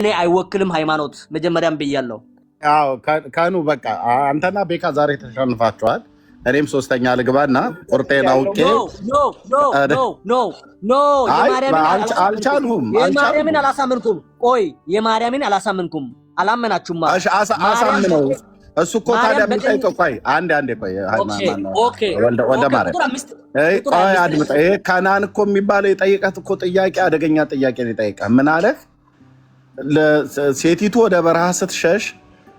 እኔ አይወክልም ሃይማኖት መጀመሪያም ብያለሁ። አዎ ካኑ በቃ አንተና ቤካ ዛሬ ተሸንፋችኋል። እኔም ሶስተኛ ልግባና ቁርጤን አውቄ አልቻልሁም። የማርያምን አላሳመንኩም። ቆይ የማርያምን አላሳመንኩም። አላመናችሁማ። አሳምነው እሱ እኮ ታዲያ የሚጠይቀው ቆይ አንዴ ቆይ ወልደ ማርያም ቆይ አድምጠ። ይሄ ካናን እኮ የሚባለው የጠየቀት እኮ ጥያቄ አደገኛ ጥያቄ ነው የጠየቀህ። ምን አለ? ሴቲቱ ወደ በረሃ ስትሸሽ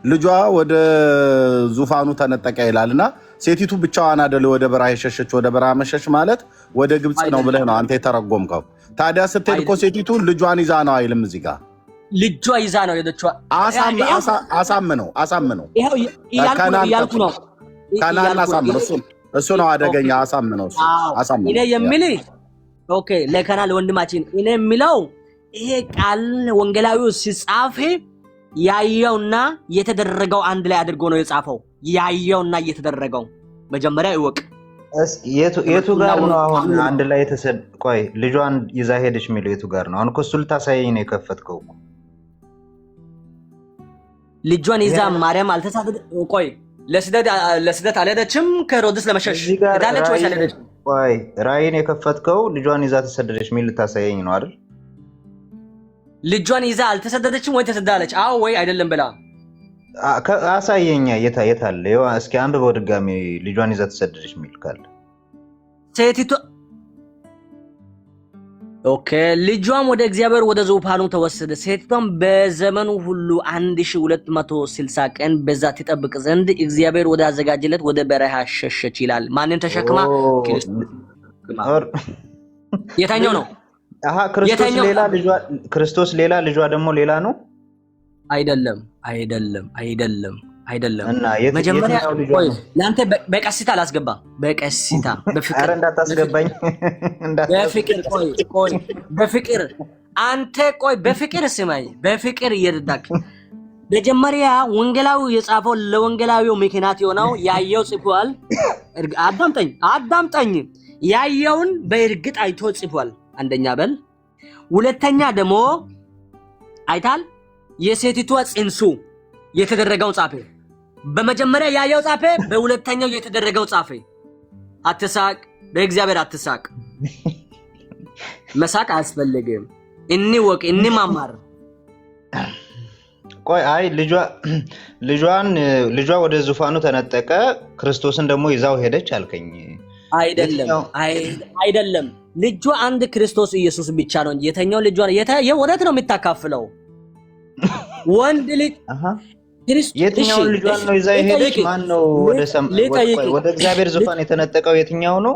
ልጇ ወደ ዙፋኑ ተነጠቀ ይላልና ሴቲቱ ብቻዋን አይደለ ወደ በረሃ የሸሸች። ወደ በረሃ መሸሽ ማለት ወደ ግብጽ ነው ብለህ ነው አንተ የተረጎምከው። ታዲያ ስትሄድ እኮ ሴቲቱ ልጇን ይዛ ነው አይልም? እዚህ ጋር ልጇ ይዛ ነው የደችው። አሳምነው ይሄው ያልኩ ነው። ካናን አሳምነው። እሱ ነው አደገኛ። አሳምነው። እኔ የምልህ ኦኬ ለካና ለወንድማችን እኔ የምለው ይሄ ቃል ወንጌላዊው ሲጻፍ ያየውና የተደረገው አንድ ላይ አድርጎ ነው የጻፈው። ያየውና የተደረገው መጀመሪያ ይወቅ። እስኪ የቱ ጋር ነው አሁን አንድ ላይ ቆይ ልጇን ይዛ ሄደች የሚለው የቱ ጋር ነው? አሁን እኮ እሱ ልታሳየኝ ነው የከፈትከው እኮ። ልጇን ይዛ ማርያም አልተሳደደ። ቆይ ለስደት አልሄደችም? ከሄሮድስ ለመሸሽ ሄዳለች ወይስ አልሄደችም? ቆይ ራእይን የከፈትከው ልጇን ይዛ ተሰደደች የሚል ልታሳየኝ ነው አይደል? ልጇን ይዛ አልተሰደደችም ወይ ተሰዳለች? አዎ ወይ አይደለም ብላ አሳየኛ። የት አለ? እስኪ አንብበው ድጋሚ። ልጇን ይዛ ተሰደደች የሚል ካለ ሴቲቱ ኦኬ። ልጇም ወደ እግዚአብሔር ወደ ዙፋኑ ተወሰደ። ሴቲቷም በዘመኑ ሁሉ 1260 ቀን በዛ ትጠብቅ ዘንድ እግዚአብሔር ወደ አዘጋጀለት ወደ በረሃ ሸሸች ይላል። ማንን ተሸክማ? የታኛው ነው? ክርስቶስ ሌላ ልጇ ደግሞ ሌላ ነው? አይደለም። እና መጀመሪያ ቆይ ለአንተ በቀስታ አላስገባ። በቀስታ በፍቅር እንዳታስገባኝ። በፍቅር አንተ ቆይ በፍቅር ስማኝ። በፍቅር እየረዳክ መጀመሪያ ወንጌላዊው የጻፈው ለወንጌላዊው ምክንያት የሆነው ያየው ጽፏል። አዳምጠኝ። ያየውን በእርግጥ አይቶ ጽፏል። አንደኛ በል። ሁለተኛ ደግሞ አይታል የሴቲቷ ጽንሱ የተደረገው ጻፈ። በመጀመሪያ ያየው ጻፈ፣ በሁለተኛው የተደረገው ጻፈ። አትሳቅ፣ በእግዚአብሔር አትሳቅ። መሳቅ አያስፈልግም። እንወቅ፣ እንማማር። ቆይ አይ ልጇ ወደ ዙፋኑ ተነጠቀ፣ ክርስቶስን ደግሞ ይዛው ሄደች አልከኝ። አይደለም ልጇ አንድ ክርስቶስ ኢየሱስ ብቻ ነው እንጂ የተኛው ልጇ ወዴት ነው የምታካፍለው? ወንድ ልጅ የትኛው ልጇን ነው ይዛ ሄደች? ማን ነው ወደ እግዚአብሔር ዙፋን የተነጠቀው? የትኛው ነው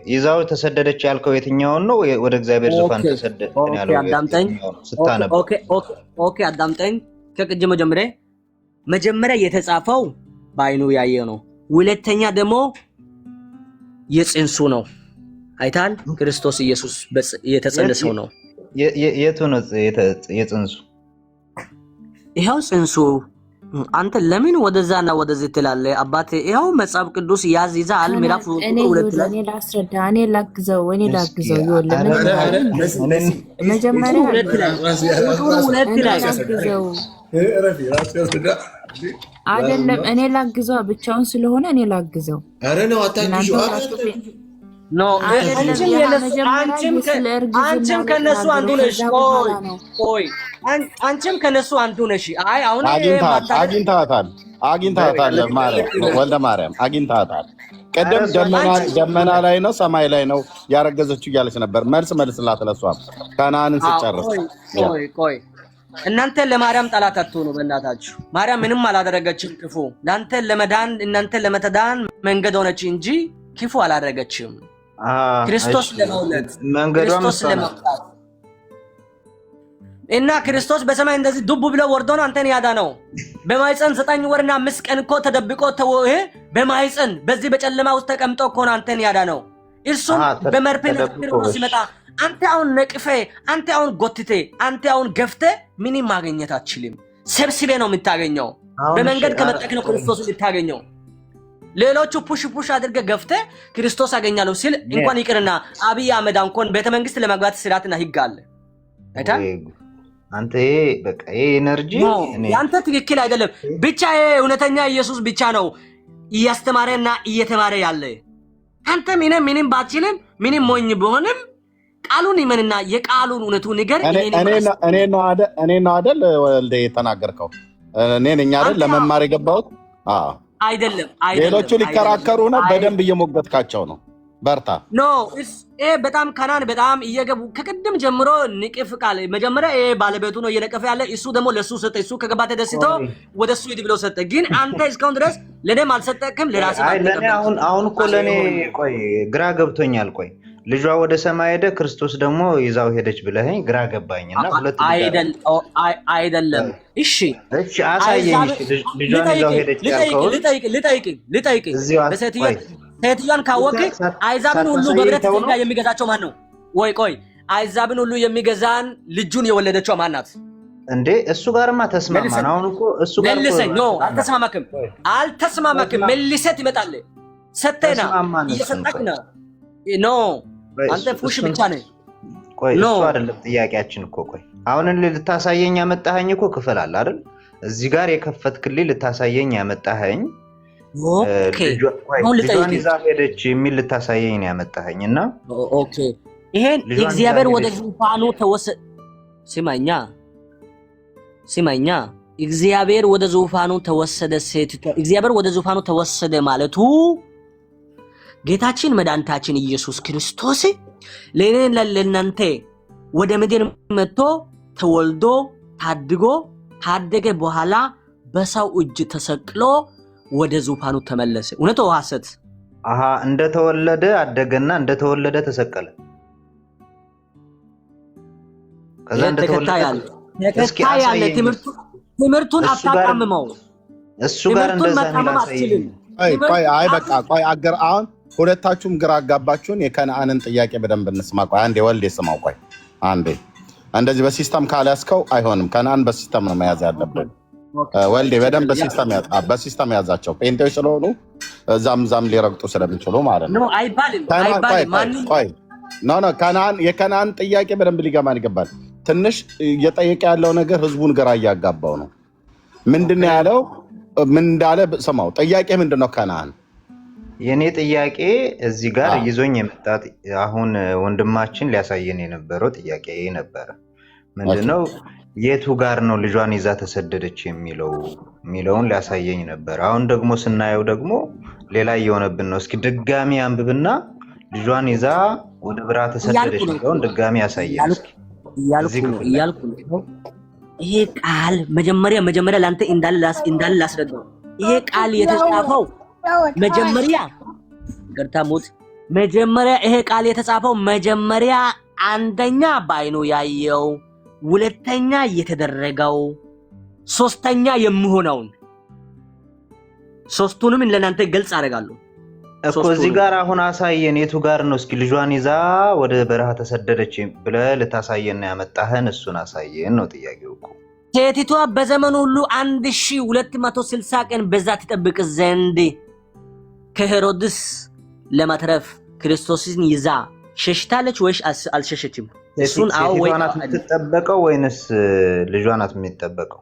ይዛው ተሰደደች ያልከው? የትኛው ነው ወደ እግዚአብሔር ዙፋን ተሰደደ ያለው? ኦኬ አዳምጠኝ። ከቅጅ መጀመሪያ የተጻፈው በአይኑ ያየ ነው። ሁለተኛ ደግሞ የጽንሱ ነው። አይታል ክርስቶስ ኢየሱስ የተጸነሰው ነው። የቱ ነው የጽንሱ? ይሄው ጽንሱ። አንተ ለምን ወደዛና ወደዚህ ትላለህ? አባቴ ይሄው መጽሐፍ ቅዱስ ይዛል። ምዕራፍ 2 ላይ እኔ ላስረዳ፣ እኔ ላግዘው ይወለ መጀመሪያ 2 ላይ አይደለም እኔ ላግዘው ብቻውን ስለሆነ እኔ ላግዘው። አረ ነው አታግዙ። አንቺም ከነሱ አንዱ ነሽ። ቆይ አንቺም ከነሱ አንዱ ነሽ። አይ አሁን አግኝታታል። ወልደ ማርያም አግኝታታል። ቀደም ደመና ላይ ነው ሰማይ ላይ ነው ያረገዘችው እያለች ነበር። መልስላት ለሷም ካናንን ሲጨርስ። ቆይ እናንተ ለማርያም ጠላት አትሆኑ በእናታችሁ። ማርያም ምንም አላደረገችም ክፉ። እናንተ ለመዳን መንገድ ሆነች እንጂ ክፉ አላደረገችም። ክርስቶስ ለመውለድ ክርስቶስ ለመውጣት እና ክርስቶስ በሰማይ እንደዚህ ዱብ ብሎ ወርዶ ነው አንተን ያዳነው። በማይፀን 9 ወርና 5 ቀን እኮ ተደብቆ በማይፀን በዚህ በጨለማ ውስጥ ተቀምጦ እኮ ነው አንተን ያዳነው። እርሱም በመርፌ ሲመጣ አንተ አሁን ነቅፌ፣ አንተ አሁን ጎትቴ፣ አንተ አሁን ገፍተ ምንም ማግኘት አትችልም። ሰብስቤ ነው የምታገኘው። በመንገድ ከመጣክ ነው ክርስቶስ የምታገኘው። ሌሎቹ ፑሽ አድርገ ገፍተ ክርስቶስ አገኛለሁ ሲል እንኳን ይቅርና አብይ አህመድ እንኳን ቤተ መንግስት ለመግባት ስርዓትና ህግ አለ። አይታ አንተ በቃ ኤነርጂ ያንተ ትክክል አይደለም። ብቻ እውነተኛ ኢየሱስ ብቻ ነው እያስተማረና እየተማረ ያለ። አንተ ምንም ባትችልም ምንም ሞኝ ቢሆንም ቃሉን ይመንና የቃሉን እውነቱ ነገር እኔ ነው አይደል ወልዴ የተናገርከው? እኔ ነኝ አይደል ለመማር የገባሁት? አይደለም ሌሎቹ ሊከራከሩ ነው። በደንብ እየሞገትካቸው ነው። በርታ። ኖ በጣም ከናን በጣም እየገቡ ከቅድም ጀምሮ ንቅፍ ቃል መጀመሪያ ባለቤቱ ነው እየነቀፈ ያለ። እሱ ደግሞ ለሱ ሰጠ። እሱ ከገባ ተደስቶ ወደሱ ሂድ ብሎ ሰጠ። ግን አንተ እስካሁን ድረስ ለኔም አልሰጠክም። ለራስህ አሁን እኮ ለኔ ቆይ ግራ ገብቶኛል። ቆይ ልጇ ወደ ሰማይ ሄደ፣ ክርስቶስ ደግሞ ይዛው ሄደች ብለኸኝ ግራ ገባኝና ሁለት አይደለም። እሺ አሳየኝ። ልጇን ይዛው ሄደች ያልከው ልጠይቅ ሴትዮዋን ካወቅ አይዛብን ሁሉ በብረት ድንጋይ የሚገዛቸው ማን ነው? ቆይ አይዛብን ሁሉ የሚገዛን ልጁን የወለደችው ማን ናት እንዴ? እሱ ጋርማ ተስማማን። አሁን እኮ እሱ ጋር መልሰኝ። ኖ አልተስማማክም። መልሰት ይመጣል። ሰተና እየሰጣክና ኖ አንተ ፉሽ ብቻ ነህ። ቆይ እሱ አይደለም ጥያቄያችን እኮ። ቆይ አሁን ልታሳየኝ ያመጣኸኝ እኮ ክፍል አለ አይደል? እዚህ ጋር የከፈትክልኝ ልታሳየኝ ያመጣኸኝ ልጇን ይዛ ሄደች የሚል ልታሳየኝ ነው ያመጣኸኝ። እና ይሄን እግዚአብሔር ወደ ዙፋኑ ተወሰደ። ስማኛ እግዚአብሔር ወደ ዙፋኑ ተወሰደ። እግዚአብሔር ወደ ዙፋኑ ተወሰደ ማለቱ ጌታችን መድኃኒታችን ኢየሱስ ክርስቶስ ለእኔና ለእናንተ ወደ ምድር መጥቶ ተወልዶ ታድጎ ካደገ በኋላ በሰው እጅ ተሰቅሎ ወደ ዙፋኑ ተመለሰ። እውነት ነው ሐሰት? እንደተወለደ አደገና እንደተወለደ ተሰቀለ። ከዛ እንደተወለደ ትምህርቱን አታጣምመው። እሱ ጋር እንደዛ ነው። ቆይ በቃ አሁን ሁለታችሁም ግራ አጋባችሁን። የከነዓንን ጥያቄ በደንብ እንስማ። ቆይ አንዴ ወልዴ ስማው። ቆይ አንዴ እንደዚህ በሲስተም ካልያዝከው አይሆንም። ከነዓን በሲስተም ነው መያዝ ያለብን። ወልዴ በደንብ በሲስተም ያዛቸው። ጴንጤዎች ስለሆኑ ዛም ሊረግጡ ስለሚችሉ ማለት ነው። የከነዓን ጥያቄ በደንብ ሊገባን ይገባል። ትንሽ እየጠየቀ ያለው ነገር ህዝቡን ግራ እያጋባው ነው። ምንድነው ያለው? ምን እንዳለ ስማው። ጥያቄ ምንድነው? ከነዓን የኔ ጥያቄ እዚህ ጋር ይዞኝ የመጣት አሁን ወንድማችን ሊያሳየን የነበረው ጥያቄ ነበረ። ምንድነው የቱ ጋር ነው ልጇን ይዛ ተሰደደች የሚለውን ሊያሳየኝ ነበር። አሁን ደግሞ ስናየው ደግሞ ሌላ እየሆነብን ነው። እስኪ ድጋሚ አንብብና ልጇን ይዛ ወደ ብራ ተሰደደች የሚለውን ድጋሚ ያሳየን እስኪ። እያልኩ ነው። ይሄ ቃል መጀመሪያ ለአንተ እንዳለ ላስረዳው። ይሄ ቃል የተጻፈው መጀመሪያ ይሄ ቃል የተጻፈው መጀመሪያ አንደኛ በዓይኑ ያየው፣ ሁለተኛ የተደረገው፣ ሶስተኛ የሚሆነውን ሶስቱንም ለናንተ ግልጽ አደርጋለሁ እኮ። እዚህ ጋር አሁን አሳየን። የቱ ጋር ነው? እስኪ ልጇን ይዛ ወደ በረሃ ተሰደደች ብለህ ልታሳየን ያመጣህን እሱን አሳየን ነው ጥያቄው እኮ። ሴቲቷ በዘመኑ ሁሉ 1260 ቀን በዛ ትጠብቅ ዘንድ ከሄሮድስ ለማትረፍ ክርስቶስን ይዛ ሸሽታለች ወይስ አልሸሸችም? እሱን ወይ ናት የምትጠበቀው ወይንስ ልጇ ናት የሚጠበቀው?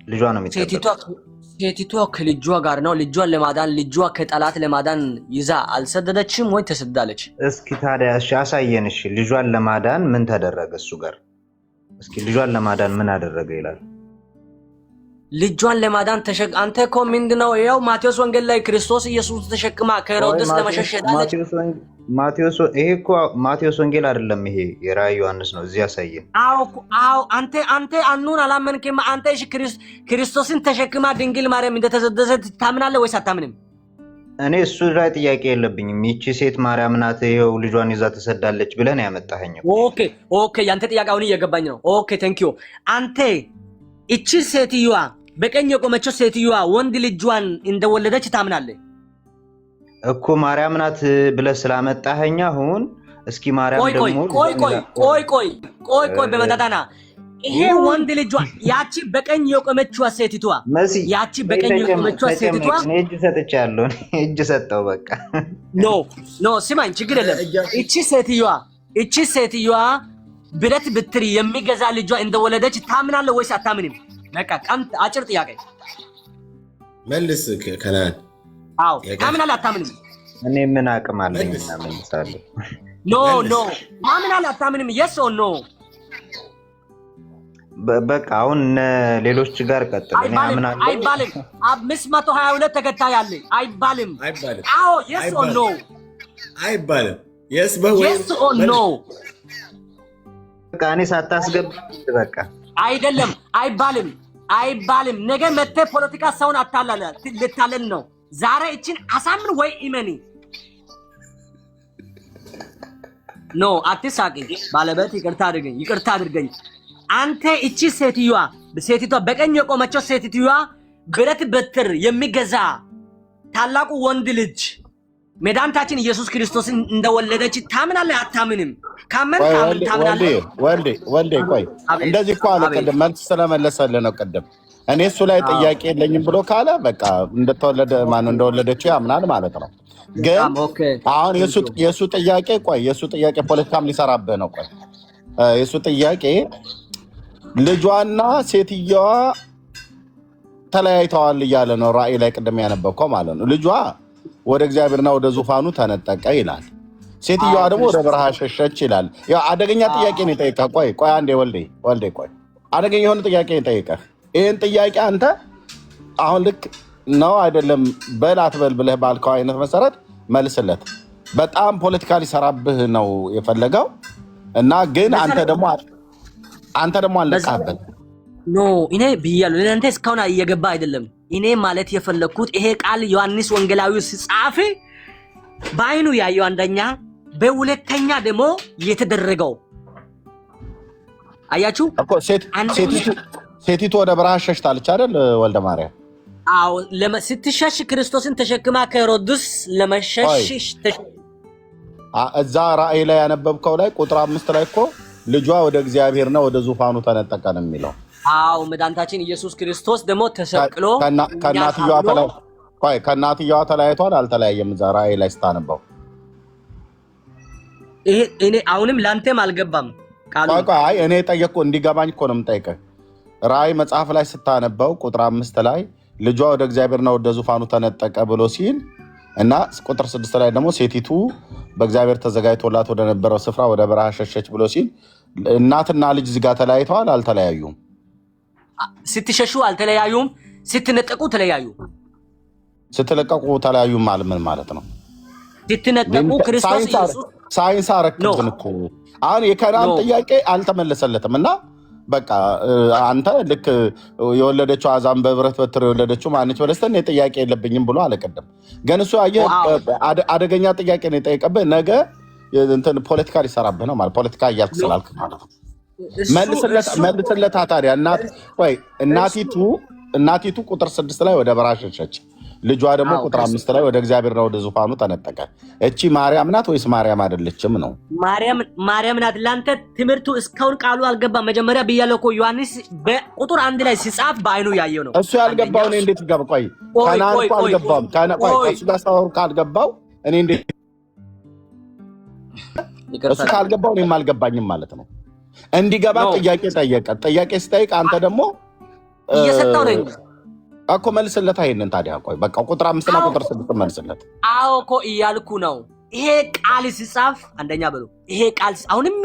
ልጇ ነው የሚጠበቀው። ሴቲቷ ከልጇ ጋር ነው። ልጇን ለማዳን ልጇ ከጠላት ለማዳን ይዛ አልሰደደችም ወይ ተሰዳለች? እስኪ ታዲያ አሳየን። እሺ ልጇን ለማዳን ምን ተደረገ? እሱ ጋር እስኪ ልጇን ለማዳን ምን አደረገ ይላል። ልጇን ለማዳን አንተ እኮ ምንድነው? ያው ማቴዎስ ወንጌል ላይ ክርስቶስ ኢየሱስ ተሸክማ ከሄሮድስ ለመሸሽ ሄዳለች። ይሄ እኮ ማቴዎስ ወንጌል አይደለም፣ ይሄ የራእይ ዮሐንስ ነው። እዚህ ያሳየን። አዎ አንተ አኑን አላመንክም። አንተ እሺ ክርስቶስን ተሸክማ ድንግል ማርያም እንደተሰደደች ታምናለህ ወይስ አታምንም? እኔ እሱ ላይ ጥያቄ የለብኝም። ይቺ ሴት ማርያም ናት፣ ይሄው ልጇን ይዛ ተሰዳለች ብለን ያመጣኸኝ። ኦኬ ያንተ ጥያቄ አሁን እየገባኝ ነው። ኦኬ ቴንክ ዩ። አንተ እቺ ሴትዮዋ በቀኝ የቆመችው ሴትዮዋ ወንድ ልጇን እንደወለደች ታምናለህ እኮ? ማርያም ናት ብለህ ስላመጣኸኝ አሁን እስኪ ማርያም ደግሞ ቆይ በመጣጣና ይሄ ወንድ ልጇ ያቺ በቀኝ የቆመችው ሴቲቷ እጅ ሰጥቻለሁ። እጅ ሰጠው በቃ። ኖ ስማኝ፣ ችግር የለም። እቺ ሴትዮዋ ብረት ብትር የሚገዛ ልጇ እንደወለደች ታምናለህ ወይስ አታምንም? በቃ ቀምት አጭር ጥያቄ መልስ ከናን። አዎ ታምናለህ አታምንም? እኔ ምን አቅም አለኝ እና መልሳለሁ። ኖ ታምናለህ አታምንም? የስ ኦር ኖ? በቃ አሁን ሌሎች ጋር ቀጥል። እኔ አምናለሁ አይባልም። 522 ተከታይ አለ አይባልም። አዎ የስ ኦር ኖ? አይባልም። የስ በወይ የስ ኦር ኖ? በቃ እኔ ሳታስገባ በቃ አይደለም አይባልም። ነገ መተህ ፖለቲካ ሰውን አታላለ ልታለን ነው። ዛሬ እቺን አሳምን ወይ ኢመኒ ኖ አትሳቂ። ባለበት ይቅርታ አድርገኝ። አንተ እቺ ሴቲቷ በቀኝ የቆመችው ሴቲቷ ብረት በትር የሚገዛ ታላቁ ወንድ ልጅ መድኃኒታችን ኢየሱስ ክርስቶስን እንደወለደች ታምናለህ አታምንም? ካመን ታምናለህ? ወልዴ ቆይ እንደዚህ እኮ አለ ቅድም መልስ ስለመለሰልህ ነው። ቅድም እኔ እሱ ላይ ጥያቄ የለኝም ብሎ ካለ በቃ እንደወለደችው ያምናል ማለት ነው። ግን አሁን የእሱ ጥያቄ ፖለቲካም ሊሰራብህ ነው። ቆይ የእሱ ጥያቄ ልጇና ሴትየዋ ተለያይተዋል እያለ ነው። ራእይ ላይ ቅድም ያነበብከው ማለት ነው። ልጇ ወደ እግዚአብሔርና ወደ ዙፋኑ ተነጠቀ ይላል። ሴትየዋ ደግሞ ወደ በረሃ ሸሸች ይላል። ያው አደገኛ ጥያቄ ነው የጠየቀህ። ቆይ አንዴ ወልዴ ቆይ አደገኛ የሆነ ጥያቄ ነው የጠየቀህ። ይህን ጥያቄ አንተ አሁን ልክ ነው አይደለም በል አትበል ብለህ ባልከው አይነት መሰረት መልስለት። በጣም ፖለቲካ ሊሰራብህ ነው የፈለገው እና ግን አንተ ደግሞ አልነቃበት። ኖ እኔ ብያለሁ። ለአንተ እስካሁን እየገባ አይደለም። እኔ ማለት የፈለኩት ይሄ ቃል ዮሐንስ ወንጌላዊ ሲጻፍ በአይኑ ያየው አንደኛ፣ በሁለተኛ ደግሞ የተደረገው አያችሁ እኮ ሴቲቱ ወደ በረሃ ሸሽታለች አይደል ወልደ ማርያም? አዎ ስትሸሽ ክርስቶስን ተሸክማ ከሄሮድስ ለመሸሽ እዛ ራእይ ላይ ያነበብከው ላይ ቁጥር 5 ላይ እኮ ልጇ ወደ እግዚአብሔርና ወደ ዙፋኑ ተነጠቀ ነው የሚለው። አዎ መድኃኒታችን ኢየሱስ ክርስቶስ ደግሞ ተሰቅሎ ከእናትየዋ ተለያይቷል አልተለያየም? እዛ ራእይ ላይ ስታነበው እኔ አሁንም ላንተም አልገባም ቃሉ። ቆይ እኔ ጠየቅኩ እንዲገባኝ እኮ ነው የምጠይቀህ። ራእይ መጽሐፍ ላይ ስታነበው ቁጥር 5 ላይ ልጇ ወደ እግዚአብሔርና ወደ ዙፋኑ ተነጠቀ ብሎ ሲል እና ቁጥር 6 ላይ ደግሞ ሴቲቱ በእግዚአብሔር ተዘጋጅቶላት ወደ ነበረው ስፍራ ወደ በረሃ ሸሸች ብሎ ሲል እናትና ልጅ እዚህ ጋር ተለያይተዋል አልተለያዩም? ስትሸሹ አልተለያዩም፣ ስትነጠቁ ተለያዩ። ስትለቀቁ ተለያዩ ማለት ምን ማለት ነው? ስትነጠቁ ክርስቶስ ኢየሱስ ሳይንስ አረክብን እኮ አሁን የከናን ጥያቄ አልተመለሰለትም እና በቃ አንተ ልክ የወለደችው አዛም በብረት በትር የወለደችው ማንች በለስተን ጥያቄ የለብኝም ብሎ አለቀደም። ግን እሱ አደገኛ ጥያቄ ነው የጠየቀብህ። ነገ እንትን ፖለቲካ ሊሰራብህ ነው ማለት ፖለቲካ እያልክ ስላልክ ማለት ነው። መልስለታ ታዲያ እናቲቱ ቁጥር 6 ላይ ወደ በረሃ ሸሸች፣ ልጇ ደግሞ ቁጥር 5 ላይ ወደ እግዚአብሔርና ወደ ዙፋኑ ተነጠቀ። እቺ ማርያም ናት ወይስ ማርያም አይደለችም ነው? ማርያም ናት። ለአንተ ትምህርቱ እስካሁን ቃሉ አልገባም። መጀመሪያ ብያለሁ እኮ ዮሐንስ በቁጥር 1 ላይ ሲጻፍ በአይኑ ያየው ነው። እሱ ያልገባው እኔ እንዴት ይገባ? ቆይ ከናን እኮ አልገባም። እሱ ጋር ሳወሩ ካልገባው እኔ እንዴት እሱ ካልገባው እኔም አልገባኝም ማለት ነው። እንዲገባ ጥያቄ ጠየቀ። ጥያቄ ስጠይቅ አንተ ደግሞ እየሰጠው ነኝ እኮ መልስለት። አይነን ታዲያ ቆይ በቃ ቁጥር 5 እና ቁጥር 6 መልስለት። አዎ እኮ እያልኩ ነው። ይሄ ቃል ሲጻፍ አንደኛ በሉ ይሄ ቃል አሁንም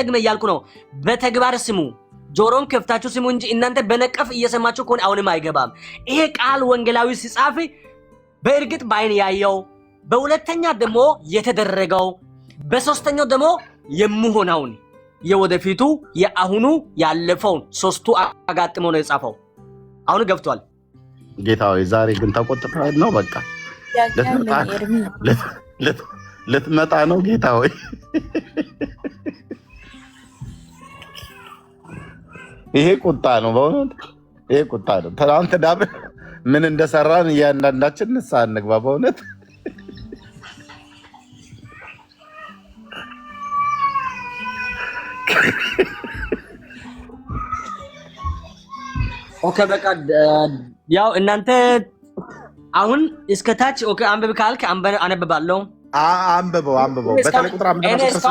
ደግመ እያልኩ ነው። በተግባር ስሙ፣ ጆሮን ከፍታችሁ ስሙ እንጂ እናንተ በነቀፍ እየሰማችሁ ከሆነ አሁንም አይገባም። ይሄ ቃል ወንጌላዊ ሲጻፍ በእርግጥ በአይን ያየው፣ በሁለተኛ ደግሞ የተደረገው፣ በሶስተኛው ደግሞ የምሆነውን የወደፊቱ የአሁኑ ያለፈውን ሶስቱ አጋጥሞ ነው የጻፈው። አሁን ገብቷል። ጌታ ሆይ ዛሬ ግን ተቆጥተሃል ነው በቃ ልትመጣ ነው ጌታ ሆይ። ይሄ ቁጣ ነው በእውነት ይሄ ቁጣ ነው። ትናንት ዳብ ምን እንደሰራን እያንዳንዳችን ንስሐ እንግባ በእውነት። ኦኬ በቃ ያው እናንተ አሁን እስከታች ኦኬ አንብብ ካልክ አነብባለሁ። አንብበው በተለይ ቁጥር 5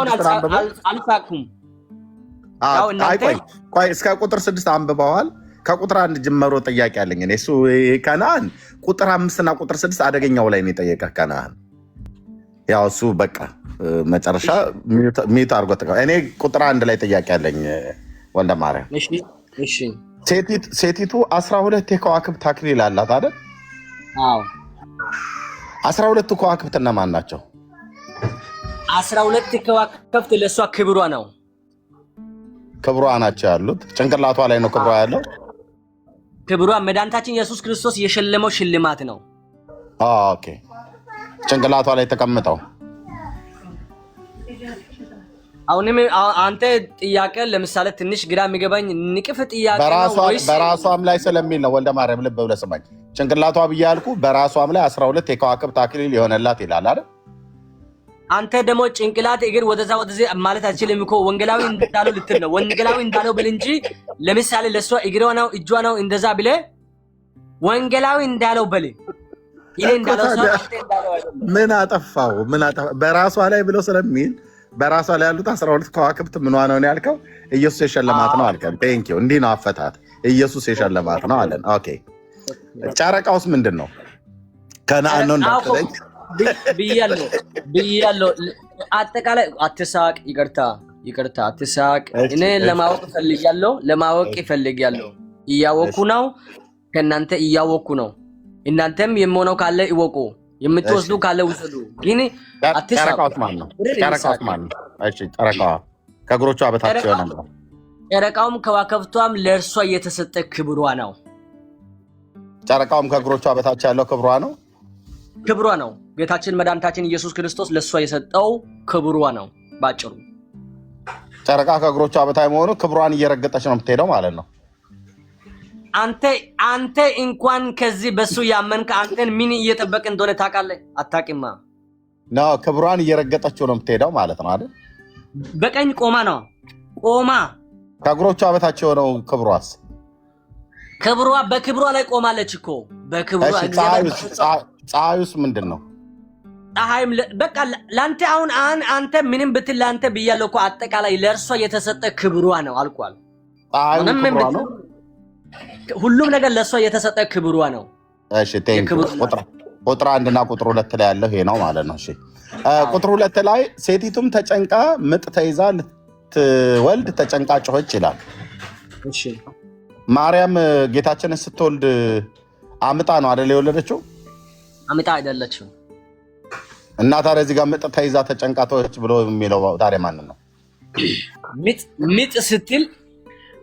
አልፋኩም። ቆይ እስከ ቁጥር 6 አንብበዋል። ከቁጥር 1 ጀምሮ ጥያቄ አለኝ እኔ። እሱ ከነዓን ቁጥር 5 እና ቁጥር 6 አደገኛው ላይ ነው የጠየቀህ ከነዓን። ያው እሱ በቃ መጨረሻ ሚት አድርጎት። እኔ ቁጥር 1 ላይ ጥያቄ አለኝ ወልደ ማርያም። እሺ ሴቲቱ 12 የከዋክብት አክሊል አላት አይደል? አዎ 12 ከዋክብት እነማን ናቸው? 12 ከዋክብት ለእሷ ክብሯ ነው። ክብሯ ናቸው ያሉት። ጭንቅላቷ ላይ ነው ክብሯ ያለው። ክብሯ መድኃኒታችን ኢየሱስ ክርስቶስ የሸለመው ሽልማት ነው። ኦኬ ጭንቅላቷ ላይ ተቀምጠው። አሁንም አንተ ጥያቄ ለምሳሌ ትንሽ ግራ የሚገባኝ ንቅፍ ጥያቄ ነው ወይስ በራሷም ላይ ስለሚል ነው? ወልደ ማርያም ልብ ብለህ ስማኝ። ጭንቅላቷ ብያልኩ በራሷም ላይ 12 የከዋክብት አክሊል የሆነላት ይላል አይደል? አንተ ደግሞ ጭንቅላት እግር ወደዛ ወደዚህ ማለት አትችልም እኮ። ወንጌላዊ እንዳለው ልትል ነው። ወንጌላዊ እንዳለው ብል እንጂ ለምሳሌ ለሷ እግሯ ነው እጇ ነው እንደዛ ብለ ወንጌላዊ እንዳለው በል። ይሄ እንዳለው ሰው እንዳለው አይደለም። ምን አጠፋው? በራሷ ላይ ብሎ ስለሚል በራሷ ላይ ያሉት 12 ከዋክብት ምኗ ነው ያልከው? ኢየሱስ የሸለማት ነው አልከን። ቴንኪው። እንዲህ ነው አፈታት። ኢየሱስ የሸለማት ነው አለን። ኦኬ ጨረቃውስ ምንድን ነው? ከነዓን ነው እንዳትለኝ ብያለሁ። አጠቃላይ አትሳቅ። ይቅርታ አትሳቅ። እኔ ለማወቅ ፈልጊያለሁ። እያወኩ ነው። ከእናንተ እያወኩ ነው። እናንተም የምሆነው ካለ ይወቁ፣ የምትወስዱ ካለ ውሰዱ። ግን አትሳቅ። ጨረቃውስ ማን ነው? እሺ ጨረቃዋ ከእግሮቿ በታች የሆነ ነው። ጨረቃውም ከዋክብቷም ለእርሷ የተሰጠ ክብሯ ነው። ጨረቃውም ከእግሮቿ በታች ያለው ክብሯ ነው። ክብሯ ነው። ጌታችን መድኃኒታችን ኢየሱስ ክርስቶስ ለእሷ የሰጠው ክብሯ ነው። ባጭሩ ጨረቃ ከእግሮቿ በታይ መሆኑ ክብሯን እየረገጠች ነው የምትሄደው ማለት ነው። አንተ እንኳን ከዚህ በሱ ያመንከ አንተን ምን እየጠበቅ እንደሆነ ታውቃለህ? አታውቅማ። ነው ክብሯን እየረገጠችው ነው የምትሄደው ማለት ነው አይደል? በቀኝ ቆማ ከእግሮቿ በታች የሆነው ክብሯስ? በክብሯ ላይ ቆማለች እኮ በክብሯ። ፀሐዩስ ምንድን ነው? ፀሐይም በቃ ለአንተ አሁን አንተ ምንም ብትል ለአንተ ብያለሁ እኮ። አጠቃላይ ለእርሷ የተሰጠ ክብሯ ነው አልቋል። ሁሉም ነገር ለእሷ የተሰጠ ክብሯ ነው። እሺ ቁጥር 1 እና ቁጥር 2 ላይ ያለው ይሄ ነው ማለት ነው። እሺ ቁጥር 2 ላይ ሴቲቱም ተጨንቃ ምጥ ተይዛ ልትወልድ ተጨንቃ ጮኸች ይላል። እሺ ማርያም ጌታችንን ስትወልድ አምጣ ነው አይደል የወለደችው? አምጣ አይደለችም። እና ታዲያ እዚህ ጋር ምጥ ተይዛ ተጨንቃ ጮኸች ብሎ የሚለው ታዲያ ማንን ነው? ምጥ ስትል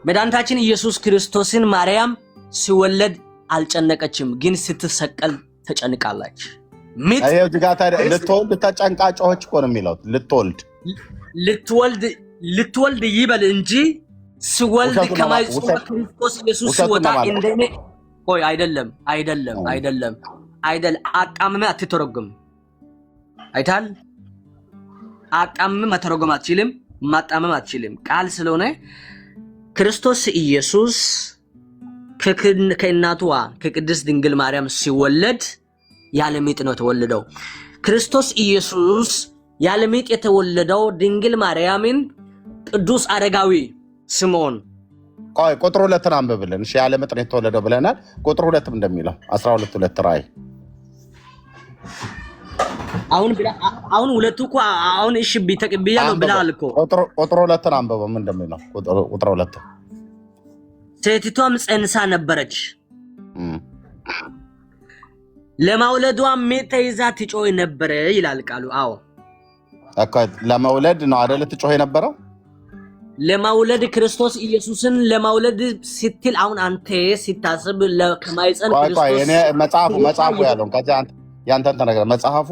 መድኃኒታችን ኢየሱስ ክርስቶስን ማርያም ሲወለድ አልጨነቀችም፣ ግን ስትሰቀል ተጨንቃለች። ልትወልድ ተጨንቃ ጮኸች እኮ ነው የሚለው። ልትወልድ ይበል እንጂ ሲወልድ ከማይጾም ክርስቶስ ኢየሱስ ሲወጣ እንደኔ ቆይ አይደለም። አጣምመ አትተረጉም። አይታል አጣምመ መተረጎም አትችልም፣ ማጣመም አትችልም። ቃል ስለሆነ ክርስቶስ ኢየሱስ ከእናቷ ከቅድስት ድንግል ማርያም ሲወለድ ያለ ምጥ ነው የተወለደው። ክርስቶስ ኢየሱስ ያለ ምጥ የተወለደው ድንግል ማርያምን ቅዱስ አረጋዊ ስምዖን ቆይ ቁጥር 2 አንብብልን። እሺ ያለ ምጥ ነው የተወለደው ብለናል። ቁጥር 2 እንደሚለው 12 ራእይ አሁን ሁለቱ እኮ አሁን እሺ ተቀብያለሁ ብለሃል እኮ። ቁጥር 2 አንብበው ምን እንደሚለው ቁጥር 2 ሴቲቷም ጸንሳ ነበረች፣ ለመውለዷም ምጥ ተይዛ ትጮህ ነበረ ይላል ቃሉ። አዎ ለመውለድ ነው አይደል ትጮህ የነበረው? ለመውለድ ክርስቶስ ኢየሱስን ለመውለድ ስትል አሁን አንተ ሲታስብ ከማይጸን ክርስቶስ እኔ መጽሐፉ ያለው ከዛ ያንተን ተነገረ። መጽሐፉ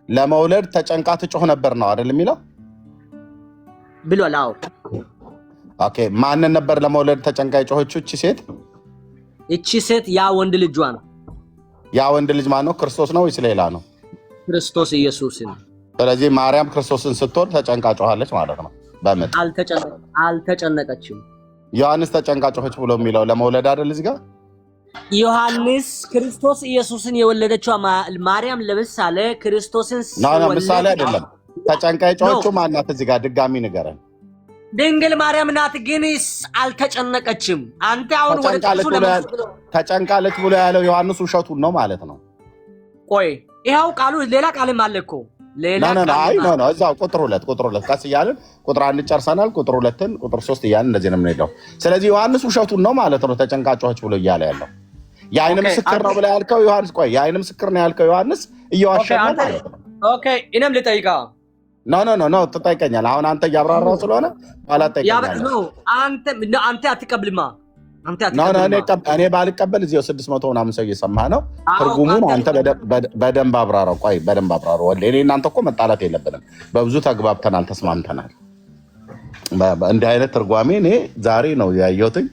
ለመውለድ ተጨንቃ ትጮህ ነበር ነው አይደል የሚለው ብሏል። አዎ ኦኬ። ማንን ነበር ለመውለድ ተጨንቃ የጮኸችው? እቺ ሴት ያ ወንድ ልጇ ነው። ያ ወንድ ልጅ ማን ነው? ክርስቶስ ነው ወይስ ሌላ ነው? ክርስቶስ ኢየሱስ ነው። ስለዚህ ማርያም ክርስቶስን ስትወልድ ተጨንቃ ጮኻለች ማለት ነው። በምጥ አልተጨነቀችም። ዮሐንስ ተጨንቃ ጮኸች ብሎ የሚለው ለመውለድ አይደል? እዚህ ጋር ዮሐንስ ክርስቶስ ኢየሱስን የወለደችው ማርያም ለምሳሌ ክርስቶስን ምሳሌ አይደለም። ተጨንቃ የጮኸችው ማናት? እዚህ ጋር ድጋሚ ንገረን። ድንግል ማርያም ናት፣ ግንስ አልተጨነቀችም። አንተ አሁን ወደ ተጨንቃለች ብሎ ያለው ዮሐንስ ውሸቱን ነው ማለት ነው። ቆይ ይኸው ቃሉ ሌላ ቃልም አለ እኮ ሌላ ቃል እዛው ቁጥር 2 ቀስ እያልን ቁጥር 1 ጨርሰናል። ቁጥር 2ን ቁጥር 3 እያልን እንደዚህ ነው የምንሄደው። ስለዚህ ዮሐንስ ውሸቱን ነው ማለት ነው ተጨንቃጮች ብሎ እያለ ያለው የዓይን ምስክር ነው ብለ ያልከው ዮሐንስ። ቆይ የዓይን ምስክር ነው ያልከው ዮሐንስ እየዋሸ ነው ማለት ነው። ኦኬ እኔም ልጠይቀው። ኖ ትጠይቀኛለህ። አሁን አንተ እያብራራው ስለሆነ ኋላ ትጠይቀኛለህ። አንተ አትቀበልማ። እኔ ባልቀበል እዚያው 600 ምናምን ሰው እየሰማህ ነው። ትርጉሙን አንተ በደንብ አብራራው። ቆይ በደንብ አብራራው። እኔ እናንተ እኮ መጣላት የለብንም። በብዙ ተግባብተናል፣ ተስማምተናል። እንዲህ አይነት ትርጓሜ እኔ ዛሬ ነው ያየሁትኝ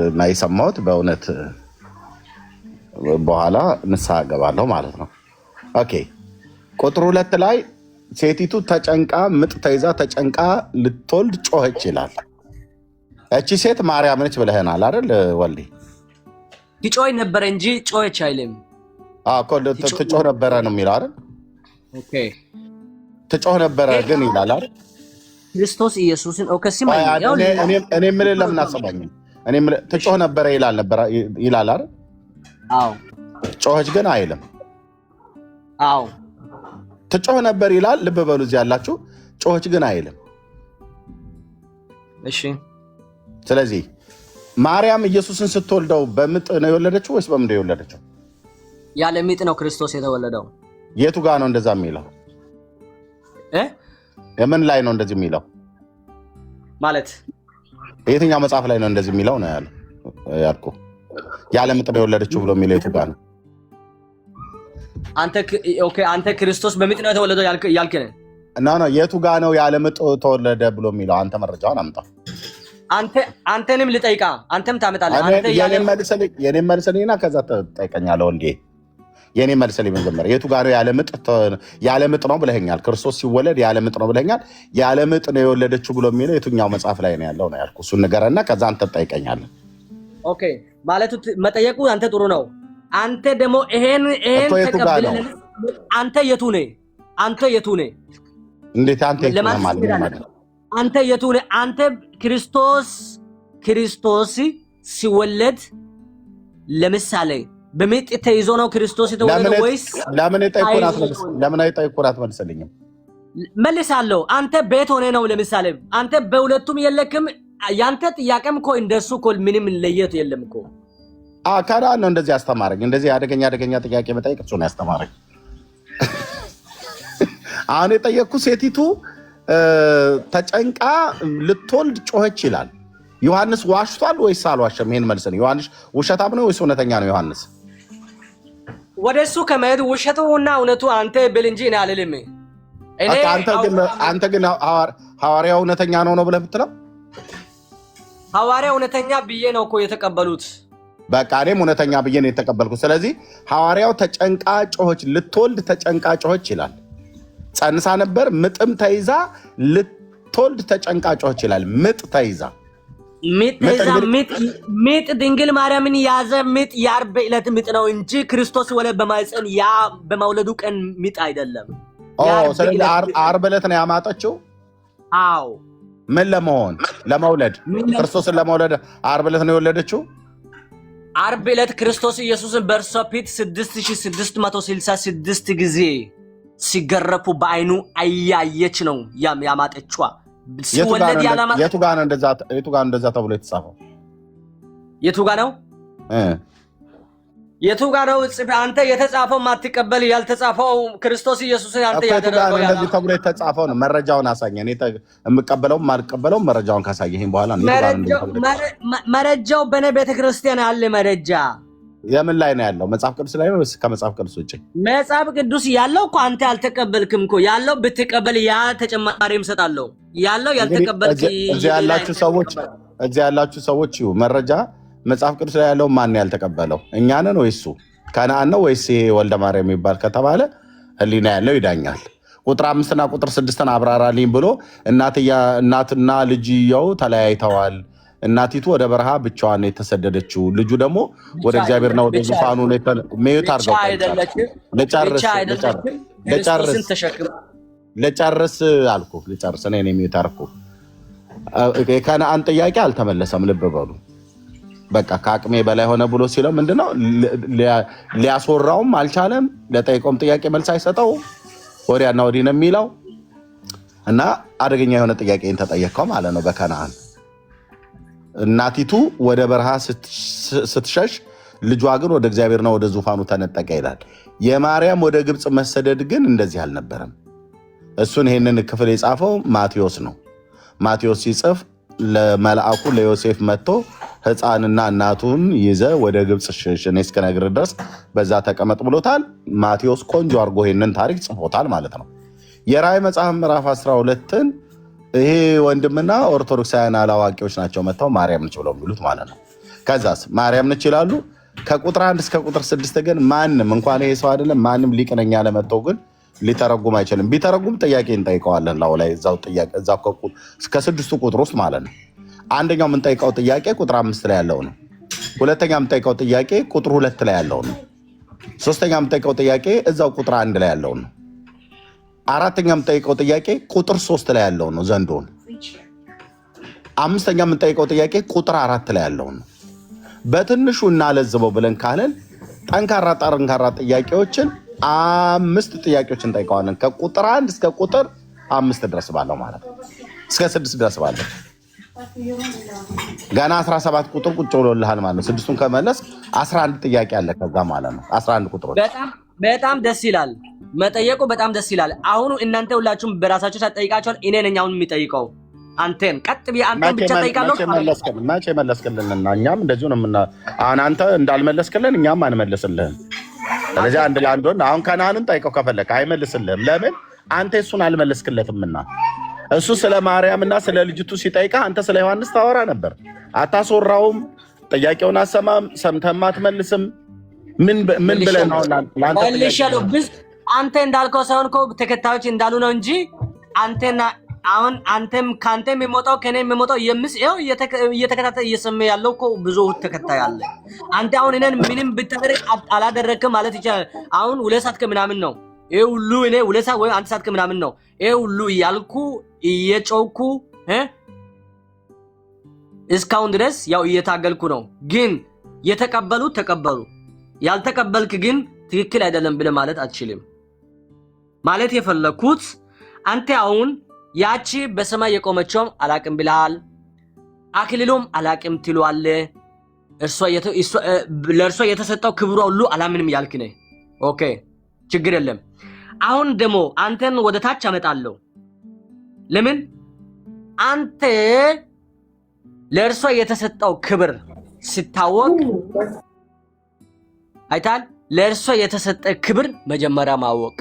እና የሰማሁት። በእውነት በኋላ ንስሐ እገባለሁ ማለት ነው። ኦኬ ቁጥር 2 ላይ ሴቲቱ ተጨንቃ ምጥ ተይዛ ተጨንቃ ልትወልድ ጮኸች ይላል። እቺ ሴት ማርያም ነች ብለህናል አይደል ወልዴ? ትጮህ ነበረ እንጂ ጮኸች አይልም። ትጮህ ነበረ ነው የሚለው አይደል? ኦኬ ትጮህ ነበረ ግን ይላል አይደል? ክርስቶስ ኢየሱስን እኔ የምልህ ለምን አሰባኝም? እኔ የምልህ ትጮህ ነበረ ይላል አይደል? አዎ ጮኸች ግን አይልም። አዎ ትጮህ ነበር ይላል። ልብ በሉ እዚህ ያላችሁ፣ ጮኸች ግን አይልም። እሺ ስለዚህ ማርያም ኢየሱስን ስትወልደው በምጥ ነው የወለደችው ወይስ በምንድን ነው የወለደችው? ያለ ምጥ ነው ክርስቶስ የተወለደው። የቱ ጋር ነው እንደዛ የሚለው? የምን ላይ ነው እንደዚህ የሚለው? ማለት የትኛው መጽሐፍ ላይ ነው እንደዚህ የሚለው ነው ያልኩ? ያለ ምጥ ነው የወለደችው ብሎ የሚለው የቱ ጋር ነው? አንተ ክርስቶስ በምጥ ነው የተወለደው ያልክ ነው። የቱ ጋር ነው ያለ ምጥ ተወለደ ብሎ የሚለው? አንተ መረጃውን አምጣ። አንተንም ልጠይቃ፣ አንተም ታመጣለህ። የኔ መልስልኝና ከዛ ትጠይቀኛለህ ወልዴ። የኔ መልስልኝ መጀመሪያ የቱ ጋር ነው ያለ ምጥ ነው ብለኸኛል። ክርስቶስ ሲወለድ ያለ ምጥ ነው ብለኸኛል። ያለ ምጥ ነው የወለደችው ብሎ የሚለው የቱኛው መጽሐፍ ላይ ነው ያለው ነው ያልኩህ። እሱን ንገረና ከዛ አንተ ትጠይቀኛለህ። ኦኬ ማለቱ መጠየቁ አንተ ጥሩ ነው። አንተ ደግሞ ይሄን ተቀብለህ አንተ የቱ ነህ? እንዴት አንተ አንተ የቱ ነህ? አንተ ክርስቶስ ሲወለድ ለምሳሌ በምጥ ተይዞ ነው ክርስቶስ የተወለደው ወይስ? ለምን አይጠይቁን አትመልስልኝም? መልሳለሁ። አንተ ቤት ሆነ ነው ለምሳሌ አንተ በሁለቱም የለክም። ያንተ ጥያቄም እኮ እንደሱ እኮ ምንም ለየት የለም እኮ። ካዳን ነው እንደዚህ አስተማረኝ። እንደዚህ አደገኛ ጥያቄ መጠየቅ እሱ ነው ያስተማረኝ። አሁን የጠየቅኩ ሴቲቱ ተጨንቃ ልትወልድ ጮኸች ይላል። ዮሐንስ ዋሽቷል ወይስ አልዋሸም? ይሄን መልስ ነው። ዮሐንስ ውሸታም ነው ወይስ እውነተኛ ነው? ዮሐንስ ወደሱ ከመሄድ ውሸቱና እውነቱ አንተ ብል እንጂ እኔ አልልም። አንተ ግን ሐዋርያው እውነተኛ ነው ብለህ ብትለው? ሐዋርያው እውነተኛ ብዬ ነው እኮ የተቀበሉት። በቃ እኔም እውነተኛ ብዬ ነው የተቀበልኩት። ስለዚህ ሐዋርያው ተጨንቃ ጮኸች፣ ልትወልድ ተጨንቃ ጮኸች ይላል። ጸንሳ ነበር ምጥም ተይዛ ልትወልድ ተጨንቃ ጮኸች ይላል። ምጥ ተይዛ ምጥ ድንግል ማርያምን ያዘ ምጥ የዓርብ ዕለት ምጥ ነው እንጂ ክርስቶስ ወለደ በማኅፀን ያ በመውለዱ ቀን ምጥ አይደለም። ስለዚህ ዓርብ ዕለት ነው ያማጠችው። አዎ ምን ለመውለድ ክርስቶስን ለመውለድ ዓርብ ዕለት ነው የወለደችው። ዓርብ ዕለት ክርስቶስ ኢየሱስን በእርሷ ፊት 6666 ጊዜ ሲገረፉ በአይኑ አያየች ነው ያማጠችዋ። ሲወለድ ያላማጠ የቱ ጋር ነው እንደዛ ተብሎ የተጻፈው? የቱ ጋር ነው አንተ የተጻፈው ማትቀበል ያልተጻፈው ክርስቶስ ኢየሱስን አንተ ያደረገው እንደዚህ ተብሎ የተጻፈው ነው። መረጃውን አሳየኝ። እኔ የምቀበለውም ማልቀበለውም መረጃውን ካሳየኝ በኋላ ነው። መረጃው በነ ቤተክርስቲያን አለ። መረጃ የምን ላይ ነው ያለው? መጽሐፍ ቅዱስ ላይ ነው ወይስ ከመጽሐፍ ቅዱስ ውጪ? መጽሐፍ ቅዱስ ያለው እኮ አንተ አልተቀበልክም እኮ። ያለው ብትቀበል ያ ተጨማሪም ሰጣለው። ያለው ያልተቀበልክ እዚህ ያላችሁ ሰዎች መረጃ መጽሐፍ ቅዱስ ላይ ያለው ማን ያልተቀበለው? እኛ ነን ወይስ እሱ? ከነአን ነው ወይስ ይሄ ወልደ ማርያም የሚባል ከተባለ ህሊና ያለው ይዳኛል። ቁጥር 5 እና ቁጥር 6 አብራራልኝ ብሎ እናትና ልጅየው ተለያይተዋል። እናቲቱ ወደ በረሃ ብቻዋን የተሰደደችው፣ ልጁ ደግሞ ወደ እግዚአብሔርና ወደ ዙፋኑ ሜት አድርገው ልጨርስ አልኩ። ልጨርስ እኔ ሜት አድርኩ። የከነዓን ጥያቄ አልተመለሰም። ልብ በሉ። በቃ ከአቅሜ በላይ ሆነ ብሎ ሲለው ምንድነው ሊያስወራውም አልቻለም። ለጠይቀውም ጥያቄ መልስ አይሰጠው ወዲያና ወዲህ ነው የሚለው እና አደገኛ የሆነ ጥያቄን ተጠየቀው ማለት ነው። በከነዓን እናቲቱ ወደ በረሃ ስትሸሽ ልጇ ግን ወደ እግዚአብሔርና ወደ ዙፋኑ ተነጠቀ ይላል። የማርያም ወደ ግብፅ መሰደድ ግን እንደዚህ አልነበረም። እሱን ይሄንን ክፍል የጻፈው ማቴዎስ ነው። ማቴዎስ ሲጽፍ ለመልአኩ ለዮሴፍ መጥቶ ሕፃንና እናቱን ይዘ ወደ ግብፅ ሽሽ እኔ እስክነግርህ ድረስ በዛ ተቀመጥ ብሎታል። ማቴዎስ ቆንጆ አድርጎ ይሄንን ታሪክ ጽፎታል ማለት ነው። የራእይ መጽሐፍ ምዕራፍ 12ን ይሄ ወንድምና ኦርቶዶክሳውያን አላዋቂዎች ናቸው መጥተው ማርያም ነች ብለው የሚሉት ማለት ነው። ከዛስ ማርያም ነች ይላሉ። ከቁጥር 1 እስከ ቁጥር 6 ግን ማንም እንኳን ይሄ ሰው አይደለም ማንም ሊቅነኛ ለመጥተው ግን ሊተረጉም አይችልም። ቢተረጉም ጥያቄ እንጠይቀዋለን። ላው ላይ እዛው እስከ 6 ቁጥር ውስጥ ማለት ነው። አንደኛው የምንጠይቀው ጥያቄ ቁጥር 5 ላይ ያለው ነው። ሁለተኛ የምንጠይቀው ጥያቄ ቁጥር 2 ላይ ያለው ነው። ሶስተኛ የምንጠይቀው ጥያቄ እዛው ቁጥር 1 ላይ ያለው ነው። አራተኛ የምንጠይቀው ጥያቄ ቁጥር 3 ላይ ያለው ነው ዘንዶን። አምስተኛ የምንጠይቀው ጥያቄ ቁጥር 4 ላይ ያለው ነው። በትንሹ እናለዝበው ብለን ካለን ጠንካራ ጥያቄዎችን 5 ጥያቄዎችን እንጠይቀዋለን። ከቁጥር 1 እስከ ቁጥር 5 ድረስ ባለው ማለት ነው። እስከ 6 ድረስ ባለው ገና 17 ቁጥር ቁጭ ብሎልሃል ማለት ነው። 6ቱን ከመለስ 11 ጥያቄ አለ ከዛ ማለት ነው። 11 ቁጥሮች በጣም ደስ ይላል። መጠየቁ በጣም ደስ ይላል። አሁን እናንተ ሁላችሁም በራሳችሁ ተጠይቃችኋል። እኔ ነኝ አሁን የሚጠይቀው አንተን ቀጥ ብዬ አንተን ብቻ ጠይቃለሁ። መቼ መለስክልንና እኛም እንደዚሁ ነው አሁን አንተ እንዳልመለስክልን እኛም አንመለስልህም። ስለዚህ አንድ ለአንድ ሆነ። አሁን ከነዓንን ጠይቀው ከፈለክ አይመልስልህም። ለምን አንተ እሱን አልመለስክለትምና። እሱ ስለ ማርያምና ስለ ልጅቱ ሲጠይቅህ አንተ ስለ ዮሐንስ ታወራ ነበር። አታስወራውም። ጥያቄውን አሰማም፣ ሰምተህም አትመልስም። ምን ብለህ ነው ላንተ አንተ እንዳልከው ሳይሆን እኮ ተከታዮች እንዳሉ ነው እንጂ አንተና አሁን አንተም ካንተም የሚሞጣው ከኔ የሚሞጣው እየተከታተለ እየሰማ ያለው እኮ ብዙ ተከታይ አለ። አንተ አሁን እኔን ምንም ብታደርግ አላደረክም ማለት ይቻላል። አሁን 2 ሰዓት ከምናምን ነው ይሄ ሁሉ እኔ 2 ሰዓት ወይ 1 ሰዓት ከምናምን ነው ይሄ ሁሉ ያልኩ እየጮኩ እስካሁን ድረስ ያው እየታገልኩ ነው። ግን የተቀበሉ ተቀበሉ፣ ያልተቀበልክ ግን ትክክል አይደለም ብለህ ማለት አትችልም። ማለት የፈለኩት አንተ አሁን ያቺ በሰማይ የቆመችው አላቅም ብለሃል፣ አክሊሉም አላቅም ትሏለህ። ለእርሷ የተሰጠው ክብሯ ሁሉ አላምንም ያልክ ነህ። ኦኬ ችግር የለም። አሁን ደግሞ አንተን ወደ ታች አመጣለሁ። ለምን አንተ ለእርሷ የተሰጠው ክብር ሲታወቅ አይታል። ለእርሷ የተሰጠ ክብር መጀመሪያ ማወቅ።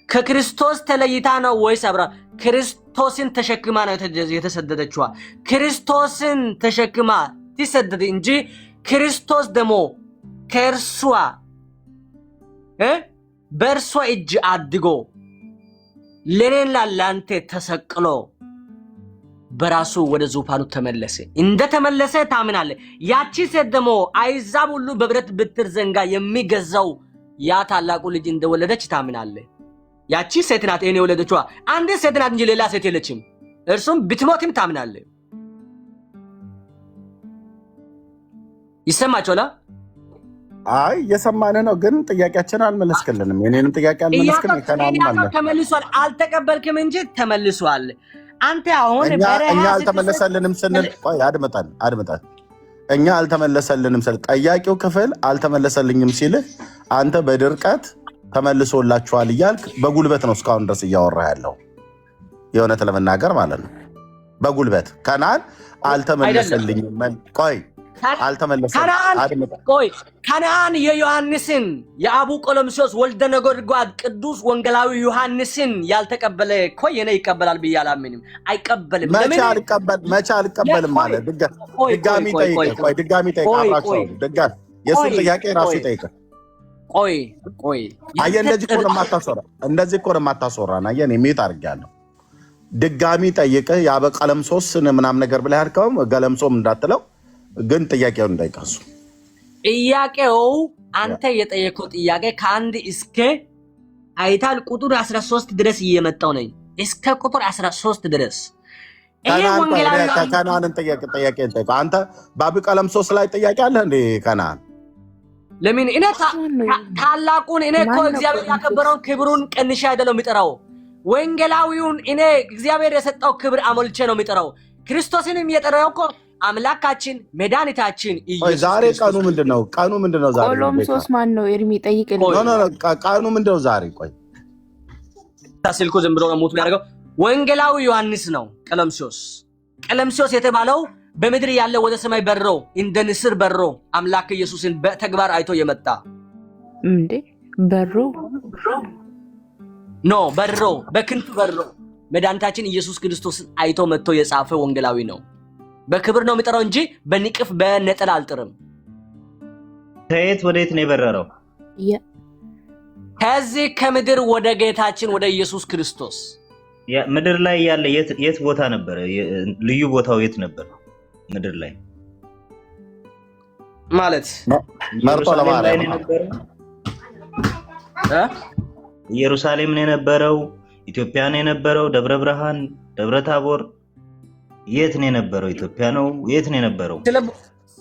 ከክርስቶስ ተለይታ ነው ወይስ አብራ? ክርስቶስን ተሸክማ ነው የተሰደደችዋ። ክርስቶስን ተሸክማ ትሰደድ እንጂ ክርስቶስ ደግሞ ከእርሷ በእርሷ እጅ አድጎ ለኔና ለአንተ ተሰቅሎ በራሱ ወደ ዙፋኑ ተመለሰ። እንደተመለሰ ታምናለህ። ያቺ ሴት ደግሞ አይዛብ ሁሉ በብረት ብትር ዘንጋ የሚገዛው ያ ታላቁ ልጅ እንደወለደች ታምናለህ። ያቺ ሴት ናት እኔ የወለደችዋ። አንድ ሴት ናት እንጂ ሌላ ሴት የለችም። እርሱም ብትሞትም ታምናለህ። ይሰማችኋል? አይ እየሰማን ነው፣ ግን ጥያቄያችን አልመለስክልንም። የኔንም ጥያቄ አልመለስክም። ተመልሷል። አልተቀበልክም እንጂ ተመልሷል። አንተ አሁን እኛ አልተመለሰልንም ስንል ቆይ አድምጠን እኛ አልተመለሰልንም ስንል ጠያቂው ክፍል አልተመለሰልኝም ሲልህ አንተ በድርቀት ተመልሶላችኋል እያልክ በጉልበት ነው እስካሁን ድረስ እያወራ ያለው። የእውነት ለመናገር ማለት ነው በጉልበት ከነዓን አልተመለሰልኝም። ቆይ ከነዓን የዮሐንስን የአቡ ቆሎምሶስ ወልደ ነጎድጓድ ቅዱስ ወንጌላዊ ዮሐንስን ያልተቀበለ እኮ የኔ ይቀበላል ብዬ አላምንም። አይቀበልም። መቼ አልቀበልም ማለት ድጋሚ ጠይቅ። አብራቸው ድጋሚ የእሱን ጥያቄ ራሱ ጠይቅ። ቆይ አየህ፣ እንደዚህ እኮ ነው የማታስወራን። አየህ፣ እኔ ሚዩት አድርጌያለሁ። ድጋሚ ጠይቅህ ቀለምሶስን ምናምን ነገር ብለህ ያልከውም ገለምሶም እንዳትለው ግን ጥያቄውን እንዳይቀሱ። ጥያቄው አንተ የጠየቀው ጥያቄ ከአንድ እስከ አይታል ቁጥር 13 ድረስ እየመጣው ነኝ። እስከ ቁጥር 13 ድረስ ይሄ ወንጌላዊ ከናንን ጥያቄ እንጠይቅ። አንተ በአብ ቀለምሶስ ላይ ጥያቄ አለ እንዴ? ከናን ለምን እኔ ታላቁን እኔ እኮ እግዚአብሔር ያከበረውን ክብሩን ቀንሼ አይደለም የሚጠራው። ወንጌላዊውን እኔ እግዚአብሔር የሰጠው ክብር አሞልቼ ነው የሚጠራው። ክርስቶስንም የጠራው እኮ አምላካችን መድኃኒታችን ኢየሱስ። ዛሬ ቀኑ ምንድነው? ዛሬ ቆሎምሶስ ማን ነው? ኤርሚ ጠይቅልኝ። ቀኑ ምንድነው ዛሬ? ቆይ ታስልኩ ዝም ብሎ ነው ሙት ያደርገው። ወንጌላዊ ዮሐንስ ነው ቀለምሲዮስ። ቀለምሲዮስ የተባለው በምድር ያለ ወደ ሰማይ በሮ እንደ ንስር በሮ አምላክ ኢየሱስን በተግባር አይቶ የመጣ እንዴ? በሮ በክንቱ በሮ መድኃኒታችን ኢየሱስ ክርስቶስን አይቶ መጥቶ የጻፈ ወንጌላዊ ነው። በክብር ነው የሚጠራው እንጂ በንቅፍ በነጠላ አልጥርም። ከየት ወዴት ነው የበረረው? ከዚህ ከምድር ወደ ጌታችን ወደ ኢየሱስ ክርስቶስ። ምድር ላይ ያለ የት ቦታ ነበር? ልዩ ቦታው የት ነበር? ምድር ላይ ማለት ኢየሩሳሌም ነው የነበረው? ኢትዮጵያ ነው የነበረው? ደብረ ብርሃን፣ ደብረ ታቦር የት ነው የነበረው? ኢትዮጵያ ነው? የት ነው የነበረው?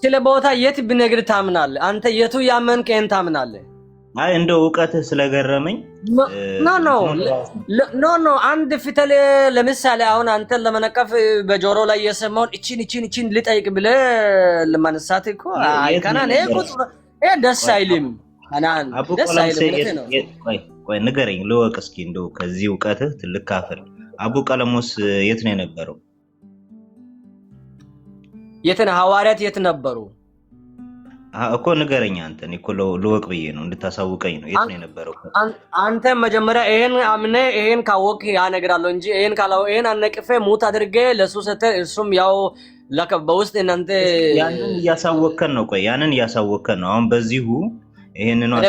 ስለ ቦታ የት ብነግር ታምናለህ? አንተ የቱ ያመንክ ይሄን ታምናለህ? አይ እንደው ዕውቀትህ ስለገረመኝ ኖ አንድ ፊተል ለምሳሌ አሁን አንተን ለመነቀፍ በጆሮ ላይ የሰማውን እቺን ልጠይቅ ብለህ ለማንሳት እኮ አይካናን ይሄ ደስ አይልም። አናን ደስ አይልም። ቆይ ንገረኝ ልወቅ እስኪ እንደው ከዚህ ዕውቀትህ ትልቅ ካፈል። አቡ ቀለሞስ የት ነው የነበረው? የትን ሐዋርያት የት ነበሩ እኮ ንገረኝ። አንተ እኮ ልወቅ ብዬ ነው እንድታሳውቀኝ ነው። የት ነው የነበረው? አንተ መጀመሪያ ይሄን አምነ ይሄን ካወቅ ያነግራለሁ እንጂ ይሄን ካላው ይሄን አነቅፈ ሙት አድርገ ለሱ ሰተ እሱም ያው በውስጥ እናንተ ያንን እያሳወቀን ነው። ቆይ ያንን እያሳወቀን ነው። አሁን በዚሁ ይሄንን ነው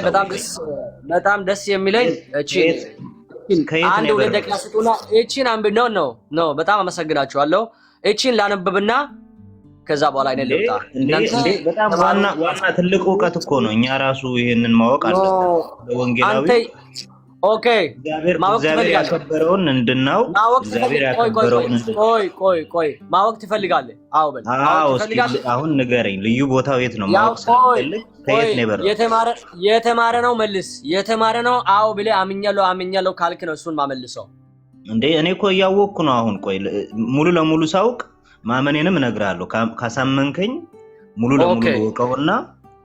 በጣም ደስ የሚለኝ አንድ ሁለት ደቂቃ ስጡና እቺን አንብ ነው በጣም አመሰግናችኋለሁ። እቺን ላነብብና ከዛ በኋላ አይነ ልውጣ። እንዴ በጣም ዋና ትልቅ ዕውቀት እኮ ነው። እኛ ራሱ ይሄንን ማወቅ አለብን። ወንጌላዊ ኦኬ እግዚአብሔር ያከበረውን እንድናው እግዚአብሔር ያከበረውን ቆይ ማወቅ ትፈልጋለህ? አዎ በል ትፈልጋለህ። አሁን ንገረኝ፣ ልዩ ቦታው የት ነው? ማወቅ ስለፈልግ ከየት ነው የበረረው? የተማረ ነው መልስ። የተማረ ነው አዎ ብለህ አምኛለሁ ካልክ ነው እሱን ማመልሰው። እንዴ እኔ እኮ እያወቅኩ ነው። አሁን ቆይ ሙሉ ለሙሉ ሳውቅ ማመኔንም እነግርሃለሁ። ካሳመንከኝ ሙሉ ለሙሉ ወቀውና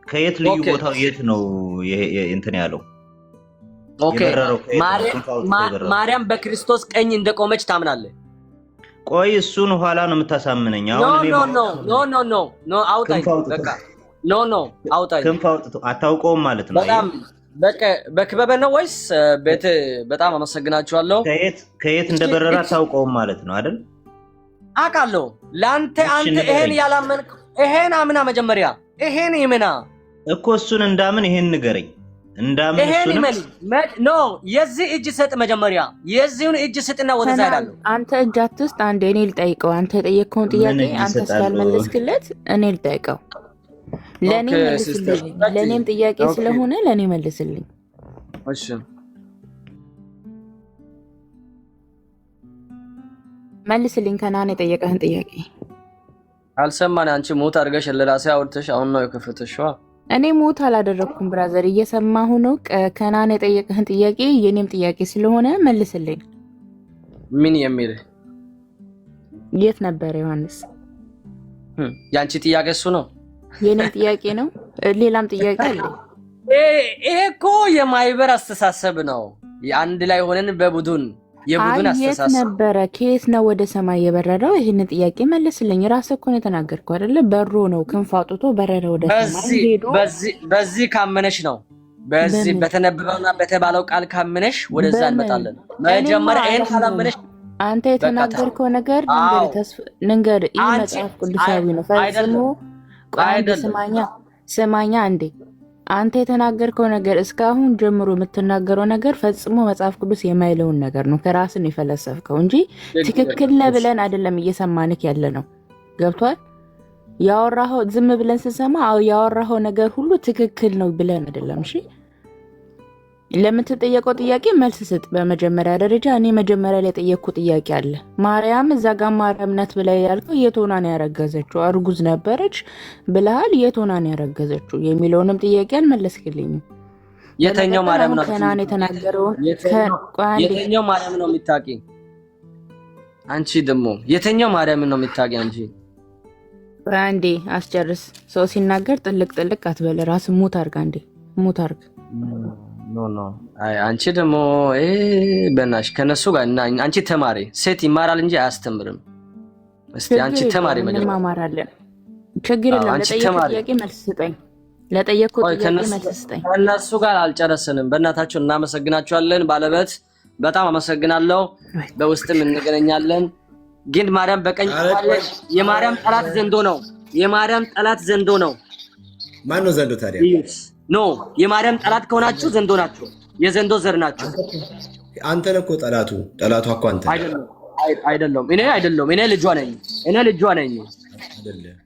ከየት ልዩ ቦታው የት ነው እንትን ያለው? ኦኬ ማርያም በክርስቶስ ቀኝ እንደቆመች ታምናለህ? ቆይ እሱን ኋላ ነው የምታሳምነኝ። አሁን ኖ አውጣኝ በቃ ኖ አውጣኝ። ክንፍ አውጥቶ አታውቀውም ማለት ነው? በጣም በቃ በክበበ ነው ወይስ ቤት? በጣም አመሰግናችኋለሁ። ከየት እንደበረረ አታውቀውም ማለት ነው አይደል? አውቃለሁ። ለአንተ አንተ ይሄን ያላመንክ ይሄን አምና መጀመሪያ ይሄን ይመና እኮ እሱን እንዳምን ይሄን ንገረኝ። እንዳምን እሱን የዚህ እጅ ሰጥ መጀመሪያ የዚህን እጅ ስጥና ወደዛ ሄዳለሁ። አንተ እጅ አትስጥ። አንዴ እኔ ልጠይቀው። አንተ የጠየቀውን ጥያቄ አንተ ስላልመለስክለት እኔ ልጠይቀው። ለኔ መልስልኝ። ለኔም ጥያቄ ስለሆነ ለኔ መልስልኝ። እሺ መልስልኝ። ከናን የጠየቀህን ጥያቄ አልሰማን። አንቺ ሞት አድርገሽ ለራሴ አውርተሽ አሁን ነው የከፈተሽው። እኔ ሞት አላደረኩም ብራዘር፣ እየሰማሁ ነው። ከናን የጠየቀህን ጥያቄ የኔም ጥያቄ ስለሆነ መልስልኝ። ምን የሚል የት ነበር ዮሐንስ? ያንቺ ጥያቄ እሱ ነው፣ የኔም ጥያቄ ነው። ሌላም ጥያቄ አለ። ይሄ እኮ የማይበር አስተሳሰብ ነው። አንድ ላይ ሆነን በቡድን የቡድን አስተሳሰብ ነበረ። ከየት ነው ወደ ሰማይ የበረረው? ይሄን ጥያቄ መልስልኝ። ራስህ እኮ ነው የተናገርከው አይደለ? በሮ ነው ክንፍ አውጥቶ በረረ ወደ ሰማይ ሄዶ። በዚህ ካመነሽ ነው፣ በዚህ በተነበበውና በተባለው ቃል ካመነሽ ወደዛ እንመጣለን። መጀመሪያ ይሄን ካላመነሽ አንተ የተናገርከው ነገር ንገር። ይሄ መጽሐፍ ቅዱሳዊ ነው ፈጽሞ። አንድ ስማኛ እንዴ አንተ የተናገርከው ነገር እስካሁን ጀምሮ የምትናገረው ነገር ፈጽሞ መጽሐፍ ቅዱስ የማይለውን ነገር ነው። ከራስን የፈለሰፍከው እንጂ ትክክል ነህ ብለን አይደለም እየሰማንክ ያለ ነው። ገብቷል? ያወራኸው ዝም ብለን ስንሰማ ያወራኸው ነገር ሁሉ ትክክል ነው ብለን አይደለም። እሺ ለምትጠየቀው ጥያቄ መልስ ስጥ። በመጀመሪያ ደረጃ እኔ መጀመሪያ ላይ የጠየቅኩ ጥያቄ አለ። ማርያም እዛ ጋር ማርያም ናት ብላ ያልከው የት ሆና ነው ያረገዘችው? እርጉዝ ነበረች ብለሃል። የት ሆና ነው ያረገዘችው የሚለውንም ጥያቄ አልመለስክልኝም። የተኛው ማርያም ነው ከናን የተናገረውን የተኛው ማርያም ነው የሚታቂ? አንቺ ደግሞ የተኛው ማርያም ነው የሚታቂ? አንቺ አንዴ አስጨርስ። ሰው ሲናገር ጥልቅ አትበል። ራስ ሙት አርግ። አንዴ ሙት አርግ። ኖ አይ አንቺ ደግሞ በእናትሽ ከነሱ ጋር እና አንቺ ተማሪ ሴት ይማራል እንጂ አያስተምርም። እስቲ አንቺ ተማሪ ምን ማማራለን? ችግር የለም። ለጠየቁት ጥያቄ መልስ ስጠኝ። ለጠየቁት ጥያቄ መልስ ስጠኝ። ከነሱ ጋር አልጨረስንም። በእናታችሁ እናመሰግናችኋለን። ባለበት በጣም አመሰግናለሁ። በውስጥም እንገናኛለን። ግን ማርያም በቀኝ ቆማለች። የማርያም ጠላት ዘንዶ ነው። የማርያም ጠላት ዘንዶ ነው። ማን ነው ዘንዶ ታዲያ? ኖ የማርያም ጠላት ከሆናችሁ ዘንዶ ናችሁ። የዘንዶ ዘር ናችሁ። አንተ ነህ እኮ ጠላቱ እኮ አንተ አይደለም። እኔ ልጇ ነኝ። አይደለም።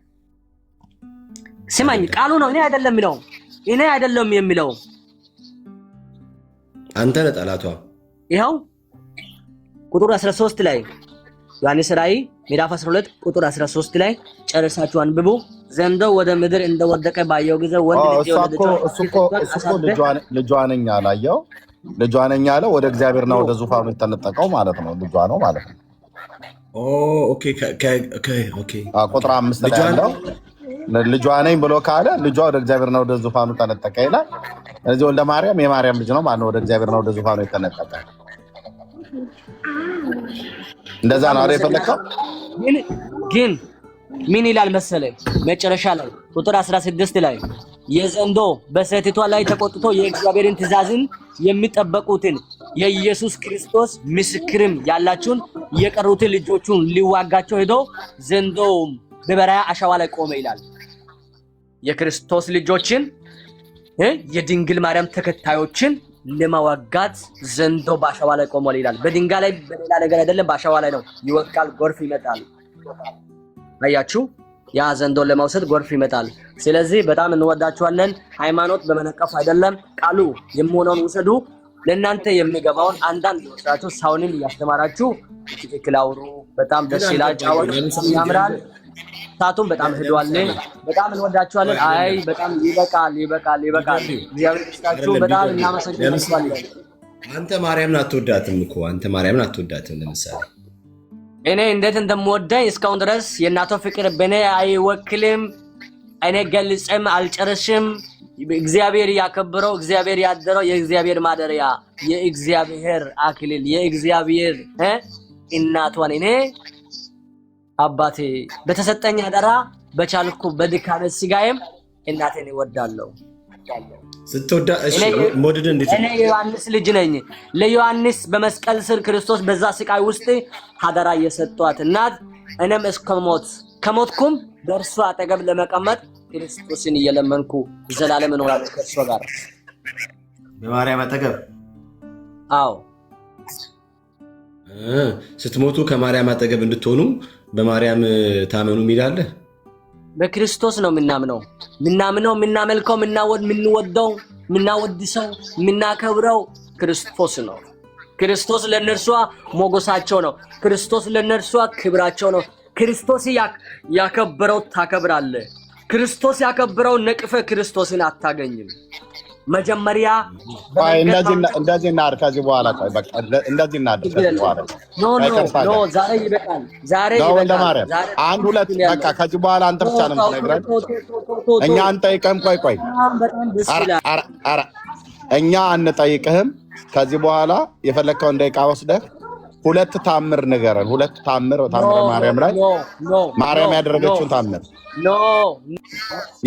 ስማኝ፣ ቃሉ ነው። እኔ አይደለም የሚለው አንተ ነህ ጠላቷ። ይኸው ቁጥር 13 ላይ ዮሐንስ ራእይ ምዕራፍ 12 ቁጥር 13 ላይ ጨርሳችሁ አንብቡ። ዘንዶ ወደ ምድር እንደወደቀ ባየው ጊዜ ወንድ ልጅ እሱኮ ልጇ ነኝ አላየው። ልጇ ነኝ ያለው ወደ እግዚአብሔርና ወደ ዙፋኑ የተነጠቀው ማለት ነው። ልጇ ነው ማለት ነው። ኦኬ ቁጥር 5 ላይ ያለው ልጇ ነኝ ብሎ ካለ ልጇ ወደ እግዚአብሔርና ወደ ዙፋኑ ተነጠቀ ይላል። ስለዚህ ወልደ ማርያም የማርያም ልጅ ነው ማለት ነው። ወደ እግዚአብሔርና ወደ ዙፋኑ የተነጠቀ እንደዛ ነው አይደል የፈለከው? ግን ምን ይላል መሰለህ? መጨረሻ ላይ ቁጥር 16 ላይ የዘንዶ በሴቲቷ ላይ ተቆጥቶ የእግዚአብሔርን ትእዛዝን የሚጠበቁትን የኢየሱስ ክርስቶስ ምስክርም ያላችሁን የቀሩትን ልጆቹን ሊዋጋቸው ሄዶ ዘንዶም በበረሃ አሸዋ ላይ ቆመ ይላል። የክርስቶስ ልጆችን የድንግል ማርያም ተከታዮችን ለማዋጋት ዘንዶ በአሸዋ ላይ ቆሟል ይላል። በድንጋይ ላይ በሌላ ነገር አይደለም፣ በአሸዋ ላይ ነው። ይወድቃል፣ ጎርፍ ይመጣል። አያችሁ፣ ያ ዘንዶን ለመውሰድ ጎርፍ ይመጣል። ስለዚህ በጣም እንወዳችኋለን። ሃይማኖት በመነቀፍ አይደለም፣ ቃሉ የሚሆነውን ውሰዱ። ለእናንተ የሚገባውን አንዳንድ ወስዳችሁ ሰውንም እያስተማራችሁ ትክክል አውሩ። በጣም ደስ ይላል። ጫወቱ ያምራል። ታቱም በጣም ሄዷል። በጣም እንወዳችኋለን። አይ በጣም ይበቃል። እግዚአብሔር ይስጣችሁ። በጣም እናመሰግናችኋለን። አንተ ማርያምን አትወዳትም እኮ ለምሳሌ እኔ እንዴት እንደምወደኝ እስካሁን ድረስ የእናቷ ፍቅር በእኔ አይወክልም። እኔ ገልጸም አልጨረስም። እግዚአብሔር ያከበረው፣ እግዚአብሔር ያደረው፣ የእግዚአብሔር ማደሪያ፣ የእግዚአብሔር አክሊል፣ የእግዚአብሔር እናቷን እኔ አባቴ በተሰጠኝ አደራ በቻልኩ በድካሜ ስጋዬም እናቴን እወዳለሁ። ስትወዳ እሺ ሞድድ እንዴት እኔ ዮሐንስ ልጅ ነኝ። ለዮሐንስ በመስቀል ስር ክርስቶስ በዛ ስቃይ ውስጥ አደራ የሰጧት እናት እኔም እስከሞት ከሞትኩም በእርሷ አጠገብ ለመቀመጥ ክርስቶስን እየለመንኩ ዘላለም እኖራለሁ ከእርሷ ጋር በማርያም አጠገብ። አዎ ስትሞቱ ከማርያም አጠገብ እንድትሆኑ በማርያም ታመኑ ይላል። በክርስቶስ ነው የምናምነው፣ የምናመልከው፣ የምንወደው፣ የምናወድሰው፣ የምናከብረው ክርስቶስ ነው። ክርስቶስ ለነርሷ ሞገሳቸው ነው። ክርስቶስ ለነርሷ ክብራቸው ነው። ክርስቶስ ያከበረው ታከብራለህ። ክርስቶስ ያከበረው ነቅፈ ክርስቶስን አታገኝም። መጀመሪያ እንደዚህ እናድርግ። ከዚህ በኋላ በቃ እንደዚህ እናድርግ። ከዚህ በኋላ ኖ ዛሬ ይበቃል። አንድ ሁለት በቃ ከዚህ በኋላ አንተ ብቻ ነው የምትነግረን። እኛ አንጠይቅህም። ቆይ ኧረ እኛ አንጠይቅህም። ከዚህ በኋላ የፈለግከውን ደቂቃ ወስደህ ሁለት ታምር ንገረን። ሁለት ታምር ማርያም ላይ ማርያም ያደረገችውን ታምር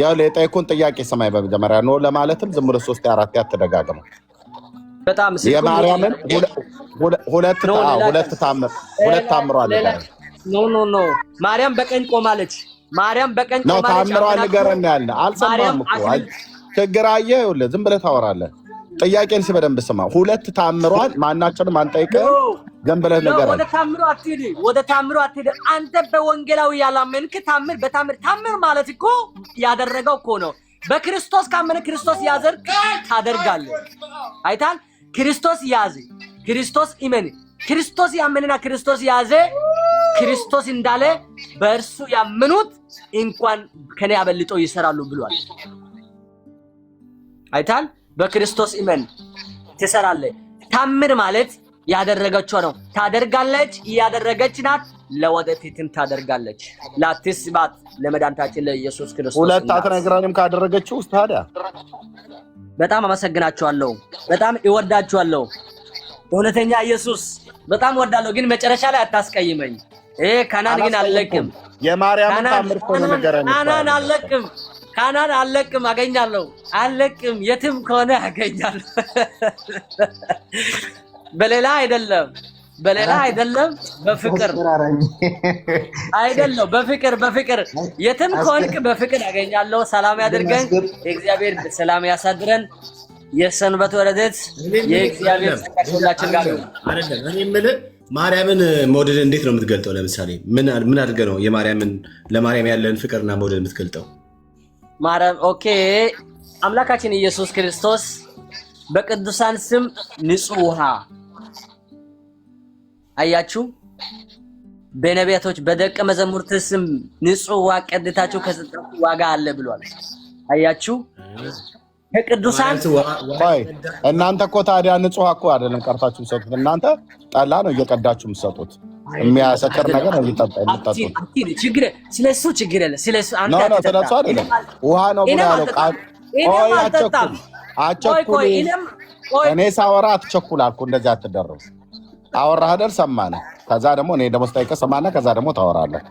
ያው ለጠይቁን ጥያቄ ሰማይ በመጀመሪያ ነው ለማለትም ዝም ብሎ 3 4 ያተደጋግመው በጣም የማርያምን ሁለት ታምሯ ንገረን። ኖ ማርያም በቀኝ ቆማለች። ማርያም በቀኝ ቆማለች። ታምሯ ንገረን ያለ አልሰማም እኮ ችግር አየህ። ይኸውልህ ዝም ብለህ ታወራለህ። ጥያቄን በደንብ ስማ። ሁለት ታምሯን ማናቸውንም አንጠይቅህም። ዝም ብለህ ንገረን። ወደ ታምሩ አትሄድ። አንተ በወንጌላዊ ያላመንክ ታምር ማለት እኮ ያደረገው እኮ ነው። በክርስቶስ ካመነ ክርስቶስ ያዘር ታደርጋለህ። አይታል ክርስቶስ ያዘ ክርስቶስ ኢመን ክርስቶስ ያመነና ክርስቶስ ያዘ ክርስቶስ እንዳለ በእርሱ ያመኑት እንኳን ከኔ አበልጦ ይሰራሉ ብሏል። አይታል በክርስቶስ ኢመን ትሰራለህ። ታምር ማለት ያደረገችው ነው። ታደርጋለች፣ ያደረገች ናት፣ ለወደፊትም ታደርጋለች። ላትስባት ለመድኃኒታችን ለኢየሱስ ክርስቶስ ሁለት አትነግረንም ካደረገችው ውስጥ ታዲያ በጣም አመሰግናችኋለሁ። በጣም እወዳችኋለሁ። እውነተኛ ኢየሱስ በጣም እወዳለሁ፣ ግን መጨረሻ ላይ አታስቀይመኝ። ካናን ግን አልለቅም። የማርያም ታምር እኮ ነው ነገረን። ካናን አልለቅም። ካናን አልለቅም። አገኛለሁ። አልለቅም። የትም ከሆነ አገኛለሁ። በሌላ አይደለም፣ በሌላ አይደለም፣ በፍቅር አይደለም፣ በፍቅር የትም ከሆንክ በፍቅር አገኛለሁ። ሰላም ያድርገን። የእግዚአብሔር ሰላም ያሳድረን። የሰንበት ወረደት የእግዚአብሔር ሁላችን ጋር ነው። አይደለም እኔ የምልህ ማርያምን መውደድ እንዴት ነው የምትገልጠው? ለምሳሌ ምን አድርገህ ነው ለማርያም ያለን ፍቅርና መውደድ የምትገልጠው? ማርያም ኦኬ፣ አምላካችን ኢየሱስ ክርስቶስ በቅዱሳን ስም ንጹህ ውሃ አያችሁ፣ በነቢያቶች በደቀ መዛሙርት ስም ንጹህ ውሃ ቀድታችሁ ከሰጣችሁ ዋጋ አለ ብሏል። አያችሁ ከቅዱሳን ቆይ እናንተ እኮ ታዲያ ንጹህ እኮ አይደለም ቀርታችሁ የምትሰጡት። እናንተ ጠላ ነው እየቀዳችሁ የምትሰጡት። የሚያሰክር ነገር ነው እየጠጣችሁ። ችግር ስለሱ ችግር የለ። ስለሱ አንተ ነው ስለሱ አይደለም ውሃ ነው ብሎ ያለው ቃል። አቸኩል እኔ ሳወራ አትቸኩል አልኩ። እንደዚህ አትደረስ። አወራህ አይደል? ሰማነህ። ከዛ ደግሞ እኔ ደግሞ ስጠይቅህ ሰማነህ። ከዛ ደግሞ ታወራለህ።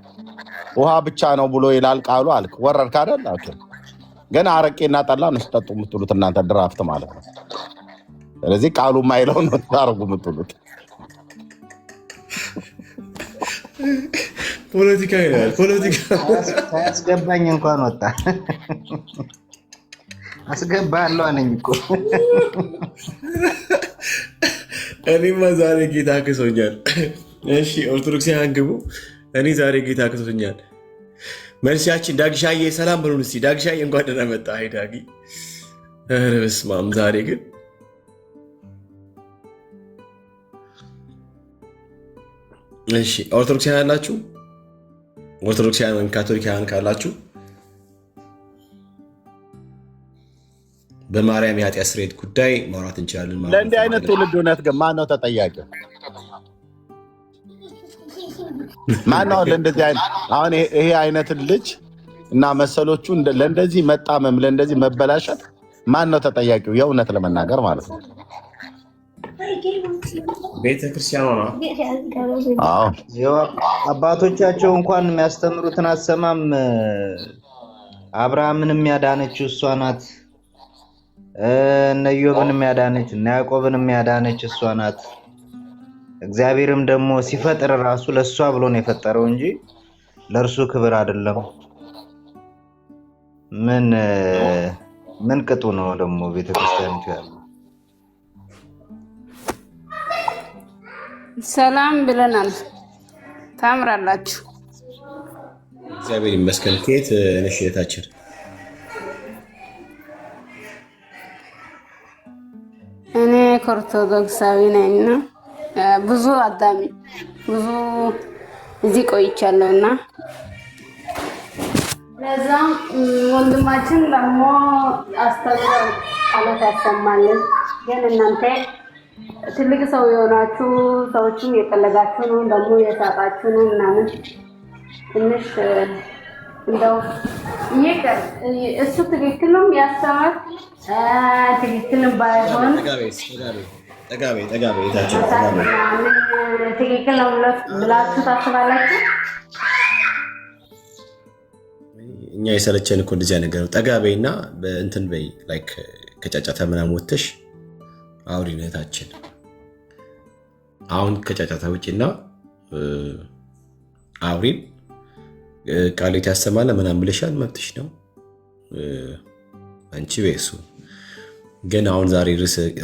ውሃ ብቻ ነው ብሎ ይላል ቃሉ አልክ። ወረድክ አይደል? ኦኬ። ግን አረቄና ጠላ ነው ስጠጡ የምትሉት እናንተ ድራፍት ማለት ነው። ስለዚህ ቃሉ ማይለው ነው ታረጉ የምትሉት። ፖለቲካ ይላል። ፖለቲካ አስገባኝ እንኳን ወጣ አስገባለሁ አለኝ እኮ። እኔማ ዛሬ ጌታ ክሶኛል። እሺ ኦርቶዶክሳውያን ግቡ። እኔ ዛሬ ጌታ ክሶኛል። መልሲያችን ዳግሻዬ ሰላም በሉን እስቲ። ዳግሻዬ እንኳን ደህና መጣ። አይ ዳጊ፣ ኧረ በስመ አብ። ዛሬ ግን እሺ ኦርቶዶክሳውያን ያላችሁ ኦርቶዶክሳውያን ወይም ካቶሊካውያን ካላችሁ በማርያም የኃጢአት ስርየት ጉዳይ ማውራት እንችላለን። ለእንዲህ አይነት ትውልድ እውነት ግን ማን ነው ተጠያቂው? ማነው ለእንደዚህ አይነት አሁን ይሄ አይነት ልጅ እና መሰሎቹ ለእንደዚህ መጣመም ለእንደዚህ መበላሸት ማን ነው ተጠያቂው? የእውነት ለመናገር ማለት ነው ቤተክርስቲያኗ ነው። አዎ አባቶቻቸው እንኳን የሚያስተምሩትን አሰማም። አብርሃምን የሚያዳነችው እሷ ናት። እነ ኢዮብን የሚያዳነች እነ ያዕቆብን የሚያዳነች እሷ ናት። እግዚአብሔርም ደግሞ ሲፈጥር ራሱ ለእሷ ብሎ ነው የፈጠረው እንጂ ለእርሱ ክብር አይደለም። ምን ቅጡ ነው ደግሞ ቤተክርስቲያኒቱ ያለው። ሰላም ብለናል። ታምራላችሁ። እግዚአብሔር ይመስገን። ከየት ነሽ እህታችን? እኔ ኦርቶዶክሳዊ ነኝና ብዙ አዳሚ ብዙ እዚህ ቆይቻለሁና ለዛም ወንድማችን ደግሞ አስተምረው ቃላት ያሰማልን። ግን እናንተ ትልቅ ሰው የሆናችሁ ሰዎችን የፈለጋችሁ ነው ደግሞ የሳቃችሁ ነው ምናምን ትንሽ እንደው ይቅር። እሱ ትክክል ነው ያስተማር ትክክል ባይሆን ጠጋቤ ትክክል ነው ብላችሁ ታስባላችሁ? እኛ የሰለቸን እኮ እንደዚያ ነገር ነው። ጠጋቤና በእንትን በይ ላይክ ከጫጫታ ምናምን ወጥተሽ አውሪነታችን አሁን ከጫጫታ ውጭና አውሪን ቃሌት ያሰማለ ምናምን ብለሻል። መብትሽ ነው አንቺ በሱ ግን አሁን ዛሬ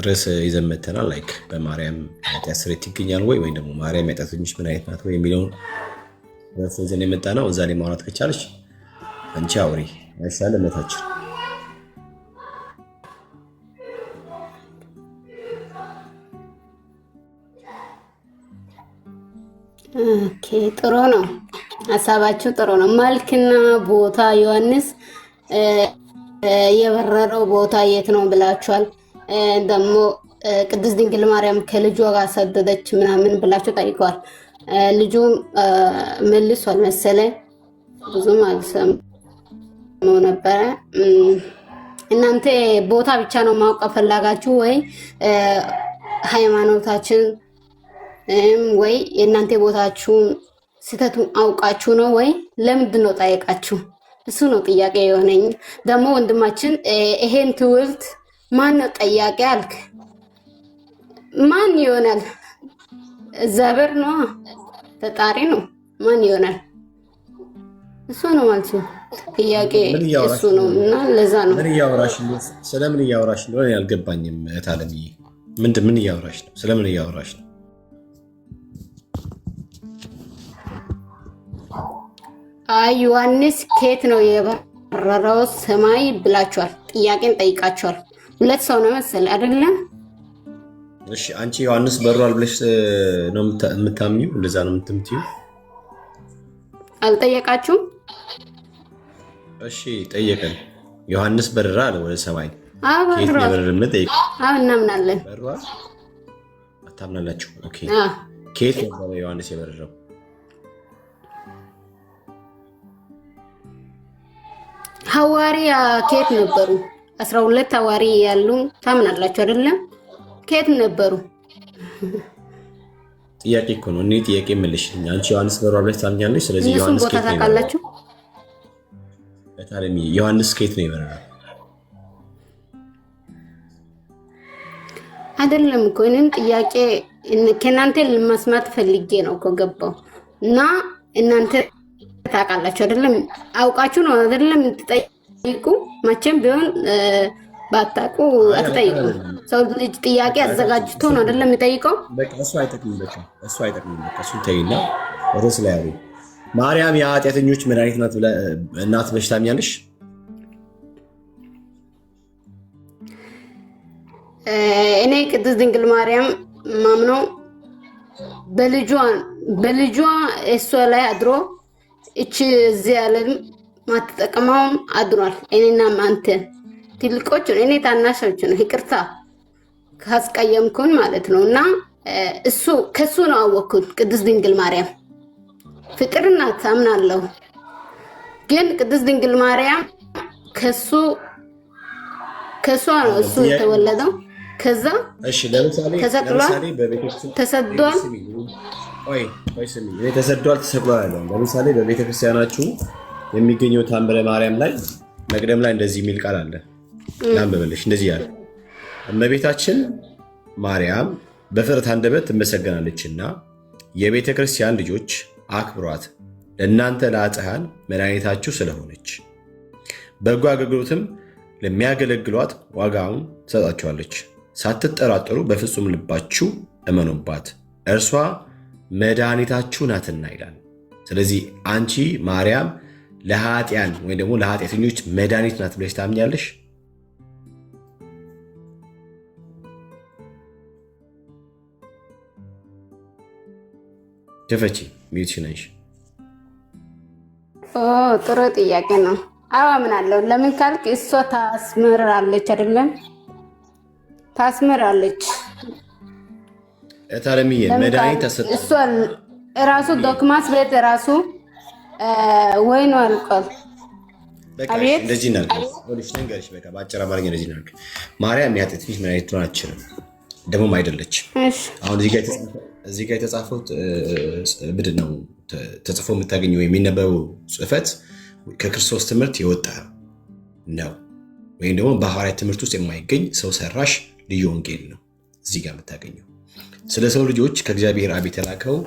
ርዕስ ይዘን መተናል። ላይክ በማርያም ኃጢአት ስርየት ይገኛል ወይ ወይም ደግሞ ማርያም ኃጢአተኞች ምን አይነት ናት ወይ የሚለውን ርዕስ ይዘን የመጣ ነው። እዛ ላይ ማውራት ከቻለች አንቺ አውሪ አይሻል እምነታችን ጥሩ ነው። ሀሳባችሁ ጥሩ ነው። መልክና ቦታ ዮሐንስ የበረረው ቦታ የት ነው ብላችኋል። ደግሞ ቅድስት ድንግል ማርያም ከልጇ ጋር ሰደደች ምናምን ብላችሁ ጠይቀዋል። ልጁ መልሷል መሰለኝ፣ ብዙም አልሰማው ነበረ። እናንተ ቦታ ብቻ ነው ማወቅ ፈላጋችሁ ወይ ሃይማኖታችን ወይ የእናንተ ቦታችሁን ስተቱን አውቃችሁ ነው ወይ ለምንድን ነው ጠየቃችሁ? እሱ ነው ጥያቄ የሆነኝ። ደግሞ ወንድማችን ይሄን ትውልድ ማን ነው ጠያቂ አልክ? ማን ይሆናል? እግዚአብሔር ነው፣ ፈጣሪ ነው። ማን ይሆናል? እሱ ነው ማለት ነው። ጥያቄ እሱ ነው እና ለዛ ነው። ምን እያወራሽ ነው? ስለምን እያወራሽ ነው? አልገባኝም። እታለምዬ ምን እያወራሽ ነው? ስለምን እያወራሽ ነው? አይ ዮሐንስ ከየት ነው የበረረው ሰማይ ብላችኋል። ጥያቄን ጠይቃችኋል። ሁለት ሰው ነው መሰለኝ አይደለም? እሺ አንቺ ዮሐንስ በሯል ብለሽ ነው የምታምኚው? እንደዛ ነው የምትምትዩ? አልጠየቃችሁም? እሺ ጠየቀን። ዮሐንስ በረራ አለ ወደ ሰማይ። አዎ ከየት ነው የበረረው? ጠይቅ። አዎ እናምናለን። በሯል? አታምናላችሁ? ኦኬ። ከየት ነው ዮሐንስ የበረረው? ሐዋርያ ከየት ነበሩ? 12 ሐዋርያ ያሉ ታምናላችሁ አይደለም? ከየት ነበሩ? ጥያቄ እኮ ነው። እኔ ጥያቄ መልሽልኝ። አንቺ ዮሐንስ በሯል ብለሽ ታምኛለሽ። ስለዚህ ዮሐንስ ከየት ነው ታውቃላችሁ? በታለሚ ዮሐንስ ከየት ነው የበረረው? አይደለም እኮ እኔም ጥያቄ ከእናንተ መስማት ፈልጌ ነው እኮ ገባው እና እናንተ ታውቃላችሁ አይደለም? አውቃችሁ ነው አይደለም የምትጠይቁ? መቼም ቢሆን ባታውቁ አትጠይቁ። ሰው ልጅ ጥያቄ አዘጋጅቶ ነው አይደለም የሚጠይቀው? በቃ እሱ አይጠቅምም። በቃ እሱን ተይና ርዕስ ላይ አውሪ። ማርያም የኃጢአተኞች መድኃኒት እናት ብለሽ ታምኛለሽ? እኔ ቅድስት ድንግል ማርያም ማምነው በልጇ እሷ ላይ አድሮ እቺ እዚህ ዓለም ማትጠቀመውም አድሯል። እኔና አንተ ትልቆች እኔ ታናሾች ነው፣ ይቅርታ ካስቀየምኩን ማለት ነው። እና እሱ ከሱ ነው አወኩት። ቅድስት ድንግል ማርያም ፍቅር ናት አምናለሁ። ግን ቅድስት ድንግል ማርያም ከሷ ነው እሱ የተወለደው። ከዛ እሺ ለምሳሌ ተሰዷል። ተሰዷል ተሰቅሏል አለ። ለምሳሌ በቤተክርስቲያናችሁ የሚገኘው ታምረ ማርያም ላይ መቅደም ላይ እንደዚህ የሚል ቃል አለ። ላንብብልሽ። እንደዚህ ያለ እመቤታችን ማርያም በፍጥረት አንደበት ትመሰገናለችና የቤተክርስቲያን ልጆች አክብሯት፣ ለእናንተ ለኃጥአን መድኃኒታችሁ ስለሆነች በጎ አገልግሎትም ለሚያገለግሏት ዋጋውን ትሰጣችኋለች። ሳትጠራጠሩ በፍጹም ልባችሁ እመኑባት፣ እርሷ መድኃኒታችሁ ናትና ይላል። ስለዚህ አንቺ ማርያም ለኃጢያን ወይም ደግሞ ለኃጢአተኞች መድኃኒት ናት ብለሽ ታምኛለሽ? ክፈቺ ሚዩትሽ ነሽ። ጥሩ ጥያቄ ነው። አዎ አምናለሁ። ለምን ካልክ እሷ ታስምራለች አይደለም? ታስምራለች። እታለምዬ መድኃኒት ተሰጠ። እሷ ራሱ ዶክማስ ቤት ራሱ ወይ ነው አልቋል። አቤት እንደዚህ ነገርሽ። በቃ በአጭር አማርኛ እንደዚህ ነገር ማርያም የኃጢአተኞች መድኃኒት ትሆን አትችልም፣ ደግሞም አይደለችም። አሁን እዚህ ጋር የተጻፈው ምንድን ነው? ተጽፎ የምታገኘው የሚነበበው ጽሕፈት ከክርስቶስ ትምህርት የወጣ ነው፣ ወይም ደግሞ በሐዋርያት ትምህርት ውስጥ የማይገኝ ሰው ሰራሽ ልዩ ወንጌል ነው። እዚህ ጋር የምታገኘው ስለ ሰው ልጆች ከእግዚአብሔር አብ የተላከው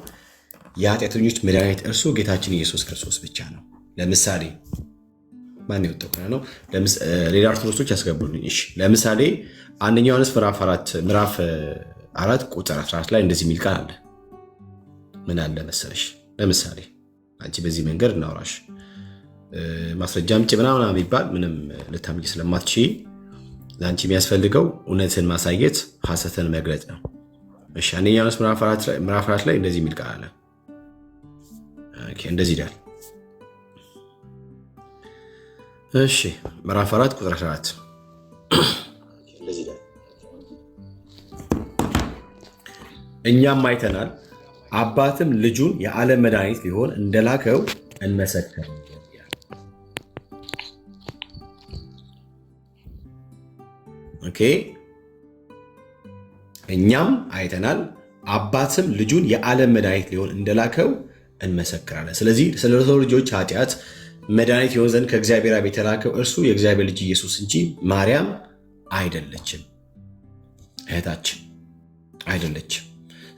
የኃጢአተኞች መድኃኒት እርሱ ጌታችን ኢየሱስ ክርስቶስ ብቻ ነው። ለምሳሌ ማን የወጣው ነው? ሌላ ኦርቶዶክሶች ያስገቡልኝ። እሺ ለምሳሌ አንደኛ ዮሐንስ ምዕራፍ 4 ቁጥር 14 ላይ እንደዚህ የሚል ቃል አለ። ምን አለ መሰለሽ? ለምሳሌ አንቺ በዚህ መንገድ እናውራሽ ማስረጃ ምጭ ምናምን ቢባል ምንም ልታምጪ ስለማትችይ ለአንቺ የሚያስፈልገው እውነትን ማሳየት፣ ሐሰትን መግለጽ ነው። እሺ አንደኛ ዮሐንስ ምዕራፍ 4 ላይ እንደዚህ የሚል ቃል አለ። ኦኬ እንደዚህ ይላል። እሺ ምዕራፍ 4 ቁጥር 14 እንደዚህ ይላል። እኛም አይተናል አባትም ልጁን የዓለም መድኃኒት ሊሆን እንደላከው እንመሰክር። ኦኬ እኛም አይተናል አባትም ልጁን የዓለም መድኃኒት ሊሆን እንደላከው እንመሰክራለን። ስለዚህ ስለ ሰው ልጆች ኃጢአት መድኃኒት ይሆን ዘንድ ከእግዚአብሔር አብ የተላከው እርሱ የእግዚአብሔር ልጅ ኢየሱስ እንጂ ማርያም አይደለችም፣ እህታችን አይደለችም።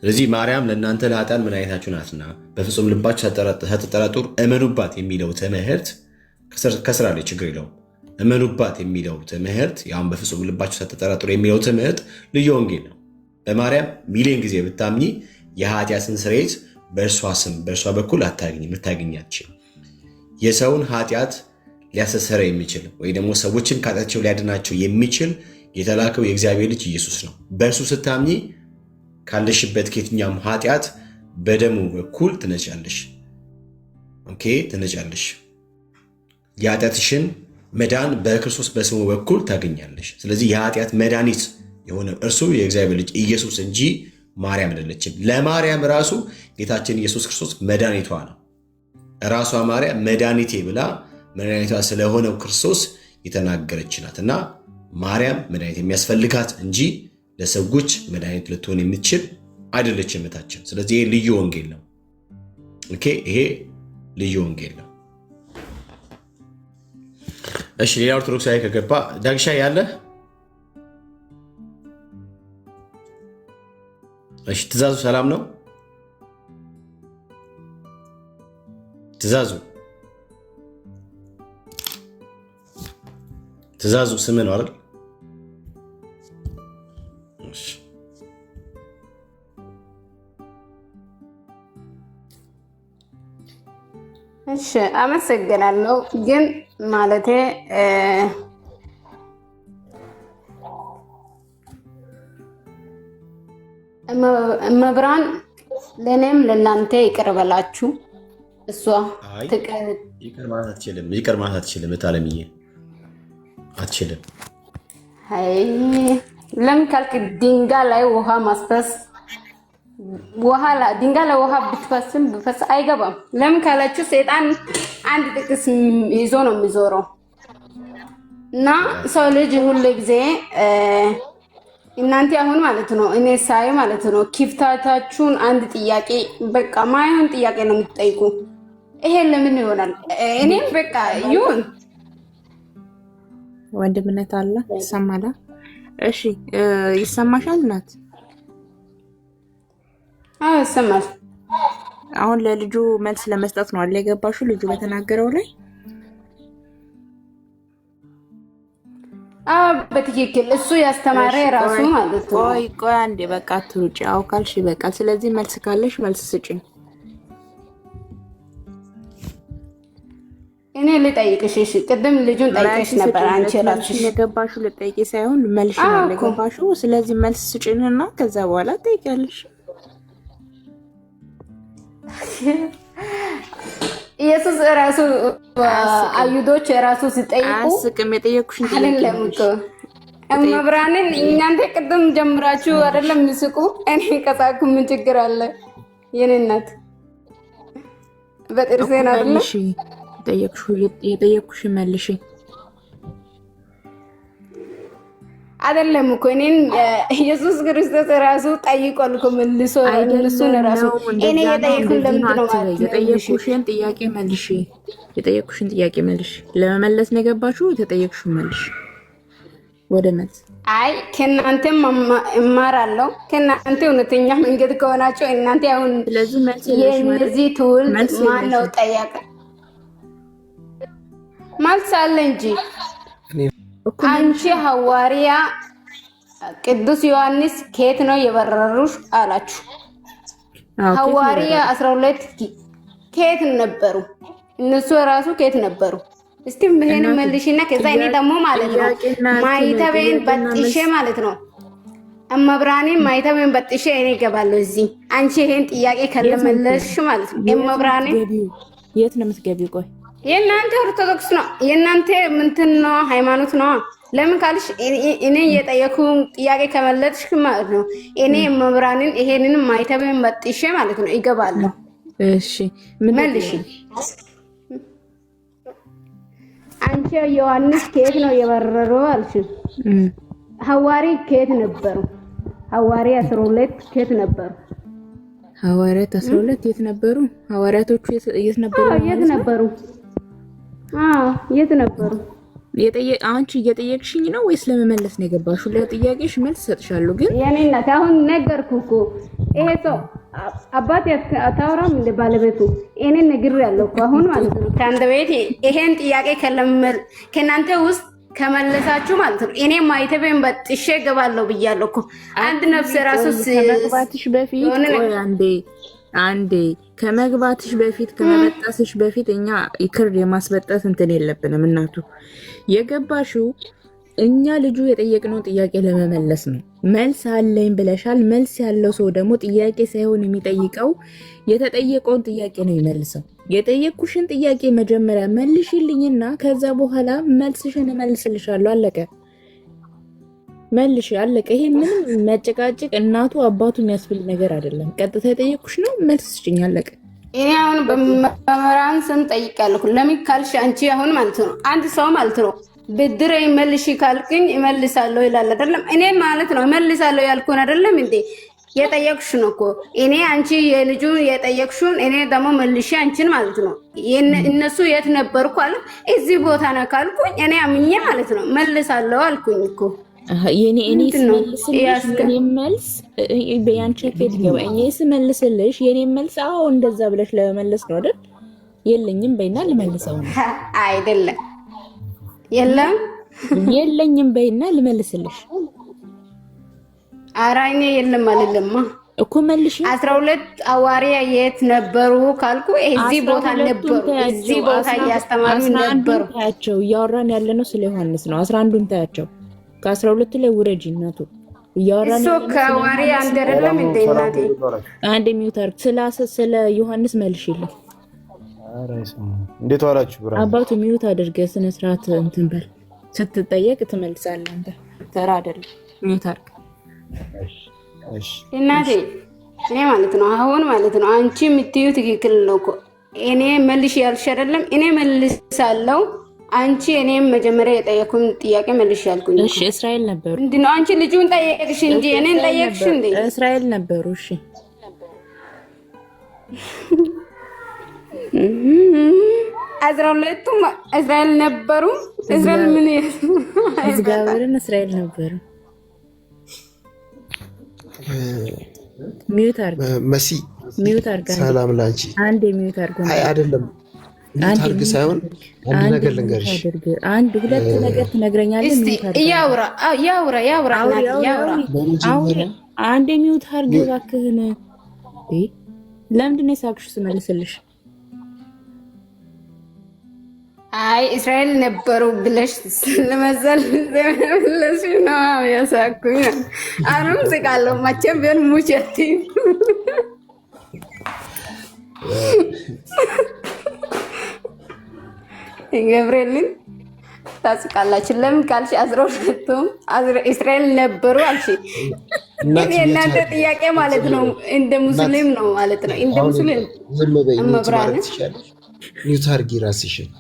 ስለዚህ ማርያም ለእናንተ ለኃጥአን መድኃኒታችሁ ናትና በፍጹም ልባችሁ ሳትጠራጠሩ እመኑባት የሚለው ትምህርት ከስራ ላይ ችግር የለውም። እመኑባት የሚለው ትምህርት ያሁን በፍጹም ልባችሁ ሳትጠራጠሩ የሚለው ትምህርት ልዩ ወንጌል ነው። በማርያም ሚሊዮን ጊዜ ብታምኚ የኃጢአትን ስርየት በእርሷ ስም በእርሷ በኩል ልታገኛችሁ የሰውን ኃጢአት ሊያስተሰርይ የሚችል ወይ ደግሞ ሰዎችን ከኃጢአታቸው ሊያድናቸው የሚችል የተላከው የእግዚአብሔር ልጅ ኢየሱስ ነው። በእርሱ ስታምኚ ካለሽበት ከየትኛውም ኃጢአት በደሙ በኩል ትነጫለሽ። ኦኬ ትነጫለሽ። የኃጢአትሽን መዳን በክርስቶስ በስሙ በኩል ታገኛለሽ። ስለዚህ የኃጢአት መድኃኒት የሆነ እርሱ የእግዚአብሔር ልጅ ኢየሱስ እንጂ ማርያም አይደለችም። ለማርያም ራሱ ጌታችን ኢየሱስ ክርስቶስ መድኃኒቷ ነው። ራሷ ማርያም መድኃኒቴ ብላ መድኃኒቷ ስለሆነው ክርስቶስ የተናገረች ናት እና ማርያም መድኃኒት የሚያስፈልጋት እንጂ ለሰዎች መድኃኒት ልትሆን የምትችል አይደለችም እህታችን። ስለዚህ ይሄ ልዩ ወንጌል ነው። ኦኬ ይሄ ልዩ ወንጌል ነው። እሺ ሌላ ኦርቶዶክሳዊ ከገባ ዳግሻ ያለ እሺ ትእዛዙ ሰላም ነው። ትእዛዙ ስም ነው አይደል? እሺ አመሰግናለሁ። ግን ማለቴ እመብርሃን ለእኔም ለእናንተ ይቅር በላችሁ። እሷ ይቅር ማለት አትችልም። እታለምዬ አትችልም። ለምን ካልክ ድንጋይ ላይ ውሃ ማስፈስ ድንጋይ ላይ ውሃ ብትፈስም ብፈስ አይገባም። ለምን ካላችሁ ሰይጣን አንድ ጥቅስ ይዞ ነው የሚዞረው እና ሰው ልጅ ሁሉ ጊዜ እናንተ አሁን ማለት ነው እኔ ሳይ ማለት ነው ኪፍታታችሁን አንድ ጥያቄ በቃ ማይሆን ጥያቄ ነው የምትጠይቁ። ይሄ ለምን ይሆናል? እኔም በቃ ይሁን ወንድምነት አለ ይሰማል። እሺ ይሰማሻል ናት? አዎ ይሰማል። አሁን ለልጁ መልስ ለመስጠት ነው አለ የገባሽው ልጁ በተናገረው ላይ? በትክክል እሱ ያስተማረ ራሱ ማለት ነው። ቆይ አንዴ በቃ አትሩጪ። አዎ ካልሽ ይበቃል። ስለዚህ መልስ ካለሽ መልስ ስጪኝ። እኔ ልጠይቅሽ። እሺ ቅድም ልጁን ጠይቀሽ ነበር አንቺ ራስሽ የገባሽው ልጠይቂ ሳይሆን መልሽ ነው የገባሽው። ስለዚህ መልስ ስጪኝና ከዛ በኋላ ትጠይቂያለሽ። ኢየሱስ ራሱ አይሁዶች ራሱ ሲጠይቁ አስቅም የጠየኩሽን አይደለም እኮ እመብርሃንን እናንተ ቅድም ጀምራችሁ አይደለም ምስቁ። እኔ ከሳኩ ምን ችግር አለ? የኔ እናት በጥርሴ ነው አይደል? እሺ የጠየኩሽ መልሽ። አይደለም እኮ እኔን ኢየሱስ ክርስቶስ ራሱ ጠይቋል እኮ መልሶ እነሱን ራሱ እኔ የጠየኩን ለምንድን ነው ማለት ነው? የጠየኩሽን ጥያቄ መልሽ። የጠየኩሽን ጥያቄ መልሽ። ለመመለስ ነው የገባሽው። የተጠየኩሽን መልሽ ወደ መልስ። አይ ከእናንተም እማራለሁ። ከእናንተ እውነተኛ መንገድ ከሆናቸው እናንተ አሁን ስለዚህ መልስ የእነዚህ ትውልድ ማን ነው ጠያቀ? መልስ አለ እንጂ አንቺ ሐዋርያ ቅዱስ ዮሐንስ ከየት ነው የበረሩሽ አላችሁ። ሐዋርያ 12 ከየት ነበሩ? እነሱ ራሱ ከየት ነበሩ? እስቲ ምን መልሽና ከዛ እኔ ደግሞ ማለት ነው ማይተቤን በጥሼ ማለት ነው እመብራኔ ማይተብን በጥሼ እኔ እገባለሁ እዚህ አንቺ ይሄን ጥያቄ ከለመለስሽ ማለት ነው። እመብራኔ የት ነው የምትገቢው? ቆይ የእናንተ ኦርቶዶክስ ነው የእናንተ ምንትን ነው ሃይማኖት ነው። ለምን ካልሽ እኔ የጠየኩ ጥያቄ ከመለስሽ ማለት ነው እኔ እመብራንን ይሄንን ማይተብን በጥሼ ማለት ነው እገባለሁ። እሺ መልሽ። አንቺ ዮሐንስ ከየት ነው የበረረው አልሽ? ሐዋሪ ከየት ነበሩ? ሐዋሪ 12 ከየት ነበሩ? ሐዋሪያት 12 የት ነበሩ? ሐዋሪያቶቹ የት ነበሩ? የት ነበሩ? የት ነበሩ? አንቺ እየጠየቅሽኝ ነው ወይስ ለመመለስ ነው የገባሽው? ለጥያቄሽ መልስ ሰጥሻለሁ። ግን የኔ እናት አሁን ነገርኩ እኮ ይሄ ሰው አባቴ አታወራም እንደ ባለቤቱ እኔ ነግሬያለሁ እኮ አሁን ማለት ነው። ከአንድ ቤት ይሄን ጥያቄ ከእናንተ ውስጥ ከመለሳችሁ ማለት ነው እኔ ማይተቤን በጥሼ እገባለሁ ብያለሁ እኮ። አንድ ነፍስ ራሱ ከመግባትሽ በፊት አንዴ ከመግባትሽ በፊት ከመበጣስሽ በፊት እኛ ይክር የማስበጣት እንትን የለብንም። እናቱ የገባሽው እኛ ልጁ የጠየቅነው ጥያቄ ለመመለስ ነው። መልስ አለኝ ብለሻል። መልስ ያለው ሰው ደግሞ ጥያቄ ሳይሆን የሚጠይቀው የተጠየቀውን ጥያቄ ነው የሚመልሰው። የጠየቅኩሽን ጥያቄ መጀመሪያ መልሽልኝና ከዛ በኋላ መልስሽን እመልስልሻለሁ። አለቀ። መልሽ፣ አለቀ። ይሄ ምንም መጨቃጨቅ እናቱ አባቱ የሚያስብል ነገር አይደለም። ቀጥታ የጠየቅኩሽ ነው፣ መልስ ስጭኝ። አለቀ። እኔ አሁን በመምህራን ስም ጠይቃለሁ። ለምን ካልሽ አንቺ አሁን ማለት ነው አንድ ሰው ማለት ነው ብድር ይመልሽ ካልክኝ እመልሳለሁ ይላል አይደለም? እኔ ማለት ነው እመልሳለሁ ያልኩን አይደለም እንዴ? የጠየቅሽ ነው እኮ እኔ አንቺ የልጁ የጠየቅሽውን እኔ ደግሞ መልሼ አንቺን ማለት ነው እነሱ የት ነበርኩ አለ እዚህ ቦታ ነው ካልኩኝ እኔ አምኜ ማለት ነው መልሳለሁ አልኩኝ እኮ። የኔ መልስ በያንቺ ፌት ገባ። እኔ ስመልስልሽ የኔ መልስ አዎ እንደዛ ብለሽ ለመመለስ ነው አይደል? የለኝም በይና ልመልሰው ነው አይደለም? የለኝም በይና ልመልስልሽ። አራኔ የለም አልልማ እኮ መልሽ። 12 ሐዋርያ የት ነበሩ ካልኩ እዚህ ቦታ ነበሩ፣ እዚህ ቦታ እያስተማሩ ነበሩ። ታያቸው እያወራን ያለ ነው ስለ ዮሐንስ ነው። 11ዱን ታያቸው። ከ12 ላይ ውረጂ እናቱ። እያወራን እሱ ከሐዋርያ አንድ አይደለም እንደ እናቴ አንድ ሚውተር ስለ ዮሐንስ መልሽልኝ። እንዴት ዋላችሁ? ብራ አባቱ ሚውት አድርገህ ስነ ስርዓት እንትን በል። ስትጠየቅ ትመልሳለህ። አንተ ተራ አይደለም። ሚውት አድርግ። እሺ እናቴ እኔ ማለት ነው አሁን ማለት ነው አንቺ የምትይው ትክክል ነው እኮ። እኔ መልሽ ያልሽ አይደለም? እኔ መልሳለሁ። አንቺ እኔም መጀመሪያ የጠየኩን ጥያቄ መልሽ ያልኩኝ። እሺ እስራኤል ነበሩ። ምንድነው አንቺ ልጁን ጠየቅሽ እንጂ እኔን ጠየቅሽ እንዴ? እስራኤል ነበሩ። እሺ 12ቱም እስራኤል ነበሩ። እስራኤል ምን እግዚአብሔርን እስራኤል ነበሩ። ሚውት አድርግ መሲ። ሚውት አድርግ። ሰላም ላንቺ። አንዴ ሚውት አድርግ። አይ አይደለም ሚውት አድርግ ሳይሆን አንድ ነገር ልንገርሽ። አንድ ሁለት ነገር ትነግረኛለህ። ሚውት አድርግ። ያውራ አንዴ ሚውት አድርግ እባክህን። ለምንድን ነው የሳቅሽው ስመልስልሽ? አይ እስራኤል ነበሩ ብለሽ ለመዘል ለሽ ነው ያሳኩኝ። አሁንም ስቃለሁ መቼም ቢሆን ሙቸቲ ገብርኤልን ታስቃላችሁ። ለምን ካልሽ 12ቱም እስራኤል ነበሩ አልሽ። የእናንተ ጥያቄ ማለት ነው እንደ ሙስሊም ነው ማለት ነው። እንደ ሙስሊም ዝም በይ። ሚውት አድርጊ ራስሽን።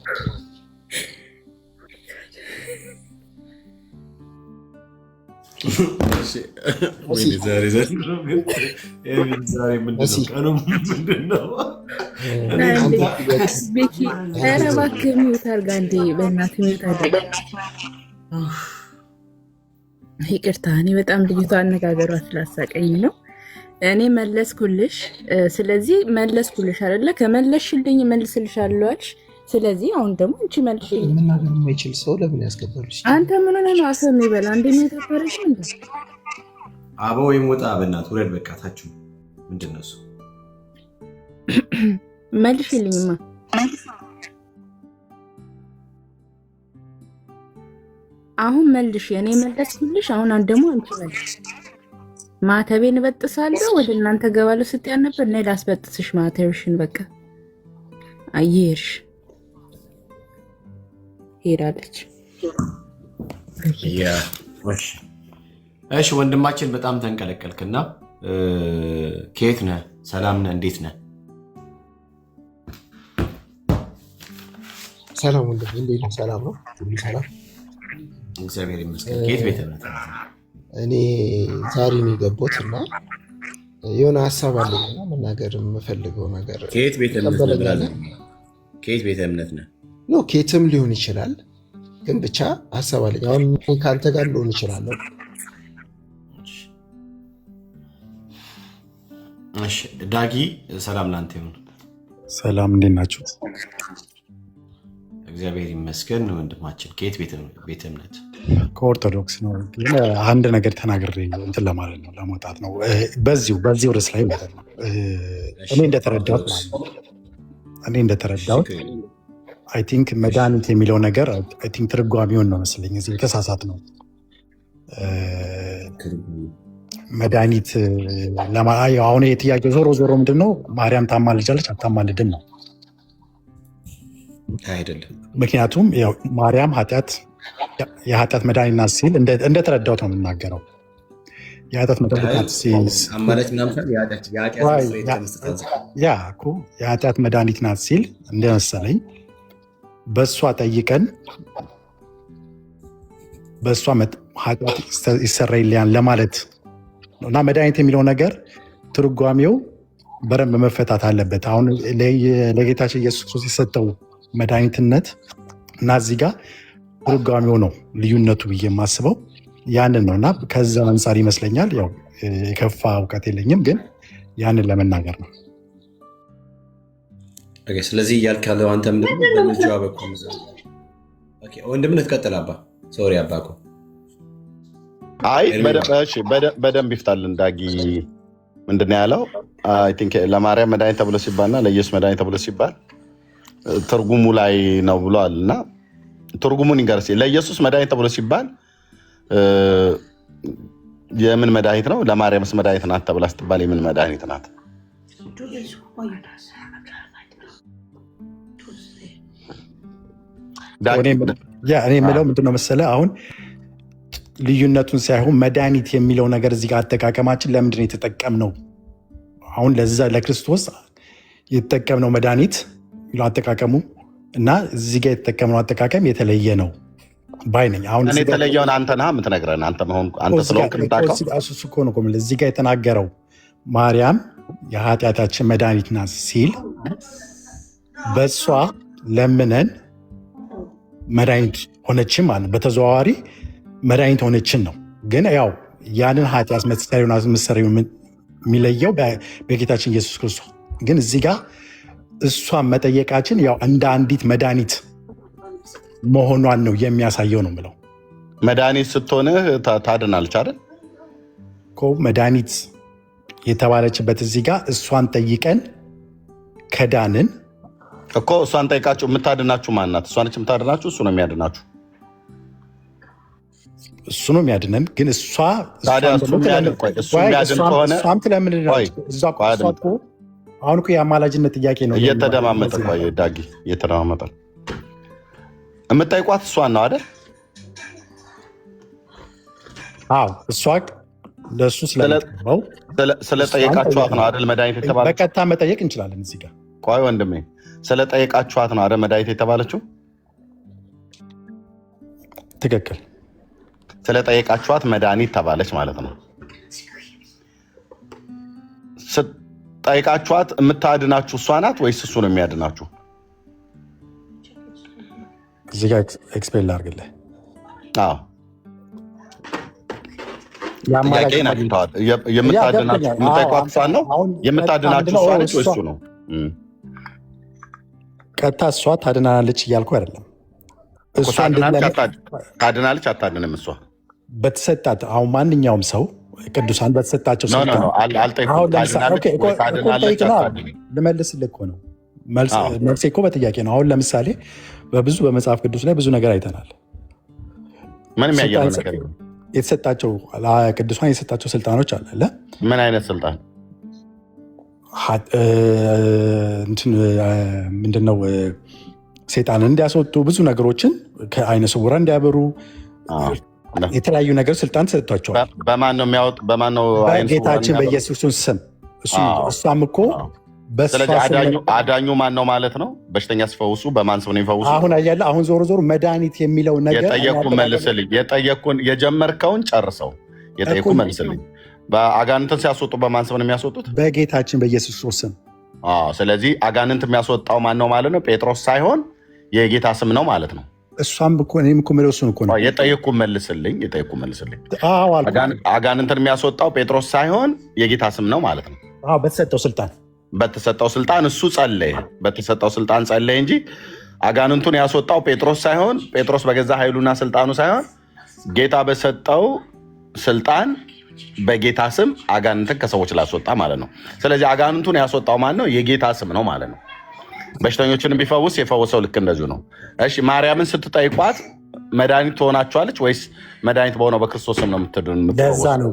ይቅርታ እኔ በጣም ልጅቷ አነጋገሯ ስላሳቀኝ ነው። እኔ መለስኩልሽ። ስለዚህ መለስኩልሽ አይደለ? ከመለስሽልኝ መልስልሻለሁ አልሽ። ስለዚህ አሁን ደግሞ አንቺ መልሽ። መናገር የማይችል ሰው ለምን ያስገባሉ? አንተ ምን ሆነህ ነው አሰብ የሚበላ እንደ ተፈረሽ እንዴ? አበ ወይም ወጣ በእናትህ ውረድ። በቃ ታችሁ ምንድን ነው እሱ? መልሽልኝማ። አሁን መልሽ። እኔ መለስኩልሽ። አሁን ደግሞ አንቺ መልሽ። ማተቤን እበጥሳለሁ ወደ እናንተ ገባለሁ ስትያል ነበር። እኔ ላስበጥስሽ ማተብሽን። በቃ አየርሽ ሄዳለች። እሺ ወንድማችን በጣም ተንቀለቀልክና ከየት ነህ? ሰላም ነህ? እንዴት ነህ? ሰላም ወንድም፣ እንዴት ነህ? ሰላም ነው? ሁሉ ሰላም፣ እግዚአብሔር ይመስገን። ከየት ቤተ እምነት? እኔ ዛሬ ነው የገባሁት እና የሆነ ሀሳብ አለኝና መናገር የምፈልገው ነገር። ከየት ቤተ እምነት ነህ? ከየት ቤተ እምነት ነህ? ኖ ከየትም ሊሆን ይችላል፣ ግን ብቻ ሀሳብ አለኝ። አሁን ከአንተ ጋር ሊሆን ይችላለሁ። ዳጊ ሰላም ላንተ ይሁን። ሰላም፣ እንዴት ናችሁ? እግዚአብሔር ይመስገን። ወንድማችን ከየት ቤተ እምነት? ከኦርቶዶክስ ነው። ግን አንድ ነገር ተናግሬ እንትን ለማለት ነው ለመውጣት ነው በዚሁ ርዕስ ላይ ማለት ነው። እኔ እንደተረዳሁት አይ ቲንክ መድኃኒት የሚለው ነገር አይ ቲንክ ትርጓሜውን ነው መስለኝ እዚህ የተሳሳት ነው። መድኃኒት አሁን የጥያቄ ዞሮ ምንድን ነው ማርያም ታማልጃለች አታማልድም ነው አይደለም? ምክንያቱም ማርያም የኃጢአት መድኃኒት ናት ሲል እንደተረዳሁት ነው የምናገረው። የኃጢአት መድኃኒት ናት ሲል እንደመሰለኝ በእሷ ጠይቀን በእሷ ኃጢአት ይሰረይልናል ለማለት ነው። እና መድኃኒት የሚለው ነገር ትርጓሜው በደንብ መፈታት አለበት። አሁን ለጌታችን ኢየሱስ ክርስቶስ የሰጠው መድኃኒትነት እና እዚህ ጋር ትርጓሜው ነው ልዩነቱ ብዬ የማስበው ያንን ነው። እና ከዛ አንጻር ይመስለኛል የከፋ እውቀት የለኝም፣ ግን ያንን ለመናገር ነው። ስለዚህ እያልክ ያለው አንተ ምንድን ነው? በምልጃዋ በኩል ወንድምነት ቀጥል። አባ ሶሪ አባ እኮ አይ በደንብ ይፍታልን። ዳጊ ምንድን ነው ያለው? አይ ቲንክ ለማርያም መድኃኒት ተብሎ ሲባልና ለኢየሱስ መድኃኒት ተብሎ ሲባል ትርጉሙ ላይ ነው ብሏል። እና ትርጉሙን ይንገር። ለኢየሱስ መድኃኒት ተብሎ ሲባል የምን መድኃኒት ነው? ለማርያምስ መድኃኒት ናት ተብላ ስትባል የምን መድኃኒት ናት? እኔ የምለው ምንድነው መሰለህ አሁን ልዩነቱን ሳይሆን መድኃኒት የሚለው ነገር እዚህ ጋር አጠቃቀማችን ለምንድን ነው የተጠቀምነው? አሁን ለዛ ለክርስቶስ የተጠቀምነው መድኃኒት አጠቃቀሙ እና እዚህ ጋር የተጠቀምነው አጠቃቀም የተለየ ነው ባይ ነኝ። አሁን የተለየውን አንተ ነህ የምትነግረን። አንተ ስለሆንክ የምታውቀው እሱ እኮ ነው። እዚህ ጋር የተናገረው ማርያም የኃጢአታችን መድኃኒት ናት ሲል በእሷ ለምነን መድኃኒት ሆነችን ማለት በተዘዋዋሪ መድኃኒት ሆነችን ነው። ግን ያንን ኃጢአት መሰሪው የሚለየው በጌታችን ኢየሱስ ክርስቶስ ግን እዚህ ጋር እሷን መጠየቃችን እንደ አንዲት መድኃኒት መሆኗን ነው የሚያሳየው ነው የምለው። መድኃኒት ስትሆንህ ታድናለች አይደል እኮ መድኃኒት የተባለችበት እዚህ ጋር እሷን ጠይቀን ከዳንን እኮ እሷን ጠይቃችሁ የምታድናችሁ ማናት? እሷ ነች የምታድናችሁ? እሱ ነው የሚያድናችሁ? እሱ ነው የሚያድነን። ግን እሷ አሁን እኮ የአማላጅነት ጥያቄ ነው። እየተደማመጠ ዳጊ እየተደማመጠ የምጠይቋት እሷን ነው አይደል? አዎ እሷ ለእሱ ስለጠየቃችኋት ነው አይደል መድኃኒት የተባለችው? በቀጥታ መጠየቅ እንችላለን እዚህ ጋር። ቆይ ወንድሜ ስለጠየቃችኋት ነው አይደል መድኃኒት የተባለችው? ትክክል። ስለጠየቃችኋት መድኃኒት ተባለች ማለት ነው። ጠይቃችኋት የምታድናችሁ እሷ ናት ወይስ እሱ ነው የሚያድናችሁ? እዚህ ጋር ኤክስፕሌን ላድርግልህ። የምታድናችሁ እሷን ነው? የምታድናችሁ እሷ ነች ወይ እሱ ነው? ቀጥታ እሷ ታድናለች እያልኩ አይደለም። ታድናለች አታድንም? እሷ በተሰጣት አሁን ማንኛውም ሰው ቅዱሳን በተሰጣቸው ልመልስልህ እኮ ነው። መልሴ እኮ በጥያቄ ነው። አሁን ለምሳሌ በመጽሐፍ ቅዱስ ላይ ብዙ ነገር አይተናል። ምንም ያየነው ነገር የተሰጣቸው ቅዱሳን የተሰጣቸው ስልጣኖች አለ። ምን አይነት ስልጣን? ምንድነው? ሴጣንን እንዲያስወጡ ብዙ ነገሮችን ከአይነ ስውራን እንዲያበሩ የተለያዩ ነገር ስልጣን ተሰጥቷቸዋል። በማን ነው የሚያወጥ? በማን ነው? በጌታችን በኢየሱስ ስም። እሷም እኮ ስለዚህ አዳኙ ማን ነው ማለት ነው? በሽተኛ ሲፈውሱ በማን ስም ነው የሚፈውሱ? አሁን አያለ አሁን ዞሮ ዞሮ መድኃኒት የሚለው ነገር የጠየኩን መልስልኝ። የጀመርከውን ጨርሰው። የጠየኩን መልስልኝ። በአጋንንትን ሲያስወጡ በማን ስም ነው የሚያስወጡት? በጌታችን በኢየሱስ ስም። ስለዚህ አጋንንት የሚያስወጣው ማን ነው ማለት ነው? ጴጥሮስ ሳይሆን የጌታ ስም ነው ማለት ነው። እሷም እኮ እኔም እኮ የምለው እሱን እኮ ነው። የጠየኩን መልስልኝ። አጋንንትን የሚያስወጣው ጴጥሮስ ሳይሆን የጌታ ስም ነው ማለት ነው። በተሰጠው ስልጣን እሱ ጸለየ። በተሰጠው ስልጣን ጸለየ እንጂ አጋንንቱን ያስወጣው ጴጥሮስ ሳይሆን ጴጥሮስ በገዛ ኃይሉና ስልጣኑ ሳይሆን ጌታ በሰጠው ስልጣን በጌታ ስም አጋንንትን ከሰዎች ላስወጣ ማለት ነው። ስለዚህ አጋንንቱን ያስወጣው ማን ነው? የጌታ ስም ነው ማለት ነው። በሽተኞችን ቢፈውስ የፈወሰው ልክ እንደዚሁ ነው። እሺ ማርያምን ስትጠይቋት መድኃኒት ትሆናችኋለች ወይስ መድኃኒት በሆነው በክርስቶስ ስም ነው የምትድን? ለዛ ነው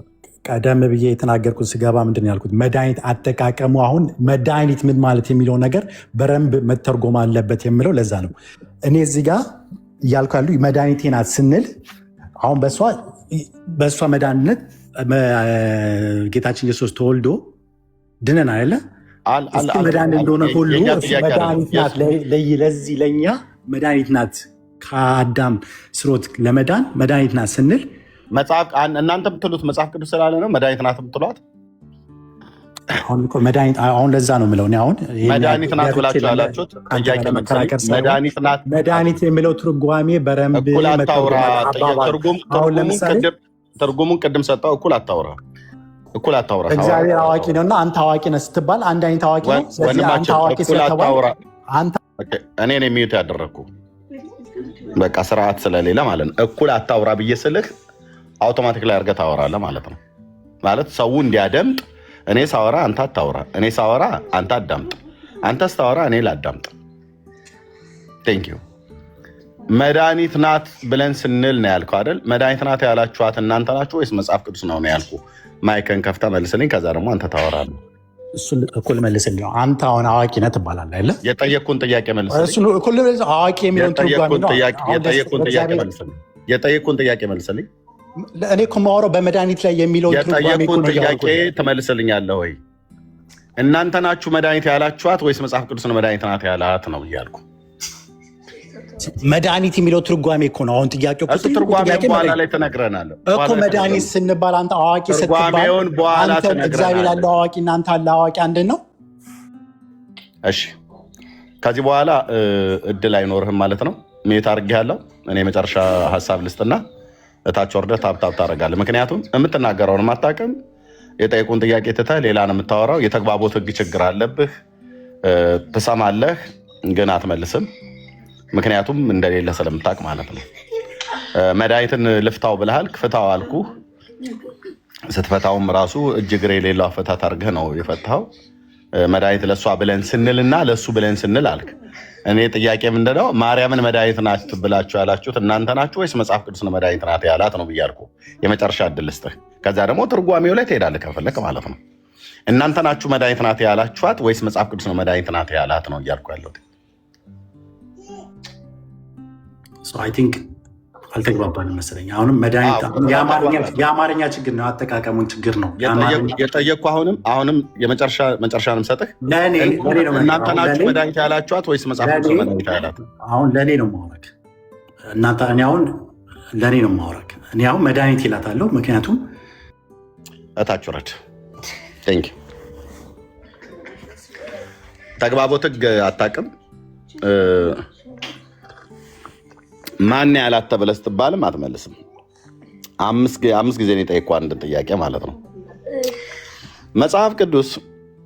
ቀደም ብዬ የተናገርኩት ስገባ ምንድን ያልኩት መድኃኒት አጠቃቀሙ አሁን መድኃኒት ምን ማለት የሚለው ነገር በደንብ መተርጎም አለበት የሚለው ለዛ ነው። እኔ እዚህ ጋር እያልኩ ያሉ መድኃኒቴ ናት ስንል አሁን በእሷ መድኃኒነት ጌታችን ኢየሱስ ተወልዶ ድነን አይደለ? መድኃኒት እንደሆነ ሁሉ መድኃኒት ናት ለዚህ ለእኛ መድኃኒት ናት። ከአዳም ስሮት ለመዳን መድኃኒት ናት ስንል እናንተ የምትሉት መጽሐፍ ቅዱስ ስላለ ነው መድኃኒት ናት የምትሏት። አሁን ለዛ ነው የምለው አሁን መድኃኒት ናት ብላችሁ ያላችሁት መድኃኒት የሚለው ትርጓሜ በረንብ ትርጉሙን ቅድም ሰጠው። እኩል አታውራ እግዚአብሔር አዋቂ ነውና አንተ አዋቂ ነህ ስትባል አንድ አይነት አዋቂ ነው። እኔ ነው የሚዩት ያደረግኩ በቃ ስርዓት ስለሌለ ማለት ነው። እኩል አታውራ ብዬ ስልህ አውቶማቲክ ላይ አድርገህ ታወራለህ ማለት ነው። ማለት ሰው እንዲያደምጥ እኔ ሳወራ አንተ አታውራ፣ እኔ ሳወራ አንተ አዳምጥ፣ አንተ ስታወራ እኔ ላዳምጥ። ቴንክ ዩ። መድኃኒት ናት ብለን ስንል ነው ያልከው አይደል? መድኃኒት ናት ያላችኋት እናንተ ናችሁ ወይስ መጽሐፍ ቅዱስ ነው ያልኩ? ማይከን ከፍተህ መልስልኝ። ከዛ ደግሞ አንተ ታወራለህ። እሱን እኩል መልስልኝ። አንተ አሁን አዋቂ ነህ ትባላለህ አይደል? የጠየቅኩን ጥያቄ መልስልኝ። እሱን እኩል አዋቂ የሚለውን ትርጓሜ ነው። የጠየቅኩን ጥያቄ መልስልኝ። እኔ እኮ የማወራው በመድኃኒት ላይ የሚለውን የጠየቅኩን ጥያቄ ትመልስልኛለህ ወይ? እናንተ ናችሁ መድኃኒት ያላችኋት ወይስ መጽሐፍ ቅዱስ ነው መድኃኒት ናት ያላት ነው እያልኩ። መድኃኒት የሚለው ትርጓሜ እኮ ነው አሁን ጥያቄው። እሱ ትርጓሜውን በኋላ ላይ ትነግረናለህ እኮ። መድኃኒት ስንባል አንተ አዋቂ ስትባል እግዚአብሔር ያለው አዋቂ እናንተ ያለ አዋቂ አንድ ነው። እሺ ከዚህ በኋላ እድል አይኖርህም ማለት ነው። ሜት አድርጌሃለሁ። እኔ የመጨረሻ ሀሳብ ልስጥና እታች ወርደህ ታብታብ ታደርጋለህ። ምክንያቱም የምትናገረውን አታውቅም። የጠየቁን ጥያቄ ትተህ ሌላ ነው የምታወራው። የተግባቦት ህግ ችግር አለብህ። ትሰማለህ ግን አትመልስም። ምክንያቱም እንደሌለ ስለምታውቅ ማለት ነው። መድኃኒትን ልፍታው ብለሃል፣ ክፍታው አልኩህ። ስትፈታውም ራሱ እጅ እግር የሌለው አፈታት አድርገህ ነው የፈታኸው። መድኃኒት ለእሷ ብለን ስንልና ለእሱ ብለን ስንል አልክ። እኔ ጥያቄ ምንድነው ማርያምን መድኃኒት ናት ብላችሁ ያላችሁት እናንተ ናችሁ ወይስ መጽሐፍ ቅዱስ ነው መድኃኒት ናት ያላት ነው ብያልኩ። የመጨረሻ እድል ልስጥህ። ከዛ ደግሞ ትርጓሜው ላይ ትሄዳለህ ከፈለክ ማለት ነው። እናንተ ናችሁ መድኃኒት ናት ያላችኋት ወይስ መጽሐፍ ቅዱስ ነው መድኃኒት ናት ያላት ነው እያልኩ ያለሁት። አይ ቲንክ አልተግባባንም መሰለኝ። አሁንም መድኃኒት የአማርኛ ችግር ነው፣ አጠቃቀሙን ችግር ነው የጠየቅኩ። አሁንም የመጨረሻንም ሰጥህ። እናንተ ናችሁ መድኃኒት ያላችኋት ወይስ መጽሐፍ ቅዱስ መድኃኒት ያላት? አሁን ለእኔ ነው የማወራክ እናንተ። እኔ አሁን ለእኔ ነው የማወራክ። እኔ አሁን መድኃኒት ይላታለሁ፣ ምክንያቱም እታች ውረድ። ቴንክ ዩ። ተግባቦት ህግ አታውቅም። ማን ያላት ተብለህ ስትባልም አትመልስም። አምስት ጊዜ ነው የጠየቅኩህ አንድን ጥያቄ ማለት ነው። መጽሐፍ ቅዱስ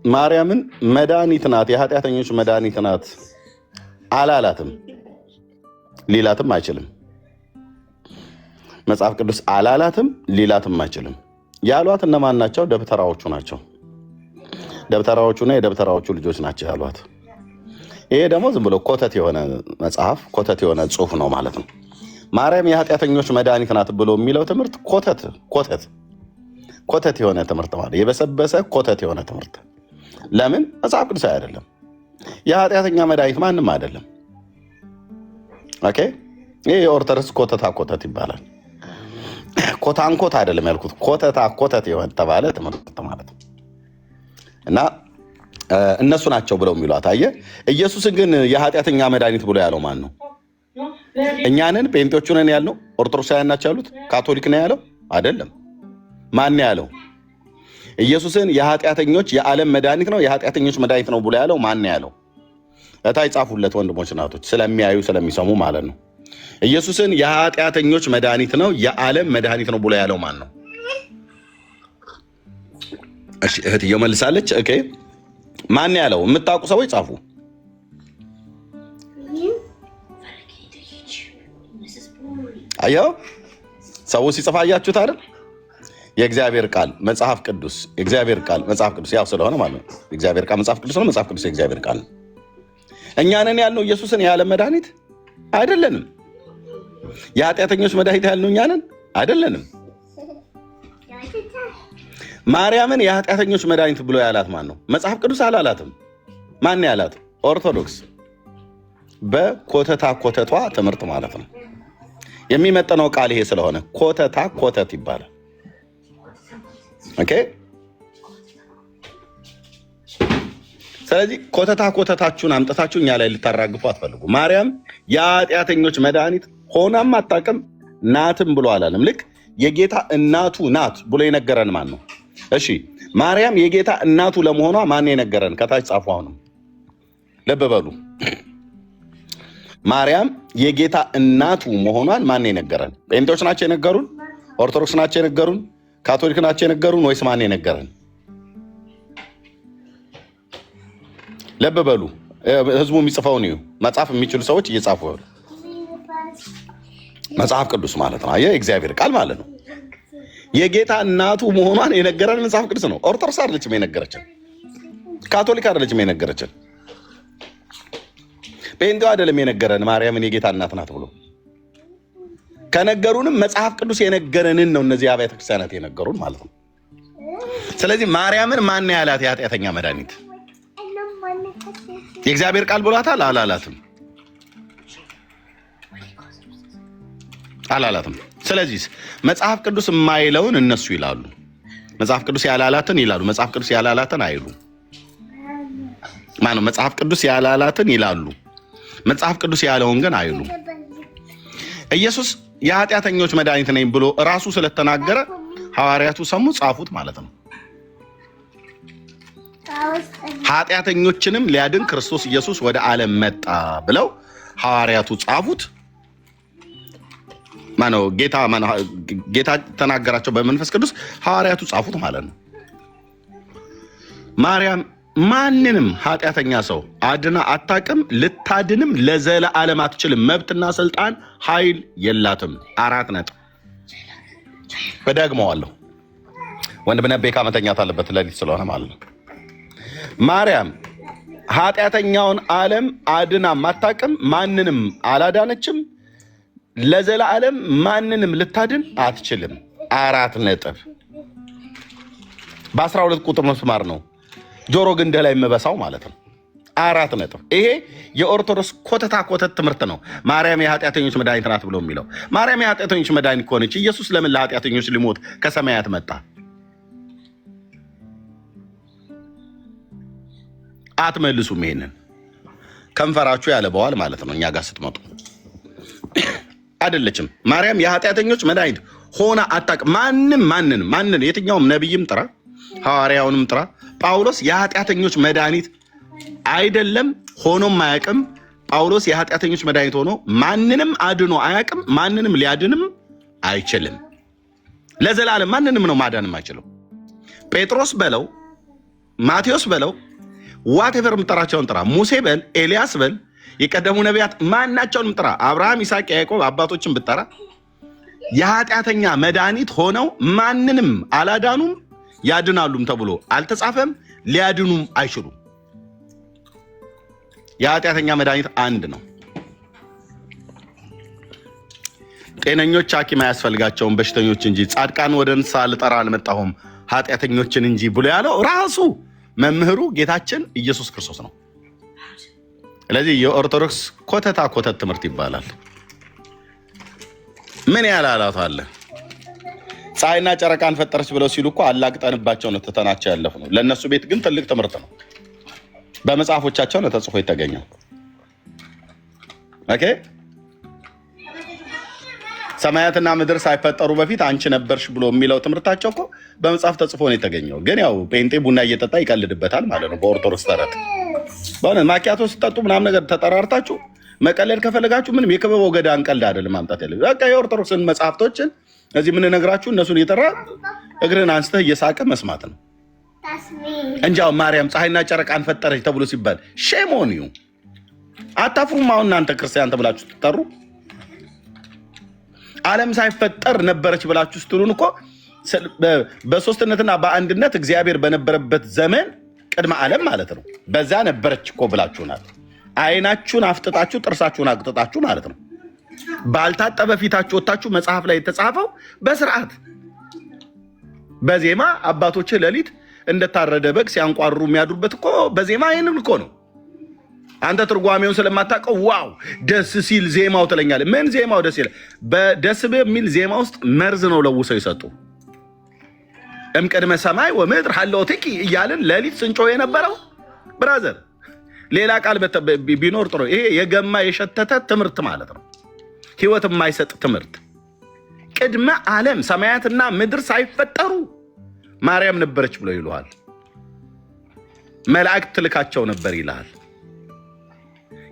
ማርያምን መድኃኒት ናት፣ የኃጢአተኞች መድኃኒት ናት አላላትም፣ ሊላትም አይችልም። መጽሐፍ ቅዱስ አላላትም፣ ሊላትም አይችልም። ያሏት እነማን ናቸው? ደብተራዎቹ ናቸው። ደብተራዎቹና የደብተራዎቹ ልጆች ናቸው ያሏት። ይሄ ደግሞ ዝም ብሎ ኮተት የሆነ መጽሐፍ ኮተት የሆነ ጽሁፍ ነው ማለት ነው። ማርያም የኃጢአተኞች መድኃኒት ናት ብሎ የሚለው ትምህርት ኮተት የሆነ ትምህርት ማለት የበሰበሰ ኮተት የሆነ ትምህርት። ለምን? መጽሐፍ ቅዱሳዊ አይደለም። የኃጢአተኛ መድኃኒት ማንም አይደለም። ኦኬ፣ ይህ የኦርቶዶክስ ኮተት ይባላል። ኮታንኮት አይደለም ያልኩት፣ ኮተት የሆነ ተባለ ትምህርት ማለት ነው። እና እነሱ ናቸው ብለው የሚሏት አየህ። ኢየሱስን ግን የኃጢአተኛ መድኃኒት ብሎ ያለው ማን ነው? እኛንን ጴንጤዎቹ ነን ያልነው? ኦርቶዶክሳውያን ናቸው ያሉት? ካቶሊክ ነው ያለው? አይደለም። ማን ያለው? ኢየሱስን የኃጢአተኞች የዓለም መድኃኒት ነው የኃጢአተኞች መድኃኒት ነው ብሎ ያለው ማን ያለው? እታይ ጻፉለት ወንድሞች እናቶች፣ ስለሚያዩ ስለሚሰሙ ማለት ነው። ኢየሱስን የኃጢአተኞች መድኃኒት ነው የዓለም መድኃኒት ነው ብሎ ያለው ማን ነው? እሺ እህትየው መልሳለች። ኦኬ ማን ያለው? የምታውቁ ሰዎች ጻፉ። አየው ሰው ሲጽፋ አያችሁት አይደል? የእግዚአብሔር ቃል መጽሐፍ ቅዱስ ያው ስለሆነ ማለት ነው። የእግዚአብሔር ቃል መጽሐፍ ቅዱስ ነው። መጽሐፍ ቅዱስ የእግዚአብሔር ቃል ነው። እኛ ነን ያልነው ኢየሱስን የዓለም መድኃኒት አይደለንም። የኃጢአተኞች መድኃኒት ያልነው እኛ ነን አይደለንም። ማርያምን የኃጢአተኞች መድኃኒት ብሎ ያላት ማን ነው? መጽሐፍ ቅዱስ አላላትም። ማን ያላት? ኦርቶዶክስ በኮተቷ ትምህርት ማለት ነው። የሚመጠነው ቃል ይሄ ስለሆነ ኮተት ይባላል። ኦኬ። ስለዚህ ኮተታችሁን አምጥታችሁ እኛ ላይ ልታራግፉ አትፈልጉ። ማርያም የኃጢአተኞች መድኃኒት ሆናም አታውቅም፣ ናትም ብሎ አላለም። ልክ የጌታ እናቱ ናት ብሎ የነገረን ማን ነው? እሺ ማርያም የጌታ እናቱ ለመሆኗ ማን የነገረን? ከታች ጻፉ። አሁንም ልብ በሉ። ማርያም የጌታ እናቱ መሆኗን ማን የነገረን? ጴንጤዎች ናቸው የነገሩን? ኦርቶዶክስ ናቸው የነገሩን? ካቶሊክ ናቸው የነገሩን? ወይስ ማን የነገረን? ልብ በሉ። ህዝቡ የሚጽፈውን እዩ። መጽሐፍ የሚችሉ ሰዎች እየጻፉ በሉ። መጽሐፍ ቅዱስ ማለት ነው። አየህ፣ እግዚአብሔር ቃል ማለት ነው። የጌታ እናቱ መሆኗን የነገረን መጽሐፍ ቅዱስ ነው። ኦርቶዶክስ አይደለችም የነገረችን፣ ካቶሊክ አይደለችም የነገረችን፣ ጴንጤው አይደለም የነገረን ማርያምን የጌታ እናት ናት ብሎ። ከነገሩንም መጽሐፍ ቅዱስ የነገረንን ነው እነዚህ አብያተ ክርስቲያናት የነገሩን ማለት ነው። ስለዚህ ማርያምን ማን ያላት የኃጢአተኛ መድኃኒት? የእግዚአብሔር ቃል ብሏታል? አላላትም። ስለዚህ መጽሐፍ ቅዱስ የማይለውን እነሱ ይላሉ፣ መጽሐፍ ቅዱስ ያላላትን ይላሉ። መጽሐፍ ቅዱስ ያላላትን አይሉ። ማነው? መጽሐፍ ቅዱስ ያላላትን ይላሉ፣ መጽሐፍ ቅዱስ ያለውን ግን አይሉ። ኢየሱስ የኃጢአተኞች መድኃኒት ነኝ ብሎ እራሱ ስለተናገረ ሐዋርያቱ ሰሙ፣ ጻፉት ማለት ነው። ኃጢአተኞችንም ሊያድን ክርስቶስ ኢየሱስ ወደ ዓለም መጣ ብለው ሐዋርያቱ ጻፉት። ማነው? ጌታ ተናገራቸው በመንፈስ ቅዱስ፣ ሐዋርያቱ ጻፉት ማለት ነው። ማርያም ማንንም ኃጢአተኛ ሰው አድና አታውቅም፣ ልታድንም ለዘለዓለም አትችልም። መብትና ስልጣን ኃይል የላትም። 4 ነጥብ። በደግመዋለሁ። ወንድም ነቤ ካመተኛት አለበት ለሊት ስለሆነ ማለት ነው። ማርያም ኃጢአተኛውን ዓለም አድና አታውቅም፣ ማንንም አላዳነችም፣ ለዘላለም ማንንም ልታድን አትችልም። 4 ነጥብ። በ12 ቁጥር መስማር ነው ጆሮ ግንደ ላይ የምበሳው ማለት ነው። 4 ነጥብ። ይሄ የኦርቶዶክስ ኮተት ትምህርት ነው። ማርያም የኃጢአተኞች መድኃኒት ናት ብሎ የሚለው። ማርያም የኃጢአተኞች መድኃኒት ከሆነች ኢየሱስ ለምን ለኃጢአተኞች ሊሞት ከሰማያት መጣ? አትመልሱም። ይሄንን ከንፈራችሁ ያለበዋል ማለት ነው። እኛ ጋር ስትመጡ አይደለችም። ማርያም የኃጢአተኞች መድኃኒት ሆና አታውቅም። ማንን የትኛውም ነቢይም ጥራ፣ ሐዋርያውንም ጥራ፣ ጳውሎስ የኃጢአተኞች መድኃኒት አይደለም፣ ሆኖም አያውቅም። ጳውሎስ የኃጢአተኞች መድኃኒት ሆኖ ማንንም አድኖ አያውቅም፣ ማንንም ሊያድንም አይችልም። ለዘላለም ማንንም ነው ማዳንም አይችልም። ጴጥሮስ በለው፣ ማቴዎስ በለው፣ ዋቴቨር የምጠራቸውን ጥራ፣ ሙሴ በል፣ ኤልያስ በል፣ የቀደሙ ነቢያት ማናቸውንም ጥራ፣ አብርሃም፣ ይስሐቅ፣ ያዕቆብ አባቶችን ብጠራ የኃጢአተኛ መድኃኒት ሆነው ማንንም አላዳኑም፣ ያድናሉም ተብሎ አልተጻፈም። ሊያድኑም አይችሉም። የኃጢአተኛ መድኃኒት አንድ ነው። ጤነኞች ሐኪም አያስፈልጋቸውም በሽተኞች እንጂ ጻድቃን ወደ ንስሐ ልጠራ አልመጣሁም ኃጢአተኞችን እንጂ ብሎ ያለው ራሱ መምህሩ ጌታችን ኢየሱስ ክርስቶስ ነው። ስለዚህ የኦርቶዶክስ ኮተታ ኮተት ትምህርት ይባላል። ምን ያላላት አለ? ፀሐይና ጨረቃን ፈጠረች ብለው ሲሉ እኮ አላግጠንባቸው ነው ተተናቸው ያለፉ ነው። ለእነሱ ቤት ግን ትልቅ ትምህርት ነው። በመጽሐፎቻቸው ነው ተጽፎ የተገኘው። ኦኬ ሰማያትና ምድር ሳይፈጠሩ በፊት አንቺ ነበርሽ ብሎ የሚለው ትምህርታቸው እኮ በመጽሐፍ ተጽፎ ነው የተገኘው። ግን ያው ጴንጤ ቡና እየጠጣ ይቀልድበታል ማለት ነው በኦርቶዶክስ ተረት። በእውነት ማኪያቶ ስጠጡ ምናምን ነገር ተጠራርታችሁ መቀለል ከፈለጋችሁ ምንም የክበብ ወገዳ አንቀልድ አይደለም ማምጣት ያለ በቃ የኦርቶዶክስን መጽሐፍቶችን እዚህ የምንነግራችሁ እነሱን እየጠራ እግርን አንስተህ እየሳቀ መስማት ነው እንጂ አሁን ማርያም ፀሐይና ጨረቃን ፈጠረች ተብሎ ሲባል ሼም ኦን ዩ። አታፍሩም? አሁን እናንተ ክርስቲያን ተብላችሁ ትጠሩ ዓለም ሳይፈጠር ነበረች ብላችሁ ስትሉን እኮ በሶስትነትና በአንድነት እግዚአብሔር በነበረበት ዘመን ቅድመ ዓለም ማለት ነው። በዛ ነበረች እኮ ብላችሁናል። አይናችሁን አፍጥጣችሁ ጥርሳችሁን አግጥጣችሁ ማለት ነው። ባልታጠበ ፊታችሁ ወጣችሁ መጽሐፍ ላይ የተጻፈው በስርዓት በዜማ አባቶች ሌሊት እንደታረደ በግ ሲያንቋሩ የሚያድሩበት እኮ በዜማ ይሄንን እኮ ነው። አንተ ትርጓሜውን ስለማታውቀው ዋው ደስ ሲል ዜማው ትለኛለህ። ምን ዜማው ደስ ይላል? በደስ በሚል ዜማ ውስጥ መርዝ ነው ለውሰው ይሰጡ። እምቅድመ ሰማይ ወምድር ሀለወትኪ እያልን ሌሊት ስንጮህ የነበረው ብራዘር፣ ሌላ ቃል ቢኖር ጥሩ። ይሄ የገማ የሸተተ ትምህርት ማለት ነው። ህይወት የማይሰጥ ትምህርት። ቅድመ ዓለም ሰማያትና ምድር ሳይፈጠሩ ማርያም ነበረች ብለው ይሉሃል። መላእክት ትልካቸው ነበር ይልሃል።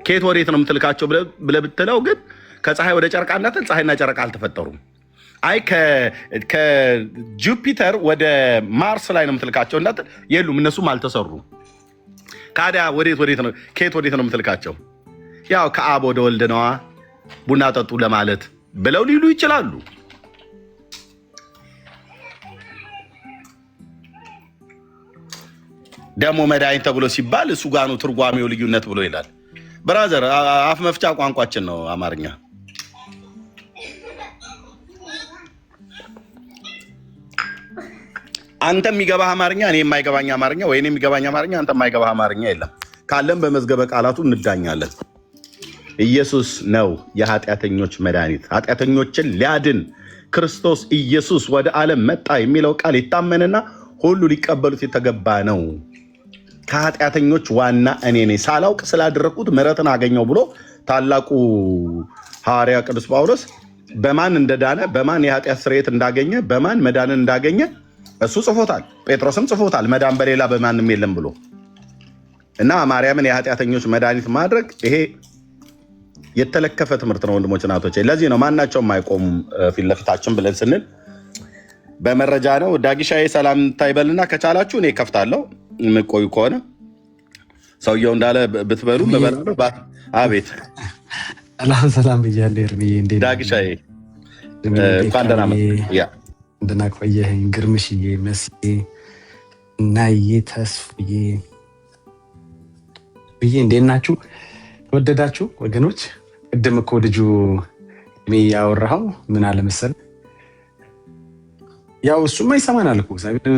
ከየት ወዴት ነው የምትልካቸው ብለህ ብትለው ግን ከፀሐይ ወደ ጨረቃ እንዳትል ፀሐይና ጨረቃ አልተፈጠሩም። አይ ከጁፒተር ወደ ማርስ ላይ ነው የምትልካቸው እንዳትል የሉም፣ እነሱም አልተሰሩም። ካዲያ ከየት ወዴት ነው የምትልካቸው? ያው ከአብ ወደ ወልድ ነዋ ቡና ጠጡ ለማለት ብለው ሊሉ ይችላሉ። ደግሞ መድኃኒት ተብሎ ሲባል እሱ ጋር ነው ትርጓሜው ልዩነት ብሎ ይላል። ብራዘር አፍ መፍቻ ቋንቋችን ነው አማርኛ። አንተ የሚገባህ አማርኛ እኔ የማይገባኝ አማርኛ፣ ወይ እኔ የሚገባኝ አማርኛ አንተ የማይገባህ አማርኛ የለም። ካለም በመዝገበ ቃላቱ እንዳኛለን። ኢየሱስ ነው የኃጢአተኞች መድኃኒት፣ ኃጢአተኞችን ሊያድን ክርስቶስ ኢየሱስ ወደ ዓለም መጣ የሚለው ቃል ይታመንና ሁሉ ሊቀበሉት የተገባ ነው። ከኃጢአተኞች ዋና እኔ ነኝ፣ ሳላውቅ ስላደረኩት ምሕረትን አገኘው ብሎ ታላቁ ሐዋርያ ቅዱስ ጳውሎስ በማን እንደዳነ በማን የኃጢአት ስርየት እንዳገኘ በማን መዳንን እንዳገኘ እሱ ጽፎታል። ጴጥሮስም ጽፎታል፣ መዳን በሌላ በማንም የለም ብሎ እና ማርያምን የኃጢአተኞች መድኃኒት ማድረግ ይሄ የተለከፈ ትምህርት ነው ወንድሞች እናቶች። ለዚህ ነው ማናቸውም አይቆሙም ፊት ለፊታችን ብለን ስንል በመረጃ ነው። ዳጊሻዬ ሰላምታ ይበልና ከቻላችሁ እኔ ከፍታለሁ። የምቆዩ ከሆነ ሰውየው እንዳለ ብትበሉ በበላሉ። አቤት ሰላም ብያለሁ። ኤርሚዬ እንዴት ዳጊሻዬ እንኳን ደህና መጣህ። እንደና ቆየኸኝ። ግርምሽዬ፣ መስዬ፣ እናዬ፣ ተስፍዬ ብዬ እንዴት ናችሁ? ተወደዳችሁ ወገኖች? ቅድም እኮ ልጁ እኔ ያወራኸው ምን አለ መሰለህ፣ ያው እሱማ ይሰማናል እኮ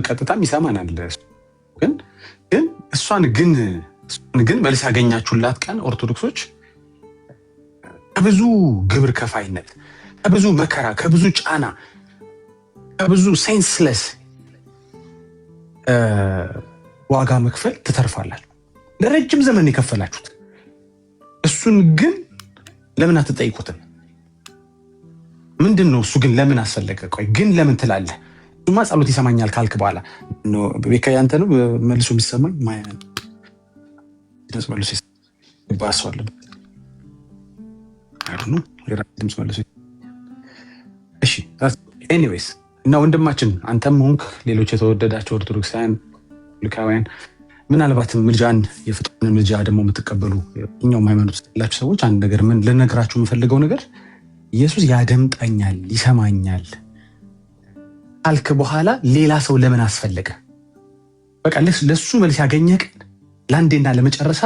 ቀጥታም ይሰማናል። ግን እሷን ግን መልስ ያገኛችሁላት ቀን ኦርቶዶክሶች ከብዙ ግብር ከፋይነት፣ ከብዙ መከራ፣ ከብዙ ጫና፣ ከብዙ ሴንስለስ ዋጋ መክፈል ትተርፋላችሁ። ለረጅም ዘመን የከፈላችሁት እሱን ግን ለምን አትጠይቁትም? ምንድን ነው እሱ ግን ለምን አስፈለገ? ቆይ ግን ለምን ትላለህ? እሱማ ጸሎት ይሰማኛል ካልክ በኋላ ቤካ ያንተ ነው መልሶ የሚሰማኝ መልሶ ይባሰዋል። እሺ ኤኒዌይስ እና ወንድማችን አንተም ሆንክ ሌሎች የተወደዳቸው ኦርቶዶክሳውያን ልካውያን ምናልባትም ምልጃን የፍጡርን ምልጃ ደግሞ የምትቀበሉ እኛውም ሃይማኖት ውስጥ ያላችሁ ሰዎች አንድ ነገር ምን ልነግራችሁ የምፈልገው ነገር ኢየሱስ ያደምጠኛል ይሰማኛል አልክ በኋላ ሌላ ሰው ለምን አስፈለገ? በቃ ለሱ መልስ ያገኘህ ቀን ለአንዴና ለመጨረሻ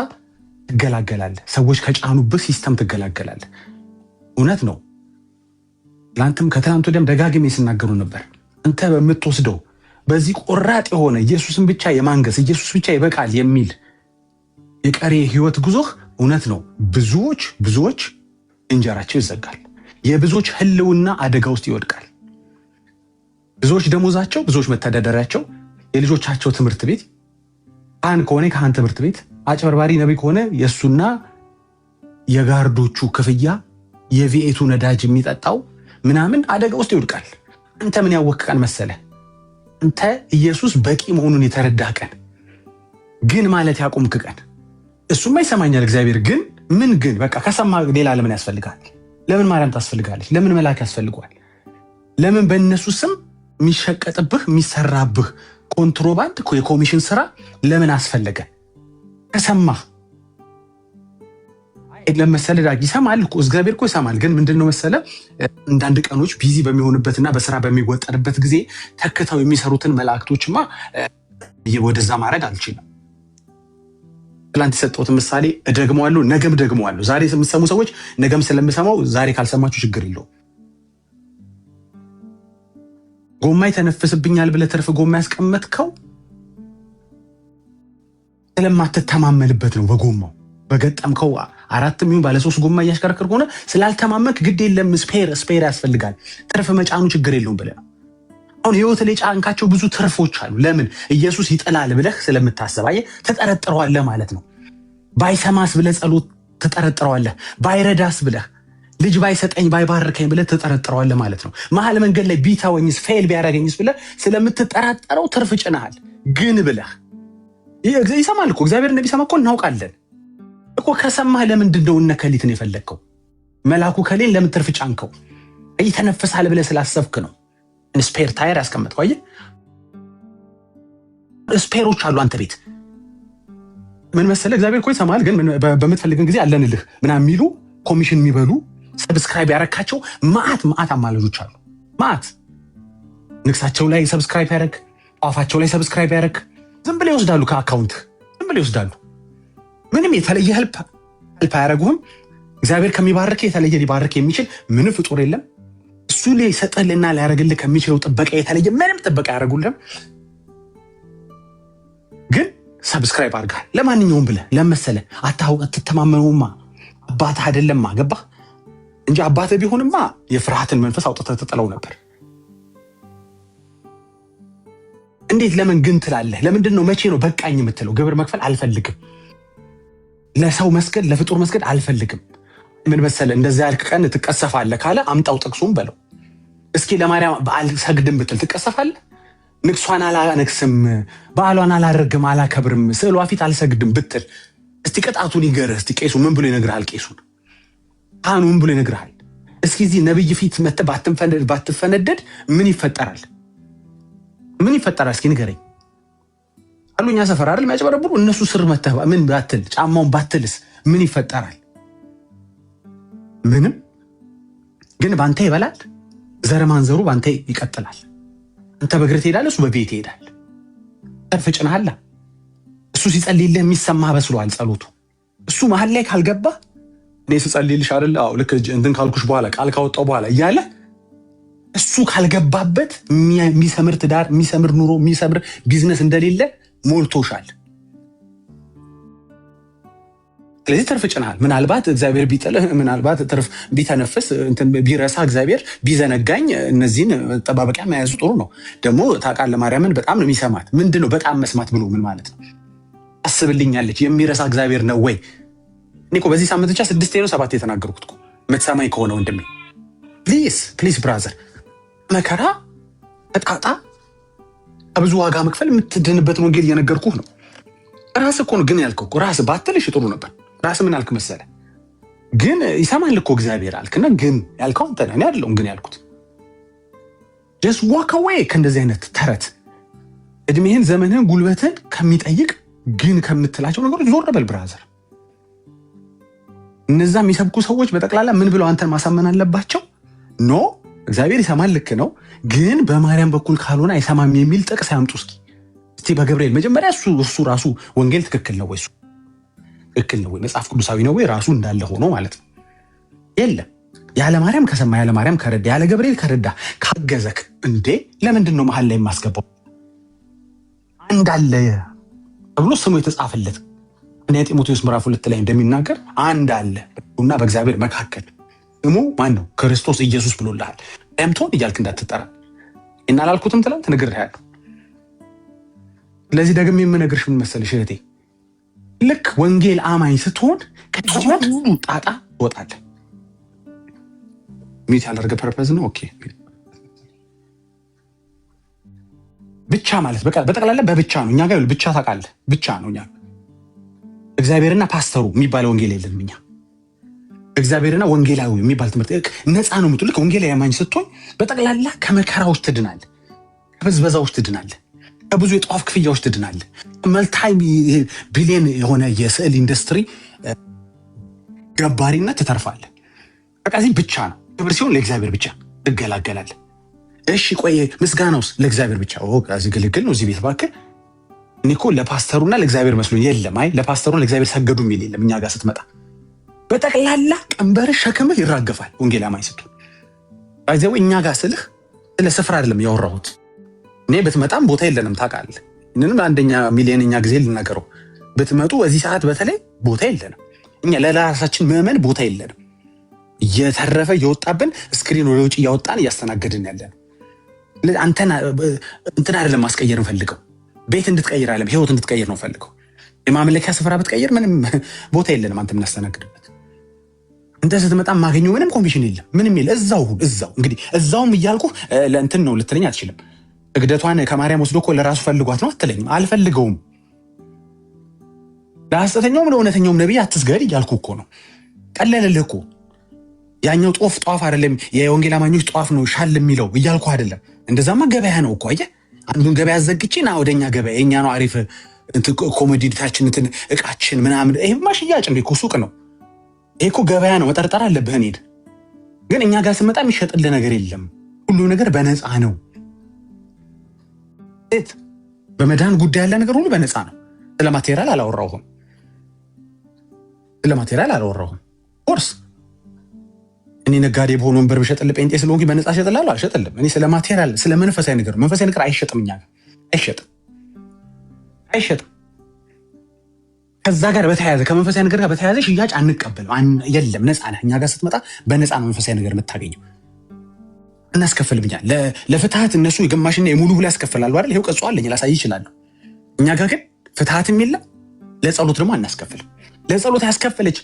ትገላገላለህ። ሰዎች ከጫኑበት ሲስተም ትገላገላለህ። እውነት ነው። ትላንትም ከትላንት ወዲያም ደጋግሜ ሲናገሩ ነበር። አንተ በምትወስደው በዚህ ቆራጥ የሆነ ኢየሱስን ብቻ የማንገስ ኢየሱስ ብቻ ይበቃል የሚል የቀሪ ህይወት ጉዞህ እውነት ነው ብዙዎች እንጀራቸው ይዘጋል። የብዙዎች ህልውና አደጋ ውስጥ ይወድቃል። ብዙዎች ደሞዛቸው፣ ብዙዎች መተዳደሪያቸው የልጆቻቸው ትምህርት ቤት፣ ካህን ከሆነ ካህን ትምህርት ቤት፣ አጭበርባሪ ነቢይ ከሆነ የእሱና የጋርዶቹ ክፍያ፣ የቪኤቱ ነዳጅ የሚጠጣው ምናምን አደጋ ውስጥ ይወድቃል። አንተ ምን ያወቅህ ቀን መሰለህ? አንተ ኢየሱስ በቂ መሆኑን የተረዳህ ቀን፣ ግን ማለት ያቆምክ ቀን። እሱማ ይሰማኛል እግዚአብሔር ግን በቃ ከሰማ ሌላ ለምን ያስፈልጋል? ለምን ማርያም ታስፈልጋለች? ለምን መልአክ ያስፈልጓል? ለምን በእነሱ ስም የሚሸቀጥብህ የሚሰራብህ ኮንትሮባንድ የኮሚሽን ስራ ለምን አስፈለገ? ከሰማህ ለመሰለ ይሰማል እኮ እግዚአብሔር እኮ ይሰማል። ግን ምንድነው መሰለ አንዳንድ ቀኖች ቢዚ በሚሆንበትና በስራ በሚወጠርበት ጊዜ ተክተው የሚሰሩትን መላእክቶችማ ወደዛ ማድረግ አልችልም። ትላንት የሰጠሁትን ምሳሌ እደግመዋለሁ፣ ነገም ደግመዋለሁ። ዛሬ የምትሰሙ ሰዎች ነገም ስለምሰማው ዛሬ ካልሰማችሁ ችግር የለውም። ጎማ ይተነፍስብኛል ብለህ ትርፍ ጎማ ያስቀመጥከው ስለማትተማመንበት ነው። በጎማው በገጠምከው 4 ይሁን ባለ 3 ጎማ እያሽከረከርክ ሆነ ስላልተማመንክ ግድ የለም ስፔር ያስፈልጋል ትርፍ መጫኑ ችግር የለውም ብለህ ነው። አሁን ህይወት ላይ ጫንካቸው ብዙ ትርፎች አሉ። ለምን? ኢየሱስ ይጥላል ብለህ ስለምታስብ አየህ፣ ተጠረጥረዋለህ ማለት ነው። ባይሰማስ ብለህ ጸሎት ተጠረጥረዋለህ። ባይረዳስ ብለህ ልጅ ባይሰጠኝ ባይባርከኝ ብለህ ተጠረጥረዋለህ ማለት ነው። መሀል መንገድ ላይ ቢተወኝስ ፌል ቢያደርገኝስ ብለህ ስለምትጠራጠረው ትርፍ ጭነሃል። ግን ብለህ ይሰማል እኮ እግዚአብሔር እንደሚሰማ እኮ እናውቃለን እኮ። ከሰማህ ለምንድን ነው እነ ከሊትን የፈለግከው? መላኩ ከሌን ለምን ትርፍ ጫንከው? ይተነፍሳል ብለህ ስላሰብክ ነው። ስፔር ታየር ያስቀመጥከው። አየህ ስፔሮች አሉ አንተ ቤት። ምን መሰለህ እግዚአብሔር እኮ ይሰማል፣ ግን በምትፈልግን ጊዜ አለንልህ ምናምን የሚሉ ኮሚሽን የሚበሉ ሰብስክራይብ ያረካቸው ማአት አማላጆች አሉ። ማአት ንግሳቸው ላይ ሰብስክራይብ ያረክ፣ ጧፋቸው ላይ ሰብስክራይብ ያረክ ዝም ብለው ይወስዳሉ ከአካውንት ዝም ብለው ይወስዳሉ። ምንም የተለየ ህልፕ አያረጉህም። እግዚአብሔር ከሚባርክ የተለየ ሊባርክ የሚችል ምንም ፍጡር የለም። እሱ ሊሰጥህልና ሊያደርግልህ ከሚችለው ጥበቃ የተለየ ምንም ጥበቃ አያደርጉልህም። ግን ሰብስክራይብ አድርጋል። ለማንኛውም ብለህ ለመሰለህ አትተማመነውማ። አባትህ አይደለማ፣ ገባህ? እንጂ አባትህ ቢሆንማ የፍርሃትን መንፈስ አውጥተህ ትጥለው ነበር። እንዴት ለምን ግን ትላለህ? ለምንድን ነው መቼ ነው በቃኝ የምትለው? ግብር መክፈል አልፈልግም፣ ለሰው መስገድ ለፍጡር መስገድ አልፈልግም። ምን መሰለህ እንደዛ ያልክ ቀን ትቀሰፋለህ ካለ አምጣው ጥቅሱም በለው። እስኪ ለማርያም በዓል ሰግድም ብትል ትቀሰፋለህ? ንግሷን አላነግስም፣ በዓሏን አላደርግም፣ አላከብርም፣ ስዕሏ ፊት አልሰግድም ብትል እስቲ ቅጣቱን ይገርህ። እስቲ ቄሱ ምን ብሎ ይነግርሃል? ቄሱን ካህኑ ምን ብሎ ይነግርሃል? እስኪ እዚህ ነብይ ፊት መጥተህ ባትፈነደድ ምን ይፈጠራል? ምን ይፈጠራል? እስኪ ንገረኝ። አሉኛ ሰፈር አይደል የሚያጭበረብሩ እነሱ ስር መጥተህ ምን ባትል ጫማውን ባትልስ ምን ይፈጠራል? ምንም። ግን ባንተ ይበላል፣ ዘር ማንዘሩ ባንተ ይቀጥላል። አንተ በእግር ትሄዳለህ፣ እሱ በቤት ይሄዳል። ተርፍ ጭነሃል። እሱ ሲጸልይልህ የሚሰማህ በስሏል ጸሎቱ። እሱ መሀል ላይ ካልገባ እኔ ስጸልይልሽ አይደል አዎ ልክ እንትን ካልኩሽ በኋላ ቃል ካወጣው በኋላ እያለ እሱ ካልገባበት የሚሰምር ትዳር፣ የሚሰምር ኑሮ፣ የሚሰምር ቢዝነስ እንደሌለ ሞልቶሻል። ስለዚህ ትርፍ ጭነሃል። ምናልባት እግዚአብሔር ቢጥልህ፣ ምናልባት ትርፍ ቢተነፍስ ቢረሳ፣ እግዚአብሔር ቢዘነጋኝ እነዚህን መጠባበቂያ መያዙ ጥሩ ነው። ደግሞ ታውቃለህ ማርያምን በጣም ነው የሚሰማት። ምንድን ነው በጣም መስማት ብሎ ምን ማለት ነው? አስብልኛለች የሚረሳ እግዚአብሔር ነው ወይ? እኔ እኮ በዚህ ሳምንት ብቻ 6 ነው 7 የተናገርኩት እኮ። የምትሰማኝ ከሆነ ወንድሜ ፕሊዝ ብራዘር፣ መከራ ተጣጣ ከብዙ ዋጋ መክፈል የምትድንበትን ወንጌል እየነገርኩህ ነው። ራስህ እኮ ነው ግን ያልከው እኮ። ራስህ ባትልሽ ጥሩ ነበር። ራስህ ምን አልክ መሰለህ? ግን ይሰማል እኮ እግዚአብሔር አልክና ግን ያልከው አንተ ነህ፣ እኔ አይደለሁም ግን ያልኩት። just walk away ከእንደዚህ አይነት ተረት። እድሜህን ዘመንህን ጉልበትህን ከሚጠይቅ ግን ከምትላቸው ነገሮች ዞር በል ብራዘር። እነዛ የሚሰብኩ ሰዎች በጠቅላላ ምን ብለው አንተን ማሳመን አለባቸው? ኖ እግዚአብሔር ይሰማል፣ ልክ ነው፣ ግን በማርያም በኩል ካልሆነ አይሰማም የሚል ጥቅስ ያምጡ እስቲ በገብርኤል መጀመሪያ እሱ ራሱ ወንጌል ትክክል ነው ወይ? ትክክል ነው ወይ? መጽሐፍ ቅዱሳዊ ነው ወይ? ራሱ እንዳለ ሆኖ ማለት ነው። የለም ያለ ማርያም ከሰማ ያለ ማርያም ከረዳ ያለ ገብርኤል ከረዳ ካገዘክ እንዴ ለምንድን ነው መሀል ላይ የማስገባው? አንድ አለ ተብሎ ስሙ የተጻፈለት እኔ ጢሞቴዎስ ምዕራፍ 2 ላይ እንደሚናገር አንድ አለ እና በእግዚአብሔር መካከል ስሙ ማን ነው? ክርስቶስ ኢየሱስ ብሎልሃል። ኤምቶን እያልክ እንዳትጠራ እና ላልኩትም ትላንት ነግሬሃለሁ። ስለዚህ ደግሞ የምነግርሽ ምን መሰለሽ እህቴ፣ ልክ ወንጌል አማኝ ስትሆን ከዚህ ሁሉ ጣጣ ትወጣለህ። ሚት ያላደረገ ፐርፐዝ ነው። ኦኬ ብቻ ማለት በጠቅላላ በብቻ ነው። እኛ ጋር ብቻ ታውቃለህ፣ ብቻ ነው። እኛ እግዚአብሔርና ፓስተሩ የሚባል ወንጌል የለንም። እኛ እግዚአብሔርና ወንጌላዊ የሚባል ትምህርት ነፃ ነው የምትሉ። ልክ ወንጌላዊ አማኝ ስትሆን በጠቅላላ ከመከራዎች ትድናለህ፣ ከብዝበዛዎች ትድናለህ፣ ከብዙ የጧፍ ክፍያዎች ትድናለህ። መልታይ ቢሊየን የሆነ የስዕል ኢንዱስትሪ ገባሪነት ትተርፋለህ። በቃ እዚህ ብቻ ነው። ክብር ሲሆን ለእግዚአብሔር ብቻ ትገላገላለህ። እሺ ቆይ ምስጋናውስ ለእግዚአብሔር ብቻ። እዚህ ግልግል ነው እዚህ ቤት እባክህ። እኔ እኮ ለፓስተሩና ለእግዚአብሔር መስሎኝ የለም። አይ ለፓስተሩና ለእግዚአብሔር ሰገዱ የሚል የለም። እኛ ጋር ስትመጣ በጠቅላላ ቀንበርህ ሸክምህ ይራገፋል። ወንጌል አማኝ ስትሆን ባይዘው እኛ ጋር ስልህ ስለ ስፍራ አይደለም ያወራሁት። እኔ ብትመጣም ቦታ የለንም ታውቃለህ። ምንም አንደኛ ሚሊዮንኛ ጊዜ ልናገረው ብትመጡ በዚህ ሰዓት በተለይ ቦታ የለንም። እኛ ለራሳችን ምዕመን ቦታ የለንም። እየተረፈ እየወጣብን ስክሪን ወደ ውጭ እያወጣን እያስተናገድን ያለን። አንተን እንትን አይደለም ማስቀየር እንፈልገው፣ ቤት እንድትቀይር አለም ህይወት እንድትቀይር ነው ፈልገው። የማምለኪያ ስፍራ ብትቀይር ምንም ቦታ የለንም አንተ የምናስተናግድበት። እንተ ስትመጣ ማገኘው ምንም ኮሚሽን የለም፣ ምንም የለ። እዛው እንግዲህ እዛውም እያልኩ ለእንትን ነው ልትለኝ አትችልም። እግደቷን ከማርያም ወስዶ እኮ ለራሱ ፈልጓት ነው አትለኝም። አልፈልገውም። ለሐሰተኛውም ለእውነተኛውም ነቢይ አትስገድ እያልኩ እኮ ነው። ቀለለልህ እኮ። ያኛው ጧፍ አይደለም የወንጌል አማኞች ጧፍ ነው ሻል የሚለው እያልኩ አይደለም። እንደዛማ ገበያ ነው እኮ አየህ። አንዱን ገበያ ዘግቼ ና ወደኛ ገበያ የኛ ነው አሪፍ ኮሞዲቲታችን እቃችን ምናምን። ይሄማ ሽያጭ ነው እኮ ሱቅ ነው። ይሄ እኮ ገበያ ነው። መጠርጠር አለብህ። እኔ ግን እኛ ጋር ስመጣ የሚሸጥልህ ነገር የለም። ሁሉ ነገር በነፃ ነው። በመዳን ጉዳይ ያለ ነገር ሁሉ በነፃ ነው። ስለ ማቴሪያል አላወራሁም። ኮርስ እኔ ነጋዴ በሆነ ወንበር ብሸጥልህ ጴንጤ ስለሆንኩ በነፃ እሸጥልሃለሁ? አልሸጥልም። እኔ ስለ ማቴሪያል ስለ መንፈሳዊ ነገር አይሸጥም። እኛ ጋር አይሸጥም። ከዛ ጋር በተያያዘ ከመንፈሳዊ ነገር ጋር በተያያዘ ሽያጭ አንቀበልም። የለም፣ ነፃ ነህ። እኛ ጋር ስትመጣ በነፃ ነው መንፈሳዊ ነገር የምታገኘው። እናስከፍልብኛል። ለፍትሃት እነሱ የግማሽና የሙሉ ብላ ያስከፍላሉ አይደል? ይሄው ቀጽ አለኝ ላሳይ ይችላሉ። እኛ ጋር ግን ፍትሃትም የለም። ለጸሎት ደግሞ አናስከፍልም። ለጸሎት ያስከፈለች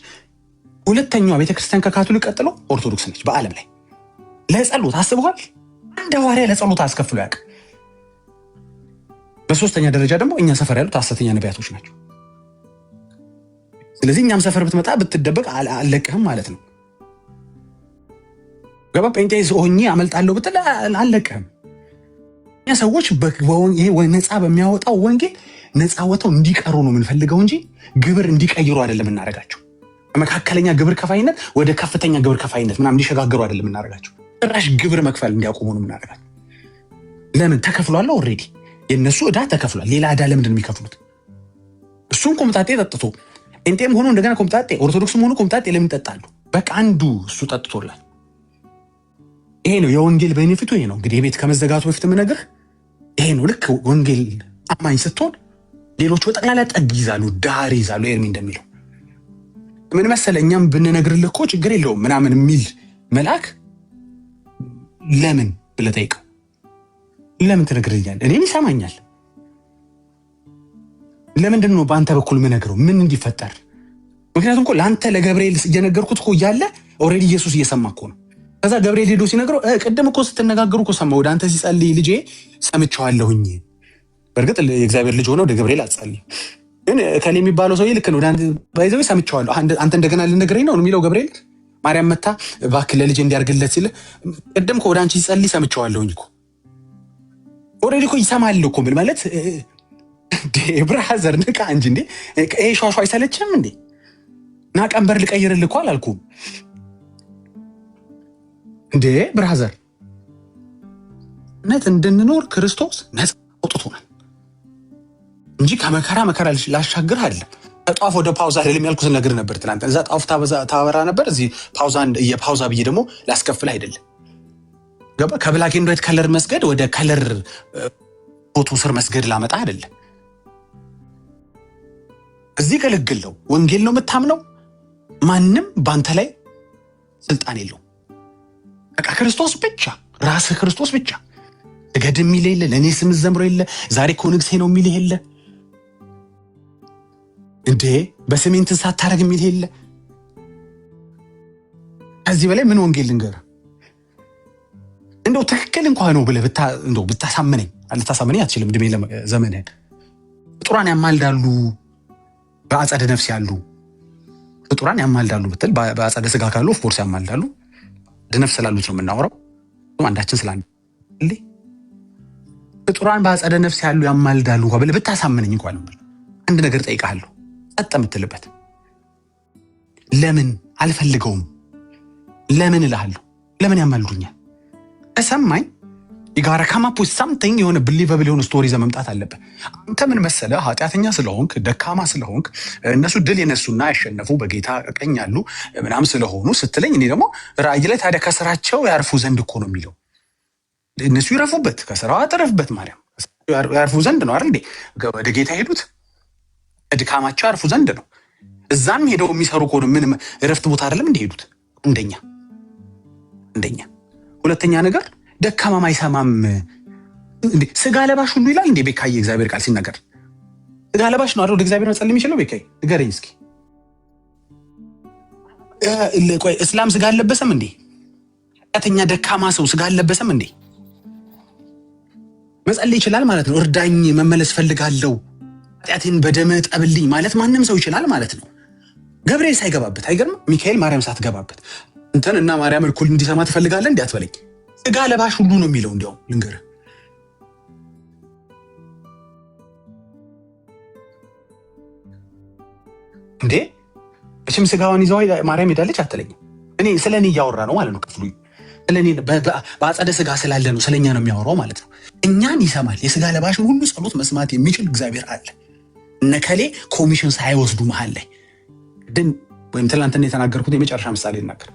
ሁለተኛዋ ቤተክርስቲያን ከካቶሊክ ቀጥሎ ኦርቶዶክስ ነች በዓለም ላይ። ለጸሎት አስበዋል። አንድ ሐዋርያ ለጸሎት አስከፍሎ ያውቅ። በሶስተኛ ደረጃ ደግሞ እኛ ሰፈር ያሉት ሐሰተኛ ነቢያቶች ናቸው። ስለዚህ እኛም ሰፈር ብትመጣ ብትደበቅ አልለቅህም ማለት ነው። ገባ? ጴንጤ ሆኜ አመልጣለሁ ብትል አልለቅህም። እኛ ሰዎች ይሄ ነፃ በሚያወጣው ወንጌል ነፃ ወጥተው እንዲቀሩ ነው የምንፈልገው እንጂ ግብር እንዲቀይሩ አይደለም የምናደርጋቸው። መካከለኛ ግብር ከፋይነት ወደ ከፍተኛ ግብር ከፋይነት ምናምን እንዲሸጋገሩ አይደለም የምናደርጋቸው። ጭራሽ ግብር መክፈል እንዲያቆሙ ነው የምናደርጋቸው። ለምን? ተከፍሏል። ኦልሬዲ የእነሱ ዕዳ ተከፍሏል። ሌላ ዕዳ ለምንድን ነው የሚከፍሉት? እሱም ኮምጣጤ ጠጥቶ ጴንጤም ሆኖ እንደገና ኮምጣጤ፣ ኦርቶዶክስም ሆኖ ኮምጣጤ ለምን ይጠጣሉ? በቃ አንዱ እሱ ጠጥቶላል። ይሄ ነው የወንጌል ቤኔፊቱ። ይሄ ነው እንግዲህ የቤት ከመዘጋቱ በፊት የምነግርህ ይሄ ነው። ልክ ወንጌል አማኝ ስትሆን ሌሎች በጠቅላላ ጠግ ይዛሉ፣ ዳር ይዛሉ። ኤርሚ እንደሚለው ምን መሰለህ፣ እኛም ብንነግርልህ እኮ ችግር የለውም ምናምን የሚል መልአክ ለምን ብለህ ጠይቀው። ለምን ትነግርኛለህ? እኔም ይሰማኛል። ለምንድን ነው በአንተ በኩል የምነግረው? ምን እንዲፈጠር? ምክንያቱም እኮ ለአንተ ለገብርኤል እየነገርኩት እኮ እያለ ኦልሬዲ ኢየሱስ እየሰማ እኮ ነው። ከዛ ገብርኤል ሄዶ ሲነግረው ቅድም እኮ ስትነጋገሩ እኮ ሰማ። ወደ አንተ ሲጸልይ ልጄ ሰምቼዋለሁኝ። በእርግጥ የእግዚአብሔር ልጅ ሆነ ወደ ገብርኤል አትጸልይ፣ ግን ከሌ የሚባለው ሰውዬ ልክ ነው። ባይዘው ሰምቼዋለሁ። አንተ እንደገና ልነግረኝ ነው የሚለው ገብርኤል። ማርያም መታ እባክህ ለልጅ እንዲያርግለት ሲል ቅድም እኮ ወደ አንቺ ሲጸልይ ሰምቼዋለሁኝ እኮ። ኦልሬዲ እኮ ይሰማል እኮ ምን ማለት ብራዘር ንቃ እንጂ እንዴ! ይሄ ሿሿ አይሰለችም እንዴ? ና ቀንበር ልቀይርልህ እኮ አላልኩም እንዴ ብራዘር። እውነት እንድንኖር ክርስቶስ ነፃ አውጥቶናል እንጂ ከመከራ ላሻግር አይደለም። ከጧፍ ወደ ፓውዛ አይደለም ያልኩት ነገር ነበር ትናንት። እዛ ጧፍ ታበራ ነበር፣ እዚህ ፓውዛን የፓውዛ ብዬ ደግሞ ላስከፍል አይደለም። ገባ? ከብላክ ኤንድ ዋይት ከለር መስገድ ወደ ከለር ፎቶ ስር መስገድ ላመጣ አይደለም። እዚህ ገለግል ነው፣ ወንጌል ነው የምታምነው። ማንም ባንተ ላይ ስልጣን የለውም። በቃ ክርስቶስ ብቻ፣ ራስህ ክርስቶስ ብቻ። እገድ የሚል የለ፣ ለእኔ ስም ዘምሮ የለ፣ ዛሬ እኮ ንግሴ ነው የሚል የለ፣ እንዴ በስሜ እንትን ሳታረግ የሚል የለ። ከዚህ በላይ ምን ወንጌል ልንገርህ? እንደው ትክክል እንኳን ነው ብለህ ብታሳመነኝ፣ አልታሳመነኝ አትችልም። እድሜ ዘመንህን ፍጡራን ያማልዳሉ፣ በአጸደ ነፍስ ያሉ ፍጡራን ያማልዳሉ ብትል በአጸደ ስጋ ካሉ ኦፍኮርስ ያማልዳሉ። ነፍስ ስላሉት ነው የምናወራው። አንዳችን ስላለ ፍጡራን በአጸደ ነፍስ ያሉ ያማልዳሉ እንኳን ብለህ ብታሳመነኝ እንኳን አንድ ነገር ጠይቃለሁ፣ ጸጥ የምትልበት ለምን አልፈልገውም? ለምን እልሃለሁ? ለምን ያማልዱኛል? ከሰማኝ ይጋራ ካማፖ ሳምቲንግ የሆነ ብሊቨብል የሆነ ስቶሪ ይዘህ መምጣት አለብህ። አንተ ምን መሰለህ፣ ኃጢአተኛ ስለሆንክ ደካማ ስለሆንክ እነሱ ድል የነሱና ያሸነፉ በጌታ ቀኝ ያሉ ምናምን ስለሆኑ ስትለኝ፣ እኔ ደግሞ ራእይ ላይ ታዲያ ከስራቸው ያርፉ ዘንድ እኮ ነው የሚለው። እነሱ ይረፉበት፣ ከስራዋ አትረፍበት። ማርያም ያርፉ ዘንድ ነው አይደል? ወደ ጌታ ሄዱት ድካማቸው ያርፉ ዘንድ ነው። እዛም ሄደው የሚሰሩ ከሆነ ምን እረፍት ቦታ አይደለም እንደሄዱት? አንደኛ ሁለተኛ ነገር ደካማም አይሰማም እንዴ? ስጋ ለባሽ ሁሉ ይላል እንዴ? ቤካዬ እግዚአብሔር ቃል ሲናገር ስጋ ለባሽ ነው አይደል ወደ እግዚአብሔር መጸለይ የሚችለው? ቤካዬ ንገረኝ እስኪ። ቆይ እስላም ስጋ አልለበሰም እንዴ? ኃጢአተኛ ደካማ ሰው ስጋ አልለበሰም እንዴ? መጸለይ ይችላል ማለት ነው። እርዳኝ፣ መመለስ ፈልጋለሁ፣ ኃጢአቴን በደም ጠብልኝ ማለት ማንም ሰው ይችላል ማለት ነው። ገብርኤል ሳይገባበት አይገርም? ሚካኤል ማርያም ሳትገባበት እንትን እና ማርያም እኩል እንዲሰማ ትፈልጋለህ እንዴ አትበለኝ። ስጋ ለባሽ ሁሉ ነው የሚለው። እንዲያው ልንገርህ እንዴ እችም ስጋዋን ይዘው ማርያም ሄዳለች አትለኝም። እኔ ስለኔ እያወራ ነው ማለት ነው። ክፍሉ ስለኔ በአጸደ ስጋ ስላለ ነው ስለኛ ነው የሚያወራው ማለት ነው። እኛን ይሰማል። የስጋ ለባሽን ሁሉ ጸሎት መስማት የሚችል እግዚአብሔር አለ። እነከሌ ኮሚሽን ሳይወስዱ መሀል ላይ ወይም ትላንትና የተናገርኩት የመጨረሻ ምሳሌ ልናገር።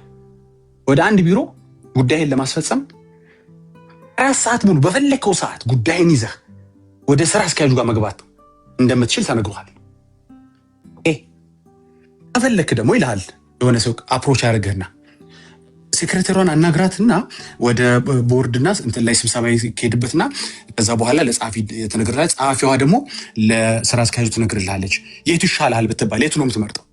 ወደ አንድ ቢሮ ጉዳይን ለማስፈጸም 4 ሰዓት ሙሉ በፈለከው ሰዓት ጉዳይን ይዘህ ወደ ስራ አስኪያጁ ጋር መግባት እንደምትችል ተነግሯል። ከፈለክ ደግሞ ይልሃል የሆነ ሰው አፕሮች ያደርግህና ሴክሬታሪዋን አናግራትና ወደ ቦርድና እንትን ላይ ስብሰባ ይካሄድበትና ከዛ በኋላ ለጸሐፊ ትነግርላለች። ጸሐፊዋ ደግሞ ለስራ አስኪያጁ ትነግርላለች። የቱ ይሻልሃል ብትባል የቱ ነው የምትመርጠው?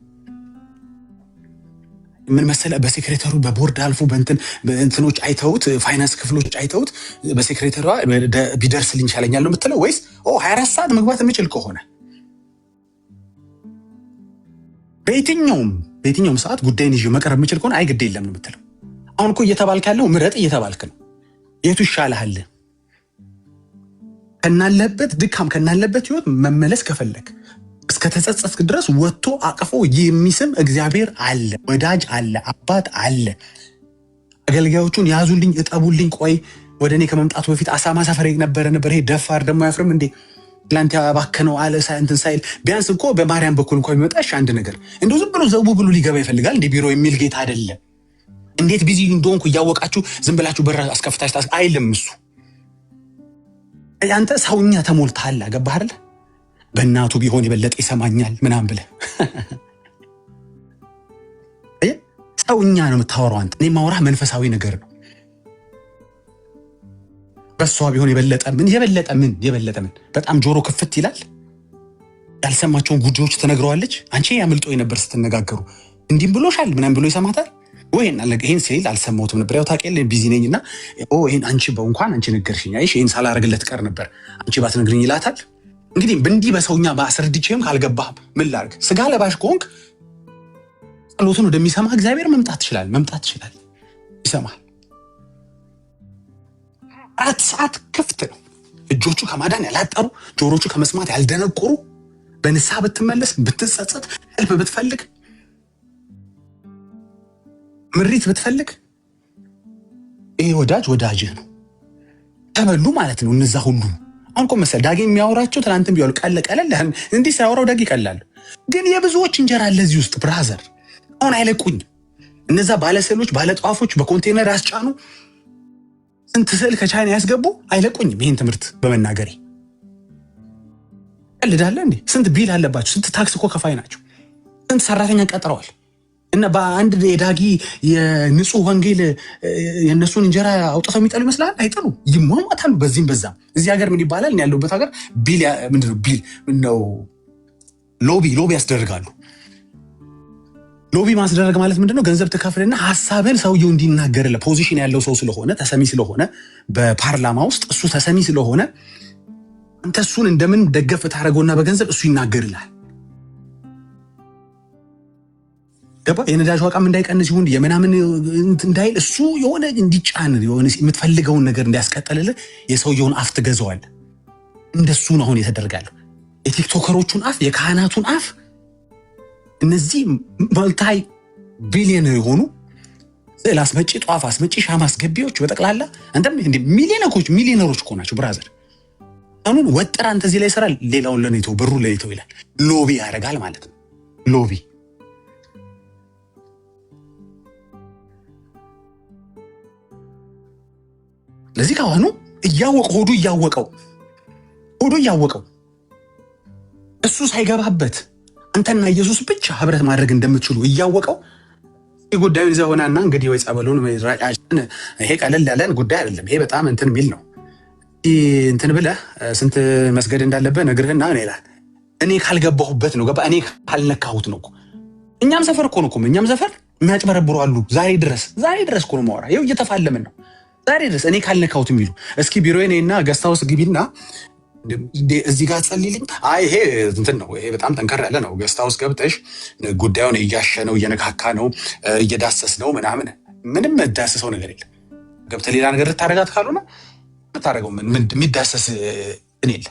ምን መሰለህ፣ በሴክሬታሪው በቦርድ አልፎ በእንትኖች አይተውት፣ ፋይናንስ ክፍሎች አይተውት በሴክሬታሪዋ ቢደርስልኝ ይሻለኛል ነው የምትለው? ወይስ 24 ሰዓት መግባት የምችል ከሆነ በየትኛውም ሰዓት ጉዳይን ይዤ መቅረብ የምችል ከሆነ አይ ግድ የለም ነው የምትለው? አሁን እኮ እየተባልክ ያለው ምረጥ እየተባልክ ነው። የቱ ይሻልሃል? ከናለበት ድካም ከናለበት ህይወት መመለስ ከፈለክ እስከ ተጸጸትክ ድረስ ወጥቶ አቅፎ የሚስም እግዚአብሔር አለ፣ ወዳጅ አለ፣ አባት አለ። አገልጋዮቹን ያዙልኝ፣ እጠቡልኝ፣ ቆይ ወደ እኔ ከመምጣቱ በፊት አሳማ ሰፈር ነበር። ይሄ ደፋር ደግሞ አያፍርም እንዴ? ትላንት ያባከነው አለ እንትን ሳይል ቢያንስ እኮ በማርያም በኩል እንኳ ቢመጣ አንድ ነገር እንደው ዝም ብሎ ዘቡ ብሎ ሊገባ ይፈልጋል እንደ ቢሮ የሚል ጌታ አይደለም። እንዴት ቢዚ እንደሆንኩ እያወቃችሁ ዝም ብላችሁ በር አስከፍታችሁ አይልም እሱ። አንተ ሰውኛ ተሞልተሃል። ገባህ አይደል? በእናቱ ቢሆን የበለጠ ይሰማኛል ምናምን ብለህ ሰውኛ ነው የምታወራው አንተ። እኔ ማውራህ መንፈሳዊ ነገር ነው። በሷ ቢሆን የበለጠ ምን በጣም ጆሮ ክፍት ይላል። ያልሰማቸውን ጉዳዮች ትነግረዋለች። አንቺ ያምልጦኝ ነበር ስትነጋገሩ እንዲህም ብሎሻል ምናምን ብሎ ይሰማታል ወይ? ይሄን ሲል አልሰማሁትም ነበር፣ ያው ታውቂያለሽ ቢዚ ነኝና ይሄን አንቺ በእንኳን አንቺ ነገርሽኝ፣ አይሽ ይሄን ሳላረግለት ቀር ነበር አንቺ ባትነግሪኝ ይላታል። እንግዲህ እንዲህ በሰውኛ ባስረድቼም ካልገባህ ምን ላድርግ? ስጋ ለባሽ ከሆንክ ጸሎቱን ወደሚሰማ እግዚአብሔር መምጣት ይችላል፣ ይሰማል። 4 ሰዓት ክፍት ነው። እጆቹ ከማዳን ያላጠሩ፣ ጆሮቹ ከመስማት ያልደነቆሩ፣ በንስሐ ብትመለስ ብትጸጸት፣ ህልፍ ብትፈልግ፣ ምሪት ብትፈልግ ይሄ ወዳጅህ ነው። ተበሉ ማለት ነው እነዛ ሁሉ። አሁን እኮ መሰለህ ዳጊ የሚያወራቸው ትናንትም ቢሆን ቀለል እንዲህ ሲያወራው ዳጊ ይቀላል። ግን የብዙዎች እንጀራ ለዚህ ውስጥ ብራዘር አሁን አይለቁኝ። እነዛ ባለሰሎች ባለጧፎች በኮንቴነር ያስጫኑ ስንት ስዕል ከቻይና ያስገቡ አይለቁኝም። ይህን ትምህርት በመናገሬ ቀልዳለ እንዴ? ስንት ቢል አለባቸው? ስንት ታክስ እኮ ከፋይ ናቸው? ስንት ሰራተኛ ቀጥረዋል? እና በአንድ የዳጊ የንጹህ ወንጌል የእነሱን እንጀራ አውጥተው የሚጠሉ ይመስላል? አይጠሉ፣ ይሟሟታሉ በዚህም በዛም። እዚህ ሀገር ምን ይባላል? ያለሁበት ሀገር ቢል ምንድነው? ቢል ምነው ሎቢ ያስደርጋሉ። ሎቢ ማስደረግ ማለት ምንድነው? ገንዘብ ትከፍልና ሀሳብን ሰውየው እንዲናገርለ ፖዚሽን ያለው ሰው ስለሆነ ተሰሚ ስለሆነ በፓርላማ ውስጥ እሱ ተሰሚ ስለሆነ አንተ እሱን እንደምን ደገፍ ታደርገውና በገንዘብ እሱ ይናገርልሃል። ገባ? የነዳጅ ዋጋም እንዳይቀንስ ይሁን የምናምን እንዳይል እሱ የሆነ እንዲጫን የሆነ የምትፈልገውን ነገር እንዲያስቀጥልልህ የሰውየውን አፍ ትገዛዋለህ። እንደሱ ነው አሁን የተደረጋለሁ። የቲክቶከሮቹን አፍ፣ የካህናቱን አፍ፣ እነዚህ መልታይ ቢሊዮነር የሆኑ ስዕል አስመጪ፣ ጧፍ አስመጪ፣ ሻማ አስገቢዎች በጠቅላላ አንተም እንደ ሚሊዮነሮች እኮ ናቸው ብራዘር። አሁን ወጥራ አንተ እዚህ ላይ ይሰራል፣ ሌላውን ለኔቶ ብሩ ለኔቶ ይላል። ሎቢ ያደርጋል ማለት ነው። ሎቢ ለዚህ ካሁኑ ሆዱ እያወቀው እሱ ሳይገባበት አንተና ኢየሱስ ብቻ ህብረት ማድረግ እንደምትችሉ እያወቀው ጉዳዩን ይዘህ ሆናና እንግዲህ ወይ ጸበሉን ይሄ ቀለል ያለን ጉዳይ አይደለም። ይሄ በጣም እንትን ሚል ነው። እንትን ብለህ ስንት መስገድ እንዳለበት ነግርህና ነው ይላል። እኔ ካልገባሁበት ነው ገባ። እኔ ካልነካሁት ነው። እኛም ሰፈር እኮ ነው እኛም ሰፈር የሚያጭበረብሩ አሉ። ዛሬ ድረስ እኮ ነው ማወራ። ይኸው እየተፋለምን ነው ዛሬ ድረስ። እኔ ካልነካሁት የሚሉ እስኪ ቢሮዬ እና ገስታውስ ግቢና እዚህ ጋር ጸልይልኝ። አይ ይሄ እንትን ነው፣ ይሄ በጣም ጠንከር ያለ ነው። ገስታውስ ገብተሽ ጉዳዩን እያሸ ነው፣ እየነካካ ነው፣ እየዳሰስ ነው ምናምን። ምንም ዳሰሰው ነገር የለም። ገብተህ ሌላ ነገር ልታረጋት ካልሆነ የምታደርገው የሚዳሰስ እኔ የለ።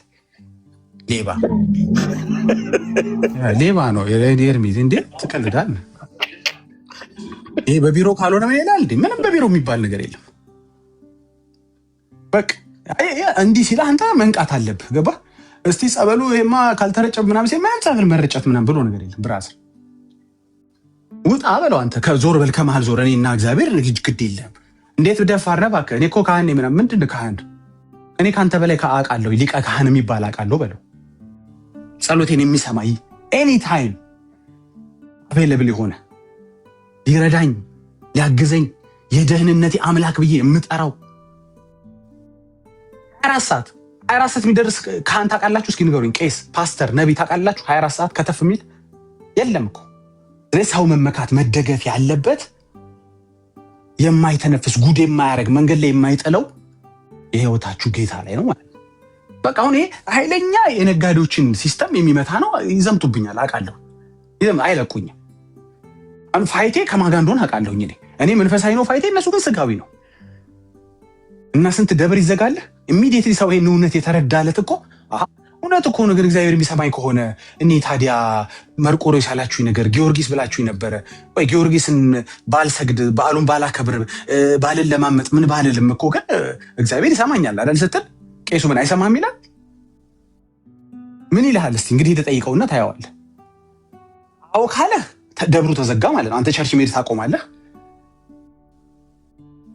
ሌባ ነው ኤርሚዝ። እንዴ ትቀልዳለህ? ይሄ በቢሮ ካልሆነ ምን ይላል? ምንም በቢሮ የሚባል ነገር የለም። በቃ እንዲህ ሲላ አንተ መንቃት አለብህ። ገባ? እስቲ ጸበሉ ይሄማ ካልተረጨ ምናምን ሲል ምንም ጸበል መረጨት ምናምን ብሎ ነገር የለም። ብራዘር ውጣ በለው አንተ። ከዞር በል ከመሃል ዞር። እኔና እግዚአብሔር ግድ የለም። እንዴት ብደፋር ነህ እባክህ። እኔ እኮ ካህን ነኝ ምናምን። ምንድን ነው ካህን? እኔ ከአንተ በላይ አውቃለሁ። ሊቀ ካህን የሚባል አውቃለሁ በለው። ጸሎቴን የሚሰማኝ ኤኒ ታይም አቬለብል የሆነ ሊረዳኝ ሊያግዘኝ የደህንነቴ አምላክ ብዬ የምጠራው 24 ሰዓት የሚደርስ ካህን ታውቃላችሁ? እስኪ ንገሩኝ። ቄስ፣ ፓስተር፣ ነቢይ ታውቃላችሁ? 24 ሰዓት ከተፍ የሚል የለም እኮ። ስለዚህ ሰው መመካት መደገፍ ያለበት የማይተነፍስ ጉድ የማያደርግ መንገድ ላይ የማይጥለው የህይወታችሁ ጌታ ላይ ነው ማለት ነው። በቃ አሁን ይሄ ኃይለኛ የነጋዴዎችን ሲስተም የሚመታ ነው። ይዘምቱብኛል አውቃለሁ፣ አይለቁኝም። አሁን ፋይቴ ከማን ጋር እንደሆነ አውቃለሁኝ። እኔ መንፈሳዊ ነው ፋይቴ፣ እነሱ ግን ስጋዊ ነው። እና ስንት ደብር ይዘጋልህ። ኢሚዲየትሊ ሰው ይሄን እውነት የተረዳለት እኮ እውነት እኮ ነው። ግን እግዚአብሔር የሚሰማኝ ከሆነ እኔ ታዲያ መርቆሬዎስ ያላችሁኝ ነገር ጊዮርጊስ ብላችሁኝ ነበረ ወይ? ጊዮርጊስን ባልሰግድ በዓሉን ባላከብር ባልን ለማመጥ ምን ባልልም እኮ ግን እግዚአብሔር ይሰማኛል አይደል ስትል ቄሱ ምን አይሰማም ይላል? ምን ይልሃል? እስቲ እንግዲህ ተጠይቀውና ታየዋለህ። አዎ ካለህ ደብሩ ተዘጋ ማለት ነው። አንተ ቸርች መሄድ ታቆማለህ።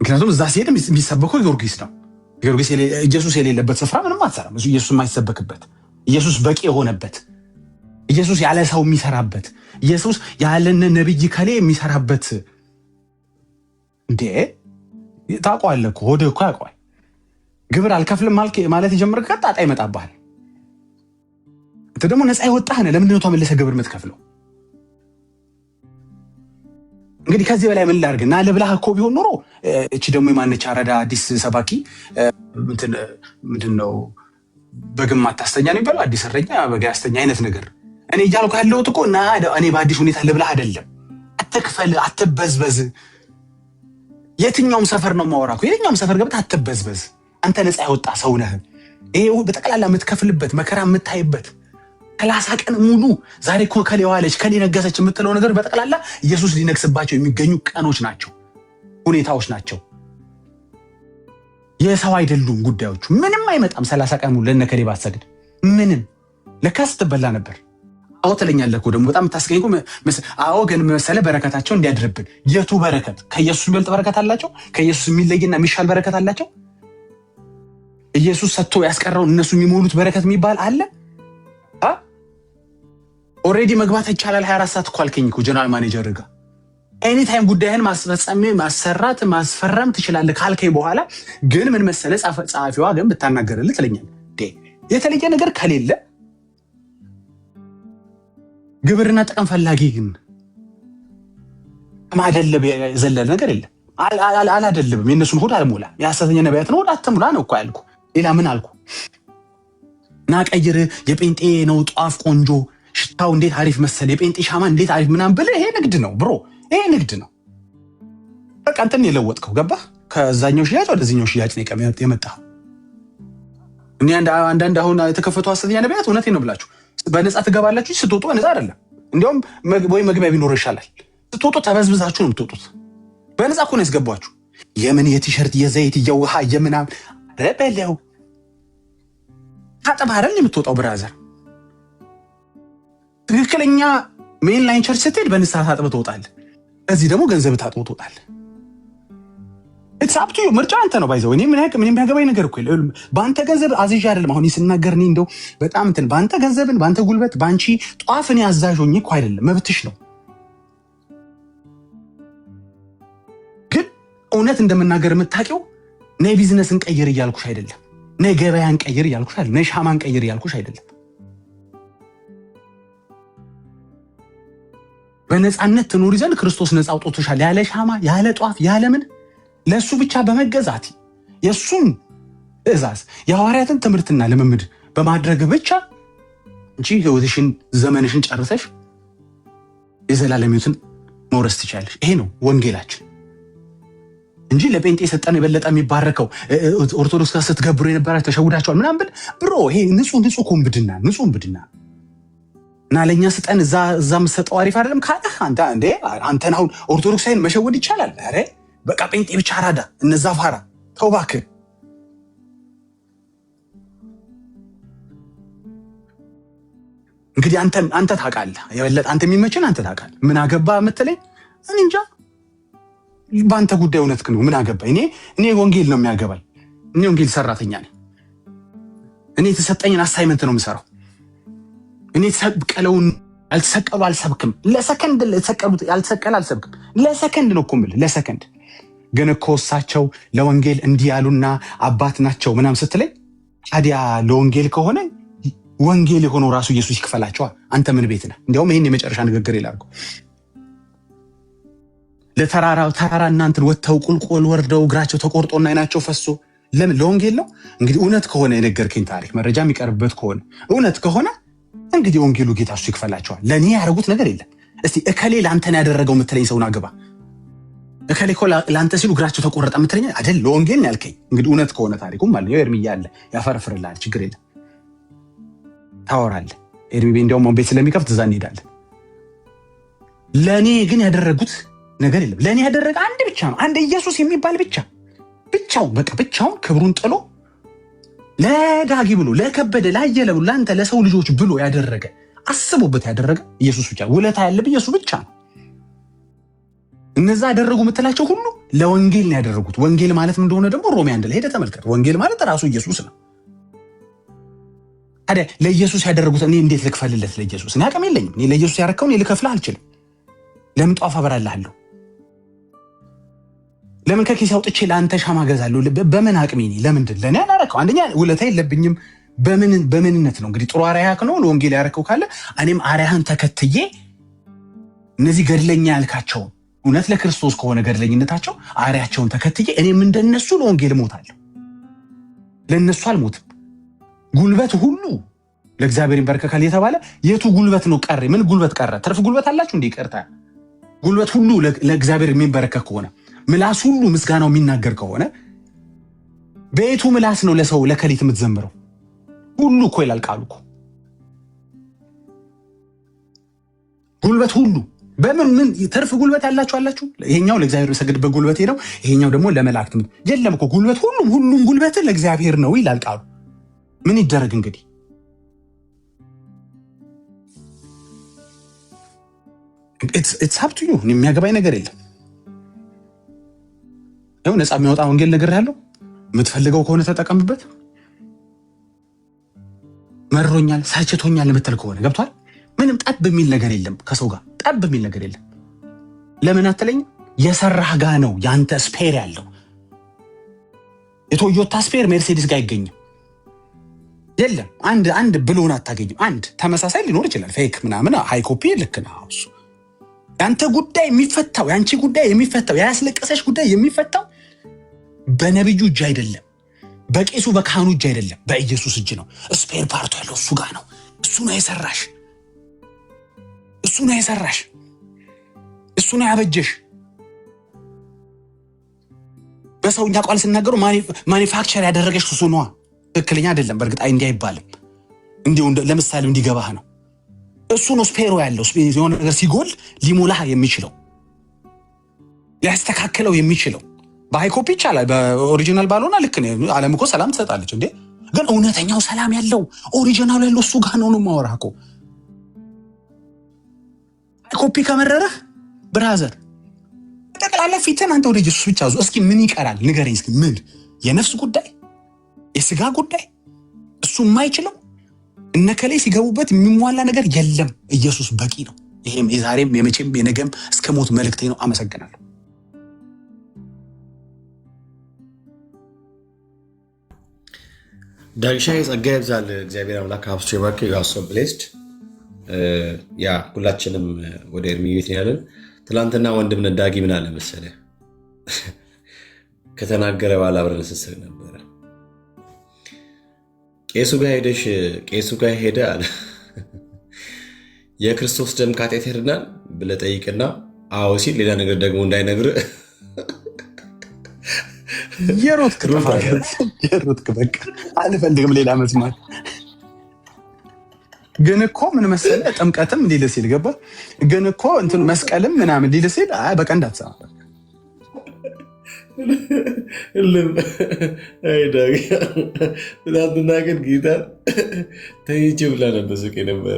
ምክንያቱም እዛ ሲሄድ የሚሰበከው ጊዮርጊስ ነው። ጊዮርጊስ ኢየሱስ የሌለበት ስፍራ ምንም አትሰራም። ኢየሱስ የማይሰበክበት፣ ኢየሱስ በቂ የሆነበት፣ ኢየሱስ ያለ ሰው የሚሰራበት፣ ኢየሱስ ያለነ ነብይ ከሌ የሚሰራበት። እንዴ ታውቀዋለህ እኮ ሆድህ እኮ ያውቀዋል። ግብር አልከፍልም ማለት የጀመርክ ጣጣ ይመጣብሃል። አንተ ደግሞ ነፃ የወጣህ ነህ። ለምንድን ነው ተመልሰህ ግብር የምትከፍለው? እንግዲህ ከዚህ በላይ ምን ላድርግ? እና ልብላህ እኮ ቢሆን ኖሮ እቺ ደግሞ የማነች አረዳ አዲስ ሰባኪ ምንድን ነው በግም አታስተኛ ነው የሚባለው፣ አዲስ እረኛ በግ ያስተኛ አይነት ነገር። እኔ እያልኩ ያለሁት እኮ እና እኔ በአዲስ ሁኔታ ልብላህ አይደለም። አትክፈል፣ አትበዝበዝ። የትኛውም ሰፈር ነው የማወራኩ። የትኛውም ሰፈር ገብተህ አትበዝበዝ። አንተ ነፃ ያወጣ ሰው ነህ። ይሄ በጠቅላላ የምትከፍልበት መከራ የምታይበት 30 ቀን ሙሉ ዛሬ እኮ ከሌ ዋለች ከሌ ነገሰች የምትለው ነገር በጠቅላላ ኢየሱስ ሊነግስባቸው የሚገኙ ቀኖች ናቸው፣ ሁኔታዎች ናቸው። የሰው አይደሉም ጉዳዮቹ። ምንም አይመጣም። 30 ቀን ሙሉ ለነከሌ ባትሰግድ ምንም ለካስ ትበላ ነበር። አዎ ትለኛለህ እኮ ደግሞ በጣም ታስቀኝ እኮ አዎ ግን መሰለ በረከታቸው እንዲያድርብን የቱ በረከት ከኢየሱስ የሚበልጥ በረከት አላቸው ከኢየሱስ የሚለይና የሚሻል በረከት አላቸው ኢየሱስ ሰጥቶ ያስቀረው እነሱ የሚሞሉት በረከት የሚባል አለ ኦሬዲ መግባት ይቻላል 24 ሰዓት እኮ አልከኝ እኮ ጀነራል ማኔጀር ጋር ኤኒ ታይም ጉዳይህን ማስፈጸም ማሰራት ማስፈረም ትችላለህ ካልከኝ በኋላ ግን ምን መሰለ ጻፊዋ ግን ብታናገርልህ ትለኛለህ የተለየ ነገር ከሌለ ግብርና ጥቅም ፈላጊ ግን ማደለብ ዘለለ ነገር የለም አላደልብም የነሱን ሆድ አልሞላ የሐሰተኛ ነቢያትን ሆድ አትሙላ ነው እኮ ያልኩ ሌላ ምን አልኩ ናቀይር የጴንጤ ነው ጧፍ ቆንጆ ሽታው እንዴት አሪፍ መሰለ የጴንጤ ሻማ እንዴት አሪፍ ምናምን ብለህ ይሄ ንግድ ነው ብሮ ይሄ ንግድ ነው በቃ እንትን የለወጥከው ገባህ ከዛኛው ሽያጭ ወደዚህኛው ሽያጭ ነው የመጣው እኔ አንዳንድ አሁን የተከፈቱ ሐሰተኛ ነቢያት እውነቴን ነው ብላችሁ በነፃ ትገባላችሁ ስትወጡ በነፃ አይደለም እንዲያውም ወይ መግቢያ ቢኖር ይሻላል ስትወጡ ተበዝብዛችሁ ነው የምትወጡት በነፃ እኮ ነው ያስገባችሁ የምን የቲሸርት የዘይት የውሃ የምናምን ረበለው ታጠባረን የምትወጣው ብራዘር ትክክለኛ ሜን ላይን ቸርች ስትሄድ በንስሐ ታጥበህ ትወጣለህ እዚህ ደግሞ ገንዘብ ታጥበህ ትወጣለህ ኢትስ አፕ ቱ ዩ ምርጫ አንተ ነው ባይዘው እኔ ምን የሚያገባኝ ነገር እኮ በአንተ ገንዘብ አዝዣ አይደለም አሁን ስናገር እኔ እንደው በጣም እንትን በአንተ ገንዘብን በአንተ ጉልበት በአንቺ ጧፍን ያዛዦኝ እኮ አይደለም መብትሽ ነው ግን እውነት እንደምናገር የምታውቂው ነይ ቢዝነስን ቀይር እያልኩሽ አይደለም ነይ ገበያን ቀይር እያልኩሽ አይደለም ነይ ሻማን ቀይር እያልኩሽ አይደለም በነፃነት ትኖሪ ዘንድ ክርስቶስ ነፃ አውጥቶሻል ያለ ሻማ ያለ ጧፍ ያለ ምን ለሱ ብቻ በመገዛት የሱን ትእዛዝ የሐዋርያትን ትምህርትና ልምምድ በማድረግ ብቻ እንጂ ህይወትሽን ዘመንሽን ጨርሰሽ የዘላለም ሕይወትን መውረስ ትችላለሽ ይሄ ነው ወንጌላችን እንጂ ለጴንጤ ሰጠን የበለጠ የሚባረከው ኦርቶዶክስ ጋር ስትገብሩ የነበራችሁ ተሸውዳችኋል ምናምን ብል ብሮ ይሄ ንጹህ ኮምብድና እና ለኛ ስጠን እዛ መሰጠው አሪፍ አይደለም ካለህ አንተን አሁን ኦርቶዶክሳይን መሸወድ ይቻላል አረ በቃ ጴንጤ ብቻ አራዳ እነዛ ፋራ ተው እባክህ እንግዲህ አንተ ታውቃለህ የበለጠ አንተ የሚመችን አንተ ታውቃለህ ምን አገባ የምትለኝ እኔ እንጃ በአንተ ጉዳይ እውነትክ ነው ምን አገባ እኔ ወንጌል ነው የሚያገባኝ እኔ ወንጌል ሰራተኛ ነኝ እኔ የተሰጠኝን አሳይመንት ነው የምሰራው እኔ ተሰቀለውን አልተሰቀሉ አልሰብክም ለሰከንድ ለተሰቀሉት ያልተሰቀለ አልሰብክም ለሰከንድ ነው እኮ የምልህ ለሰከንድ ግን እኮ እሳቸው ለወንጌል እንዲህ ያሉና አባት ናቸው ምናምን ስትለኝ ታዲያ ለወንጌል ከሆነ ወንጌል የሆነው ራሱ ኢየሱስ ይክፈላቸዋል አንተ ምን ቤት ነህ እንዲያውም ይሄን የመጨረሻ ንግግር ይላልኩ ለተራራ እናንተን ወጥተው ቁልቁል ወርደው እግራቸው ተቆርጦና አይናቸው ፈሶ ለምን ለወንጌል ነው እንግዲህ እውነት ከሆነ የነገርከኝ ታሪክ መረጃ የሚቀርብበት ከሆነ እውነት ከሆነ እንግዲህ ወንጌሉ ጌታ እሱ ይክፈላቸዋል ለኔ ያደረጉት ነገር የለም እስቲ እከሌ ላንተን ያደረገው ምትለኝ ሰውን አግባ እከሌ እኮ ላንተ ሲሉ እግራቸው ተቆረጠ ምትለኝ አይደል ለወንጌል ነው ያልከኝ እንግዲህ እውነት ከሆነ ታሪኩም ማለት ነው ኤርሚያ አለ ያፈርፍርልሃል ችግር የለም ታወራለህ ኤርሚ እንደውም ቤት ስለሚከፍት እዛ እንሄዳለን ለኔ ግን ያደረጉት ነገር የለም ለኔ ያደረገ አንድ ብቻ ነው አንድ ኢየሱስ የሚባል ብቻው በቃ ብቻውን ክብሩን ጥሎ ለዳጊ ብሎ ለከበደ ላየለ ብሎ ላንተ ለሰው ልጆች ብሎ ያደረገ አስቦበት ያደረገ ኢየሱስ ብቻ ውለታ ያለበት ኢየሱስ ብቻ ነው እነዛ ያደረጉ ምትላቸው ሁሉ ለወንጌል ነው ያደረጉት ወንጌል ማለት ምን እንደሆነ ደግሞ ሮሜ 1 ላይ ሄደ ተመልከት ወንጌል ማለት ራሱ ኢየሱስ ነው ታዲያ ለኢየሱስ ያደረጉት እኔ እንዴት ልክፈልለት ለኢየሱስ እኔ አቅም የለኝም እኔ ለኢየሱስ ያረከውን ልከፍልህ አልችልም ለምን ጧፍ አበራልሃለሁ ለምን ከኪስ አውጥቼ ለአንተ ሻማ ገዛለሁ በምን አቅሜ ነኝ ለምንድን ለኔ ያላረከው አንደኛ ውለታ የለብኝም በምንነት ነው እንግዲህ ጥሩ አርአያ ነው ለወንጌል ያረከው ካለ እኔም አርአያህን ተከትዬ እነዚህ ገድለኛ ያልካቸው እውነት ለክርስቶስ ከሆነ ገድለኝነታቸው አርአያቸውን ተከትዬ እኔም እንደነሱ ለወንጌል ሞታለሁ ለነሱ አልሞትም ጉልበት ሁሉ ለእግዚአብሔር ይንበረከካል የተባለ የቱ ጉልበት ነው ቀረ ምን ጉልበት ቀረ ትርፍ ጉልበት አላችሁ እንዴ ቀርታ ጉልበት ሁሉ ለእግዚአብሔር የሚንበረከክ ከሆነ ምላስ ሁሉ ምስጋናው የሚናገር ከሆነ በየቱ ምላስ ነው ለሰው ለከሊት የምትዘምረው ሁሉ እኮ ይላል ቃሉ እኮ ጉልበት ሁሉ በምን ትርፍ ጉልበት ያላችሁ አላችሁ ይሄኛው ለእግዚአብሔር የሚሰግድበት ጉልበት ነው ይሄኛው ደግሞ ለመላእክት የለም እኮ ጉልበት ሁሉም ጉልበት ለእግዚአብሔር ነው ይላል ቃሉ ምን ይደረግ እንግዲህ ኢትስ አፕ ቱ ዩ። የሚያገባኝ ነገር የለም። ይኸው ነፃ የሚያወጣ ወንጌል ነገር ያለው የምትፈልገው ከሆነ ተጠቀምበት። መሮኛል፣ ሳችቶኛል የምትል ከሆነ ገብቷል። ምንም ጠብ የሚል ነገር የለም፣ ከሰው ጋር ጠብ የሚል ነገር የለም። ለምን አትለኝ? የሰራህ ጋ ነው ያንተ ስፔር ያለው። የቶዮታ ስፔር ሜርሴዲስ ጋር አይገኝም። የለም አንድ ብሎን አታገኝም። አንድ ተመሳሳይ ሊኖር ይችላል፣ ፌክ ምናምን ሃይ ኮፒ ልክ ነው እሱ። ያንተ ጉዳይ የሚፈታው ያንቺ ጉዳይ የሚፈታው ያስለቀሰሽ ጉዳይ የሚፈታው በነብዩ እጅ አይደለም፣ በቄሱ በካህኑ እጅ አይደለም፣ በኢየሱስ እጅ ነው። ስፔር ፓርቱ ያለው እሱ ጋር ነው። እሱ ነው የሰራሽ፣ እሱ ነው የሰራሽ፣ እሱ ነው ያበጀሽ። በሰውኛ ቃል ሲናገሩ ማኒፋክቸር ያደረገሽ እሱ ነው። ትክክለኛ አይደለም በእርግጥ እንዲህ አይባልም። እንዲሁ ለምሳሌ እንዲገባህ ነው። እሱ ነው ስፔሮ ያለው። የሆነ ነገር ሲጎል ሊሞላህ የሚችለው ሊያስተካክለው የሚችለው። በሃይ ኮፒ ይቻላል፣ በኦሪጂናል ባልሆነ ልክ ነው። ዓለም እኮ ሰላም ትሰጣለች እንዴ! ግን እውነተኛው ሰላም ያለው ኦሪጂናሉ ያለው እሱ ጋር ነው የማወራህ እኮ። ኮፒ ከመረረህ ብራዘር ጠቅላላ ፊትን አንተ ወደ ኢየሱስ ብቻ ዙ። እስኪ ምን ይቀራል ንገረኝ እስኪ። ምን የነፍስ ጉዳይ የስጋ ጉዳይ እሱ የማይችለው እነከሌ ሲገቡበት የሚሟላ ነገር የለም። ኢየሱስ በቂ ነው። ይሄም የዛሬም የመቼም የነገም እስከ ሞት መልእክቴ ነው። አመሰግናለሁ። ዳግሻይ ጸጋ ይብዛል። እግዚአብሔር አምላክ አብስቶ ይባርክ። ዩ አር ሶ ብሌስድ። ያ ሁላችንም ወደ ኤርሚ ቤት ያለን። ትላንትና ወንድም ነዳጊ ምን አለ መሰለህ ከተናገረ በኋላ አብረን ስስቅ ነበረ። ቄሱ ጋር ሄደሽ ቄሱ ጋር ሄደ አለ የክርስቶስ ደም ካቴት ሄድናል ብለህ ጠይቅና አዎ ሲል ሌላ ነገር ደግሞ እንዳይነግርህ የሮትክ በቃ አልፈልግም ሌላ መስማት። ግን እኮ ምን መሰለህ ጥምቀትም ሊል ሲል ገባ። ግን እኮ እንትን መስቀልም ምናምን ሊል ሲል በቃ እንዳትሰማ ትናንትና ግን ጌታ ተይቼ ብላ ነበር ስቅ ነበረ።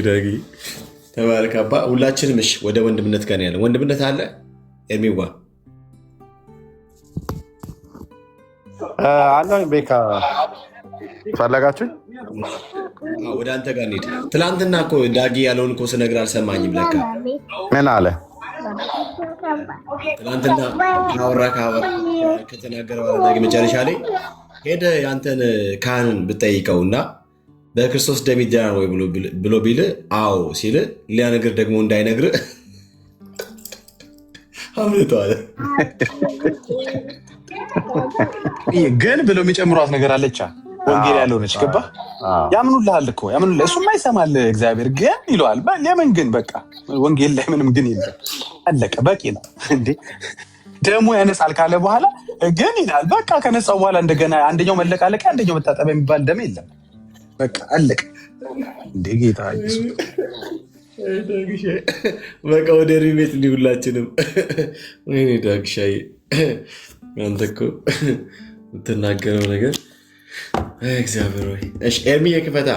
ዳጊ ተባረክ አባ። ሁላችንም እሺ ወደ ወንድምነት ጋር ያለ ወንድምነት አለ። ኤርሚዋ አለኝ ቤካ ፈለጋችሁኝ? ወደ አንተ ጋር እንሂድ። ትናንትና እኮ ዳጊ ያለውን እኮ ስነግርህ አልሰማኝም። ለካ ምን አለ? ትናንትና ካወራ ከተናገረ በኋላ ዳጊ መጨረሻ ላይ ሄደህ ያንተን ካህንን ብጠይቀው እና በክርስቶስ ደም ይዳናል ወይ ብሎ ቢልህ አዎ ሲልህ ሌላ ነገር ደግሞ እንዳይነግርህ አምልጠዋል። ግን ብለው የሚጨምሯት ነገር አለቻ ወንጌል ያለው ነች። ገባ ያምኑልሃል እኮ ያምኑልህ። እሱማ ይሰማል እግዚአብሔር ግን ይለዋል። ለምን ግን በቃ ወንጌል ላይ ምንም ግን የለም። አለቀ በቂ ነው እንዴ። ደሙ ያነጻል ካለ በኋላ ግን ይላል። በቃ ከነጻው በኋላ እንደገና አንደኛው መለቃለቅ አንደኛው መታጠቢያ የሚባል ደም የለም። በቃ አለቀ እንዴ ጌታ ኢየሱስ። በቃ ወደ ኤርሚ ቤት እንዲህ ሁላችንም። ወይኔ ዳግሻይ አንተ እኮ የምትናገረው ነገር እግዚአብሔር ወይ። እሺ ኤርሚ የክፈታ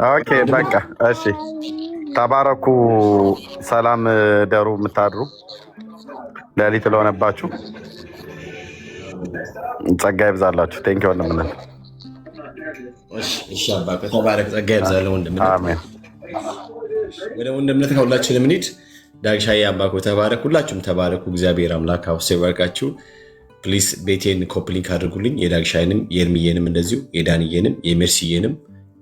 ኦኬ በቃ እሺ። ተባረኩ። ሰላም ደሩ የምታድሩ ሌሊት ለሆነባችሁ ጸጋ ይብዛላችሁ። ቴንኪ ወንድምነት። እሺ አባ ከተባረክ ጸጋ ይብዛል ወንድምነት። አሜን። ወደ ወንድምነት ከሁላችንም እንሂድ። ዳግሻዬ አባኮ ተባረክ። ሁላችሁም ተባረኩ። እግዚአብሔር አምላክ አውስ ይባርካችሁ። ፕሊስ ቤቴን ኮፕሊንክ አድርጉልኝ። የዳግሻይንም የኤርሚዬንም እንደዚሁ የዳንዬንም የሜርሲዬንም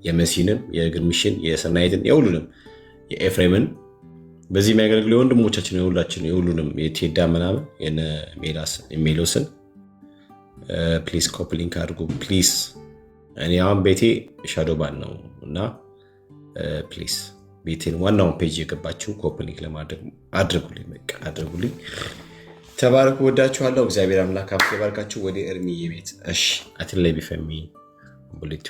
የመሲንም የግርምሽን የሰናይትን የሁሉንም የኤፍሬምን በዚህ የሚያገለግሉ የወንድሞቻችን የሁላችን የሁሉንም የቴዳ ምናምን የሜሎስን ፕሊስ ኮፕሊንክ አድርጉ ፕሊስ። እኔ አሁን ቤቴ ሻዶባን ነው እና ፕሊስ ቤቴን ዋናውን ፔጅ የገባችሁ ኮፕሊንክ ለማድረግ አድርጉልኝ። ተባረኩ። ወዳችኋለሁ። እግዚአብሔር አምላክ ይባርካችሁ። ወደ ኤርሚዬ ቤት እሺ አትለይ ቢፈሚ ቡሊቱ